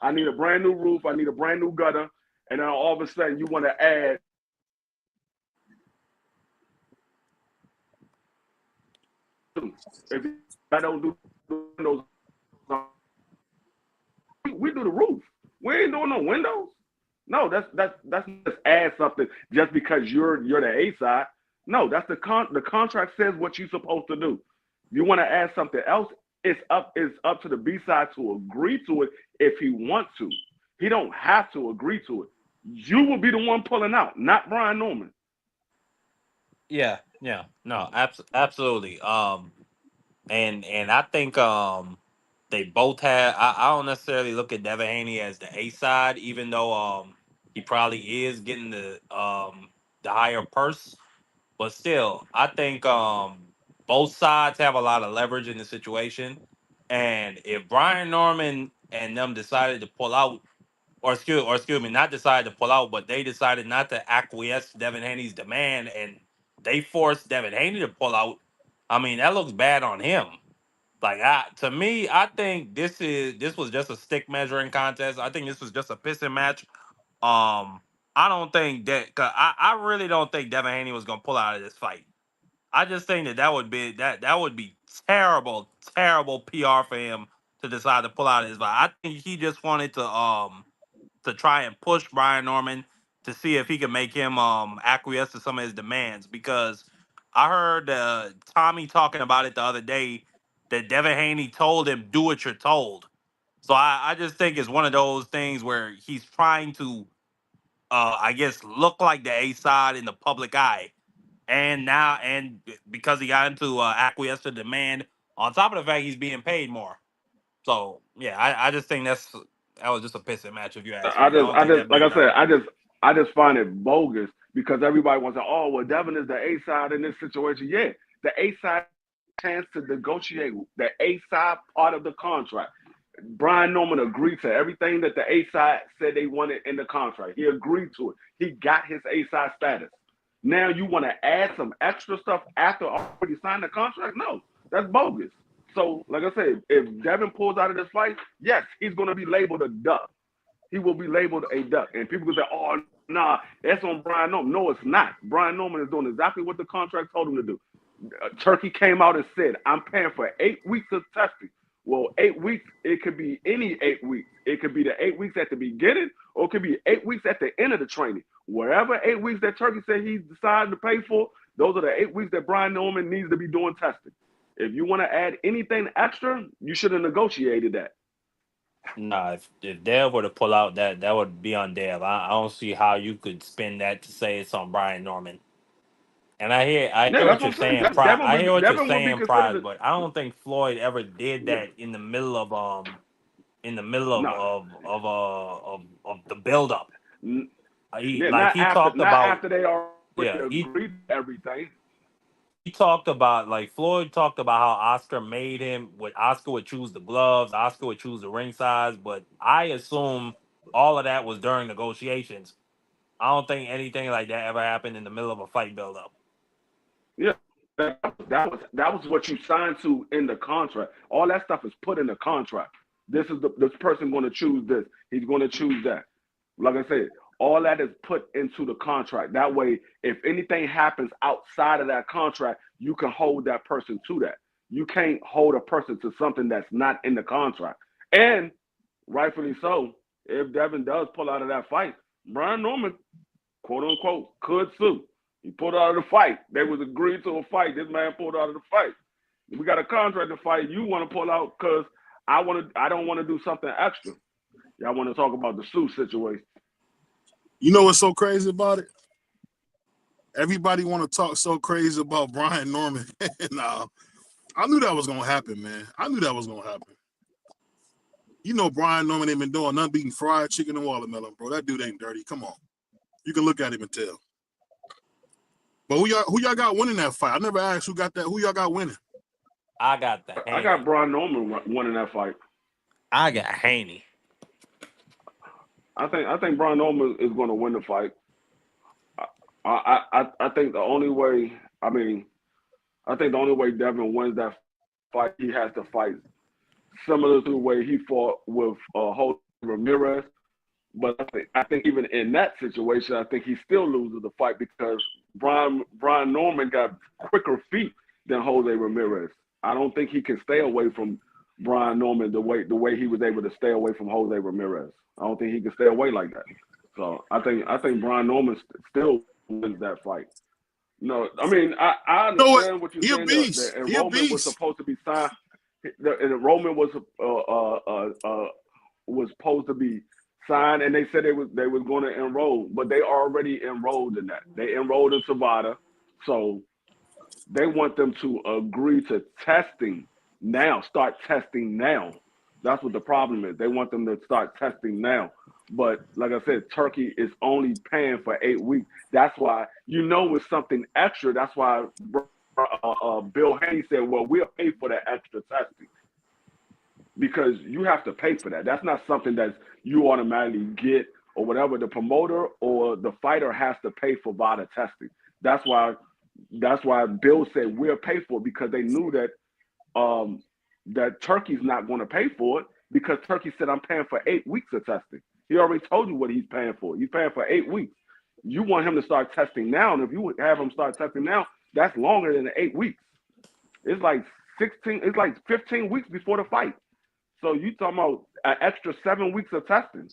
I need a brand new roof, I need a brand new gutter, and then all of a sudden you want to add. If I don't do those, we do the roof. We ain't doing no windows. No, that's just add something just because you're the A side. No, that's the contract says what you're supposed to do. You want to add something else, it's up to the B side to agree to it if he wants to. He don't have to agree to it. You will be the one pulling out, not Brian Norman. yeah, no, absolutely. And I think they both have. I don't necessarily look at Devin Haney as the A side, even though he probably is getting the higher purse. But still, I think both sides have a lot of leverage in the situation. And if Brian Norman and them decided to pull out, or excuse me, not decided to pull out, but they decided not to acquiesce to Devin Haney's demand, and they forced Devin Haney to pull out, I mean that looks bad on him. Like to me, I think this was just a stick measuring contest. I think this was just a pissing match. I don't think that. Cause I really don't think Devin Haney was gonna pull out of this fight. I just think that would be terrible, terrible PR for him to decide to pull out of his fight. I think he just wanted to try and push Brian Norman to see if he can make him acquiesce to some of his demands because I heard Tommy talking about it the other day that Devin Haney told him do what you're told. So I just think it's one of those things where he's trying to I guess look like the A side in the public eye. And because he got into acquiesce to demand, on top of the fact he's being paid more. So yeah, I just think that was just a pissing match if you ask me. I don't think that Like I mattered at said, all. I just find it bogus because everybody wants to, oh, well, Devin is the A side in this situation. Yeah, the A side chance to negotiate the A side part of the contract. Brian Norman agreed to everything that the A side said they wanted in the contract. He agreed to it. He got his A side status. Now you want to add some extra stuff after already signed the contract? No, that's bogus. So, like I said, if Devin pulls out of this fight, yes, he's going to be labeled a duck. He will be labeled a duck. And people will say, oh, nah, that's on Brian Norman. No, it's not. Brian Norman is doing exactly what the contract told him to do. Turkey came out and said, I'm paying for 8 weeks of testing. Well, 8 weeks, it could be any 8 weeks. It could be the 8 weeks at the beginning, or it could be 8 weeks at the end of the training. Wherever 8 weeks that Turkey said he decided to pay for, those are the 8 weeks that Brian Norman needs to be doing testing. If you want to add anything extra, you should have negotiated that. Nah, if Dev were to pull out, that would be on Dev. I don't see how you could spin that to say it's on Brian Norman. And I hear Yeah, what that's you're what I'm saying. saying, Pride. I hear what you're Devin would be saying, Pride, considered. but I don't think Floyd ever did Yeah, that in the middle of no, the build up. yeah, He talked not about, after they already yeah, agreed to everything. he talked about, like, Floyd talked about how Oscar made him. Oscar would choose the gloves, Oscar would choose the ring size, but I assume all of that was during negotiations. I don't think anything like that ever happened in the middle of a fight build up. Yeah, that was what you signed to in the contract. All that stuff is put in the contract. This person going to choose this. He's going to choose that. Like I said, all that is put into the contract. That way, if anything happens outside of that contract, you can hold that person to that. You can't hold a person to something that's not in the contract. And rightfully so, if Devin does pull out of that fight, Brian Norman, quote unquote, could sue. He pulled out of the fight. They was agreed to a fight. This man pulled out of the fight. We got a contract to fight. You want to pull out because I don't want to do something extra. Y'all want to talk about the sue situation. You know what's so crazy about it? Everybody want to talk so crazy about Brian Norman. Nah, I knew that was gonna happen, man. I knew that was gonna happen. You know Brian Norman ain't been doing nothing beating fried chicken and watermelon, bro. That dude ain't dirty. Come on. You can look at him and tell. But who y'all got winning that fight? I never asked who y'all got winning. I got the Haney. I got Brian Norman winning that fight. I got Haney. I think Brian Norman is going to win the fight. I think the only way. I think the only way Devin wins that fight, he has to fight similar to the way he fought with Jose Ramirez. But I think even in that situation, I think he still loses the fight because Brian Norman got quicker feet than Jose Ramirez. I don't think he can stay away from Brian Norman the way he was able to stay away from Jose Ramirez. I don't think he can stay away like that. So I think Brian Norman still wins that fight. No, I mean I understand what you're saying. The enrollment was supposed to be signed. The enrollment was supposed to be signed, and they said they was going to enroll, but they already enrolled in that. They enrolled in Savada, so they want them to agree to testing now. Start testing now. That's what the problem is. They want them to start testing now. But like I said, Turkey is only paying for 8 weeks. That's why it's something extra. That's why Bill Haney said, "Well, we'll pay for that extra testing." Because you have to pay for that. That's not something that you automatically get or whatever. The promoter or the fighter has to pay for VADA testing. That's why Bill said we'll pay for it, because they knew that that Turkey's not going to pay for it, because Turkey said, I'm paying for 8 weeks of testing. He already told you what he's paying for. He's paying for 8 weeks. You want him to start testing now, and if you have him start testing now, that's longer than the 8 weeks. It's like 15 weeks before the fight. So you talking about an extra 7 weeks of testing.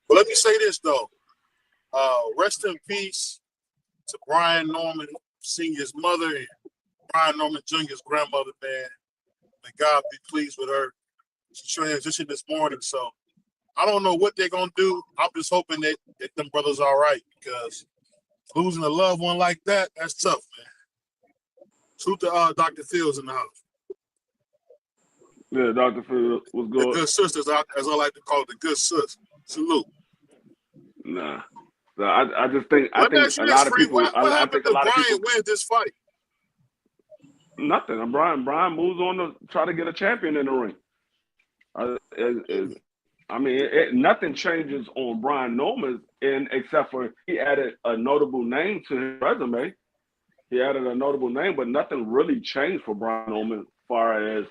But let me say this, though. Rest in peace to Brian Norman Sr.'s mother and Brian Norman Jr.'s grandmother, man. May God be pleased with her. She transitioned this morning, so I don't know what they're going to do. I'm just hoping that them brothers are all right, because losing a loved one like that, that's tough, man. Salute to Dr. Fields in the house. Yeah, Dr. Fields was good. The good sisters, as I like to call it, the good sis. Salute. Nah. So I just think a lot of people. What happened to Brian win this fight? Nothing. Brian moves on to try to get a champion in the ring. is I mean, nothing changes on Brian Norman's end except for he added a notable name to his resume. He added a notable name, but nothing really changed for Brian Norman as far as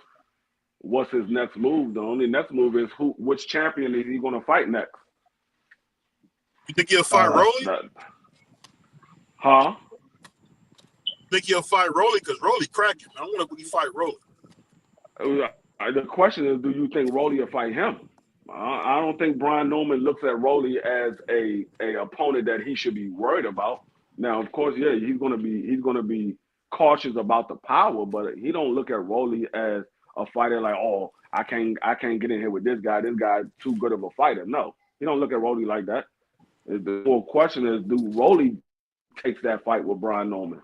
what's his next move. The only next move is which champion is he going to fight next? You think he'll fight Rolly? Huh? Think he'll fight Rolly? Because Rolly cracking. I don't want to fight Rolly. The question is, do you think Rolly will fight him? I don't think Brian Norman looks at Rolly as a opponent that he should be worried about. Now, of course, yeah, he's gonna be cautious about the power, but he don't look at Rolly as a fighter like, oh, I can't get in here with this guy. This guy's too good of a fighter. No, he don't look at Rolly like that. The full question is, do Rolly takes that fight with Brian Norman?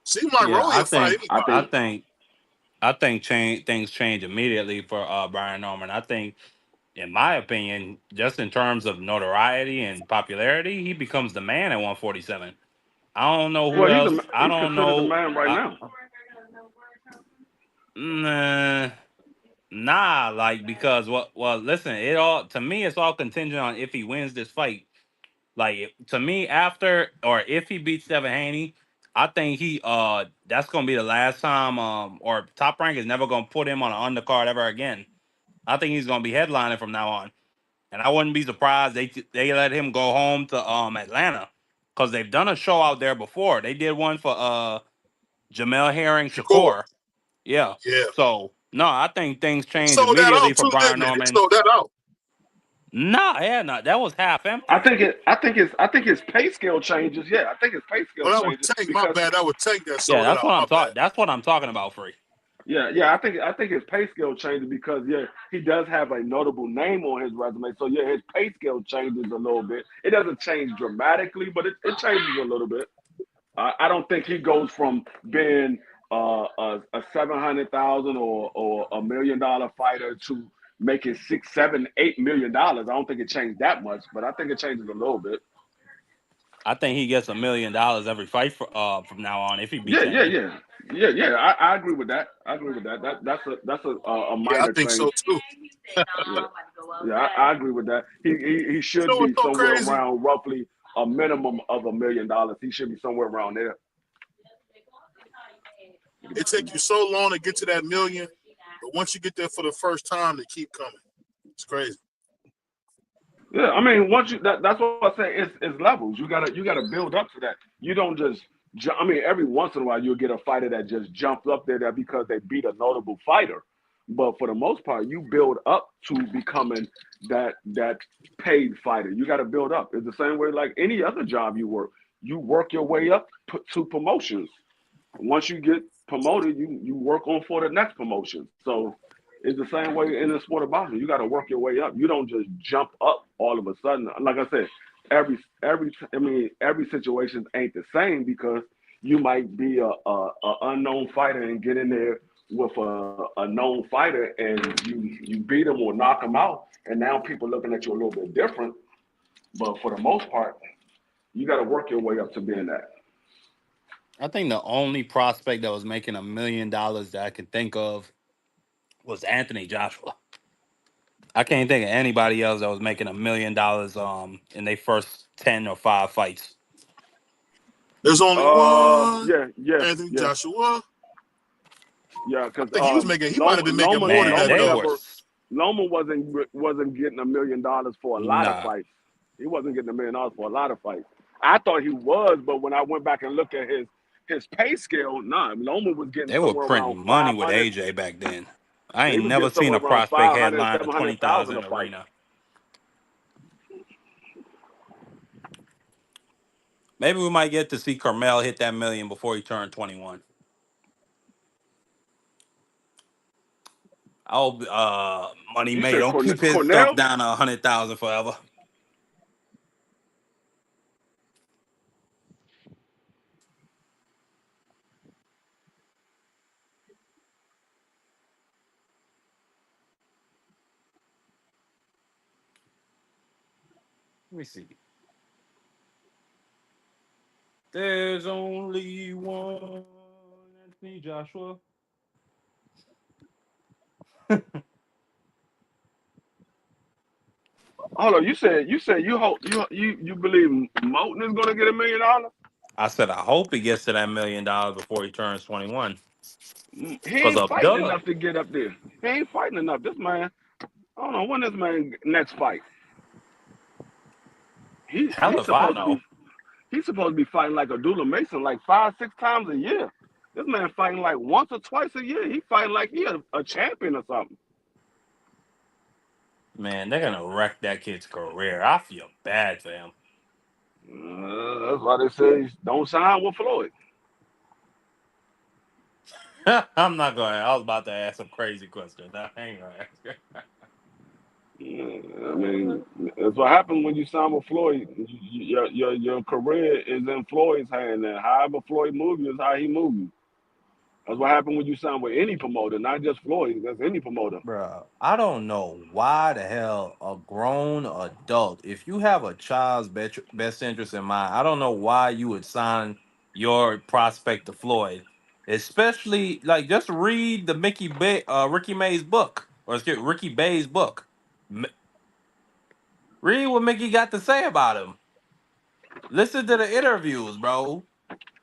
Seems like Rolly will fight anybody. I think things change immediately for Brian Norman. I think, in my opinion, just in terms of notoriety and popularity, he becomes the man at 147. I don't know who Well, else. I he's don't considered the know. man right now. Nah, like because well, listen, it all to me it's all contingent on if he wins this fight. Like to me, after or if he beats Devin Haney, I think he that's gonna be the last time or Top Rank is never gonna put him on an undercard ever again. I think he's gonna be headlining from now on, and I wouldn't be surprised they let him go home to Atlanta because they've done a show out there before. They did one for Jamel Herring Shakur. Shakur. Yeah. Yeah. So no, I think things They change sold that immediately out for too, Brian didn't they? They Norman. sold that out. Nah, yeah, no, that was half I empty. think his pay scale changes. Yeah, I think his pay scale Well, that was changes Tank. My because bad. That was Tank that Yeah, sold that out. My bad. That's what I'm talking about, Free. yeah, I think his pay scale changes because he does have a notable name on his resume. So his pay scale changes a little bit. It doesn't change dramatically, but it changes a little bit. I don't think he goes from being a 700,000 or $1 million fighter to making $6, $7, $8 million. I don't think it changed that much, but I think it changes a little bit. I think he gets $1 million every fight from now on if he beats Yeah, yeah, Haney. yeah. I agree with that. I agree with that. That's a Yeah, I minor think change. so too. Yeah, I agree with that. He You should know be what's so somewhere crazy? around roughly a minimum of $1 million. He should be somewhere around there. It take you so long to get to that million, but once you get there for the first time, they keep coming. It's crazy. Yeah, I mean, once that's what I say. It's levels. You gotta build up to that. You don't just. I mean, every once in a while you'll get a fighter that just jumps up there because they beat a notable fighter, but for the most part, you build up to becoming that paid fighter. You got to build up. It's the same way like any other job you work. You work your way up to promotions. Once you get promoted, you work on for the next promotion. So it's the same way in the sport of boxing. You got to work your way up. You don't just jump up all of a sudden. Like I said, every situation ain't the same because you might be a unknown fighter and get in there with a known fighter and you beat him or knock him out, and now people looking at you a little bit different. But for the most part, you got to work your way up to being that. I think the only prospect that was making $1 million that I can think of was Anthony Joshua. I can't think of anybody else that was making $1 million in their first 10 or 5 fights. There's only one. Yeah. Anthony Joshua. Yeah, I because think he might have been making more than Man, that they though. were Loma wasn't getting $1 million for a lot of nah. fights. He wasn't getting $1 million for a lot of fights. I thought he was, but when I went back and looked at his pay scale, Loma was getting They were somewhere around printing money with 500. AJ back then. I He ain't was never getting seen somewhere a around prospect 500, headline a 700,000 a 20,000 fight. arena. Maybe we might get to see Curmel hit that $1 million before he turned 21. I hope Money You May said don't keep his stuff Cornell? down to 100,000 forever. Let me see. There's only one Anthony Joshua. Hold on, you hope you believe Moton is gonna get $1 million? I said I hope he gets to that $1 million before he turns 21. He Because ain't fighting Abdullah, enough to get up there. He ain't fighting enough. This man, I don't know when this man next fight. hell He's if I supposed to be know. fighting like Abdullah Mason like 5-6 times a year. This man fighting like once or twice a year. He fighting like he a champion or something. Man, they're gonna wreck that kid's career. I feel bad for him. That's why they say don't sign with Floyd. I'm not going. I was about to ask some crazy questions. I ain't gonna ask. I mean, that's what happens when you sign with Floyd. Your career is in Floyd's hand, and however Floyd moves you is how he moves you. That's what happened when you sign with any promoter, not just Floyd. That's any promoter. Bro, I don't know why the hell a grown adult, if you have a child's best interest in mind, I don't know why you would sign your prospect to Floyd. Especially, like, just read the Ricky May's book, or excuse Ricky Bay's book. M- Read what Mickey got to say about him. Listen to the interviews, bro.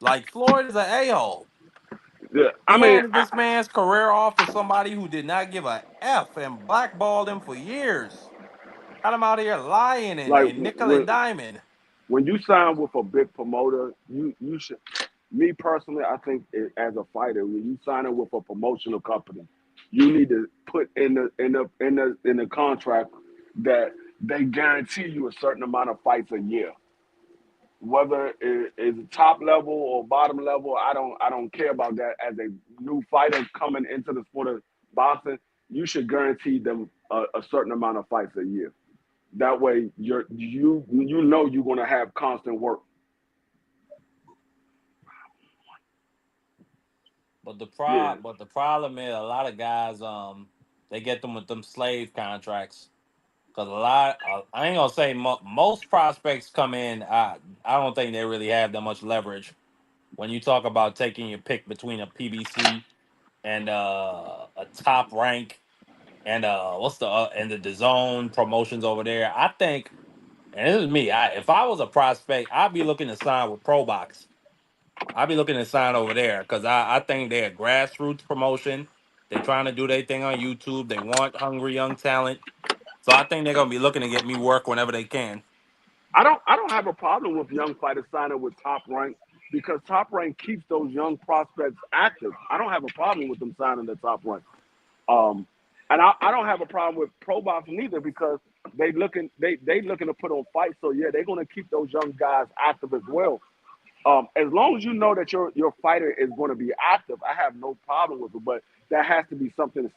Like, Floyd is an a-hole. Yeah, I He mean, handed this man's career off to somebody who did not give a F and blackballed him for years. Got him out here lying like and nickel and diamond. when you sign with a big promoter, you should. Me personally, I think as a fighter, when you sign in with a promotional company, you need to put in the contract that they guarantee you a certain amount of fights a year. Whether it's top level or bottom level, I don't care about that. As a new fighter coming into the sport of boxing, you should guarantee them a certain amount of fights a year. That way, you know you're gonna have constant work. Yeah, But the problem is a lot of guys they get them with them slave contracts because I ain't gonna say most prospects come in. I don't think they really have that much leverage when you talk about taking your pick between a PBC and a top rank and and the DAZN promotions over there. I think, and this is me. If I was a prospect, I'd be looking to sign with ProBox. I'd be looking to sign over there because I think they're a grassroots promotion. They're trying to do their thing on YouTube. They want hungry young talent. So I think they're gonna be looking to get me work whenever they can. I don't have a problem with young fighters signing with Top Rank because Top Rank keeps those young prospects active. I don't have a problem with them signing the Top Rank. Um, and I don't have a problem with Pro Boxing neither because they looking to put on fights. So yeah, they're gonna keep those young guys active as well. As long as you know that your fighter is going to be active, I have no problem with it. But that has to be something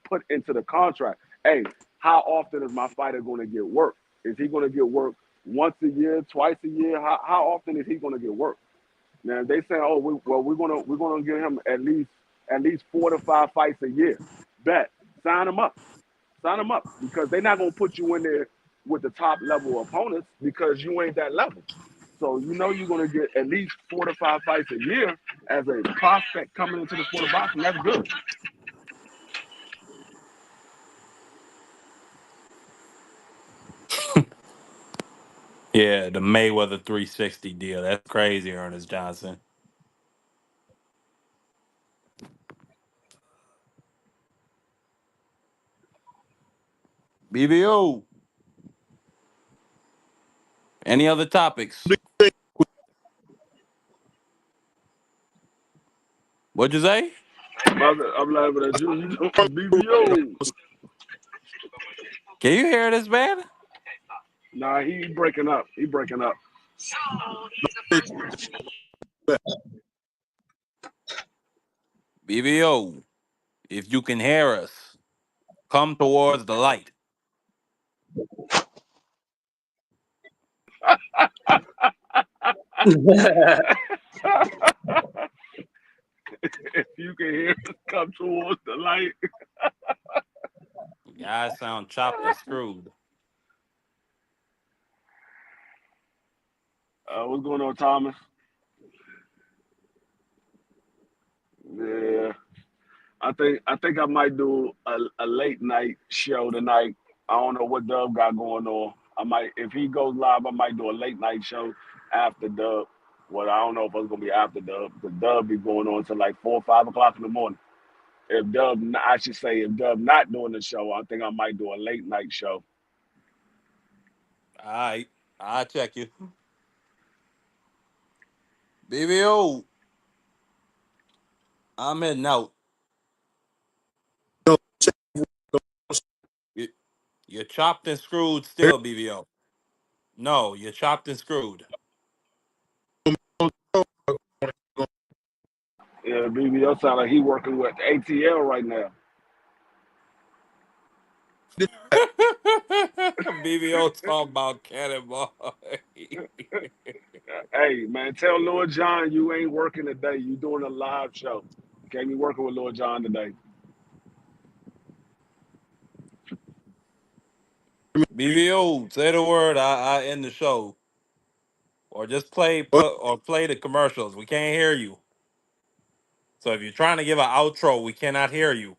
put into the contract. Hey, how often is my fighter going to get work? Is he going to get work once a year, twice a year? How often is he going to get work? Now if they say, oh, we're gonna give him at least 4 to 5 fights a year. Bet, sign him up, because they're not going to put you in there with the top level opponents because you ain't that level. So you know you're going to get at least 4 to 5 fights a year as a prospect coming into the sport of boxing. That's good. Yeah, the Mayweather 360 deal. That's crazy, Ernest Johnson. BBO. Any other topics? What'd you say? I'm laughing at you. You know, BBO. Can you hear this, man? Nah, he breaking up. He breaking up. BBO. If you can hear us, come towards the light. If you can hear us come towards the light. You guys sound chopped and screwed. What's going on, Thomas? Yeah. I think I might do a late night show tonight. I don't know what Dub got going on. I might if he goes live, I might do a late night show after Dub. Well, I don't know if it's gonna be after Dub. The Dub be going on till like 4 or 5 o'clock in the morning. I should say if Dub not doing the show, I think I might do a late night show. All right, I'll check you. BBO, I'm in out. Yo, You, you're chopped and screwed still, BBO. No, you're chopped and screwed. Yeah, BBO sound like he working with ATL right now. BBO talking about cannonball. Hey man, tell Lord John you ain't working today. You doing a live show. Can't be working with Lord John today. BBO, say the word. I end the show, or just play the commercials. We can't hear you. So if you're trying to give an outro, we cannot hear you.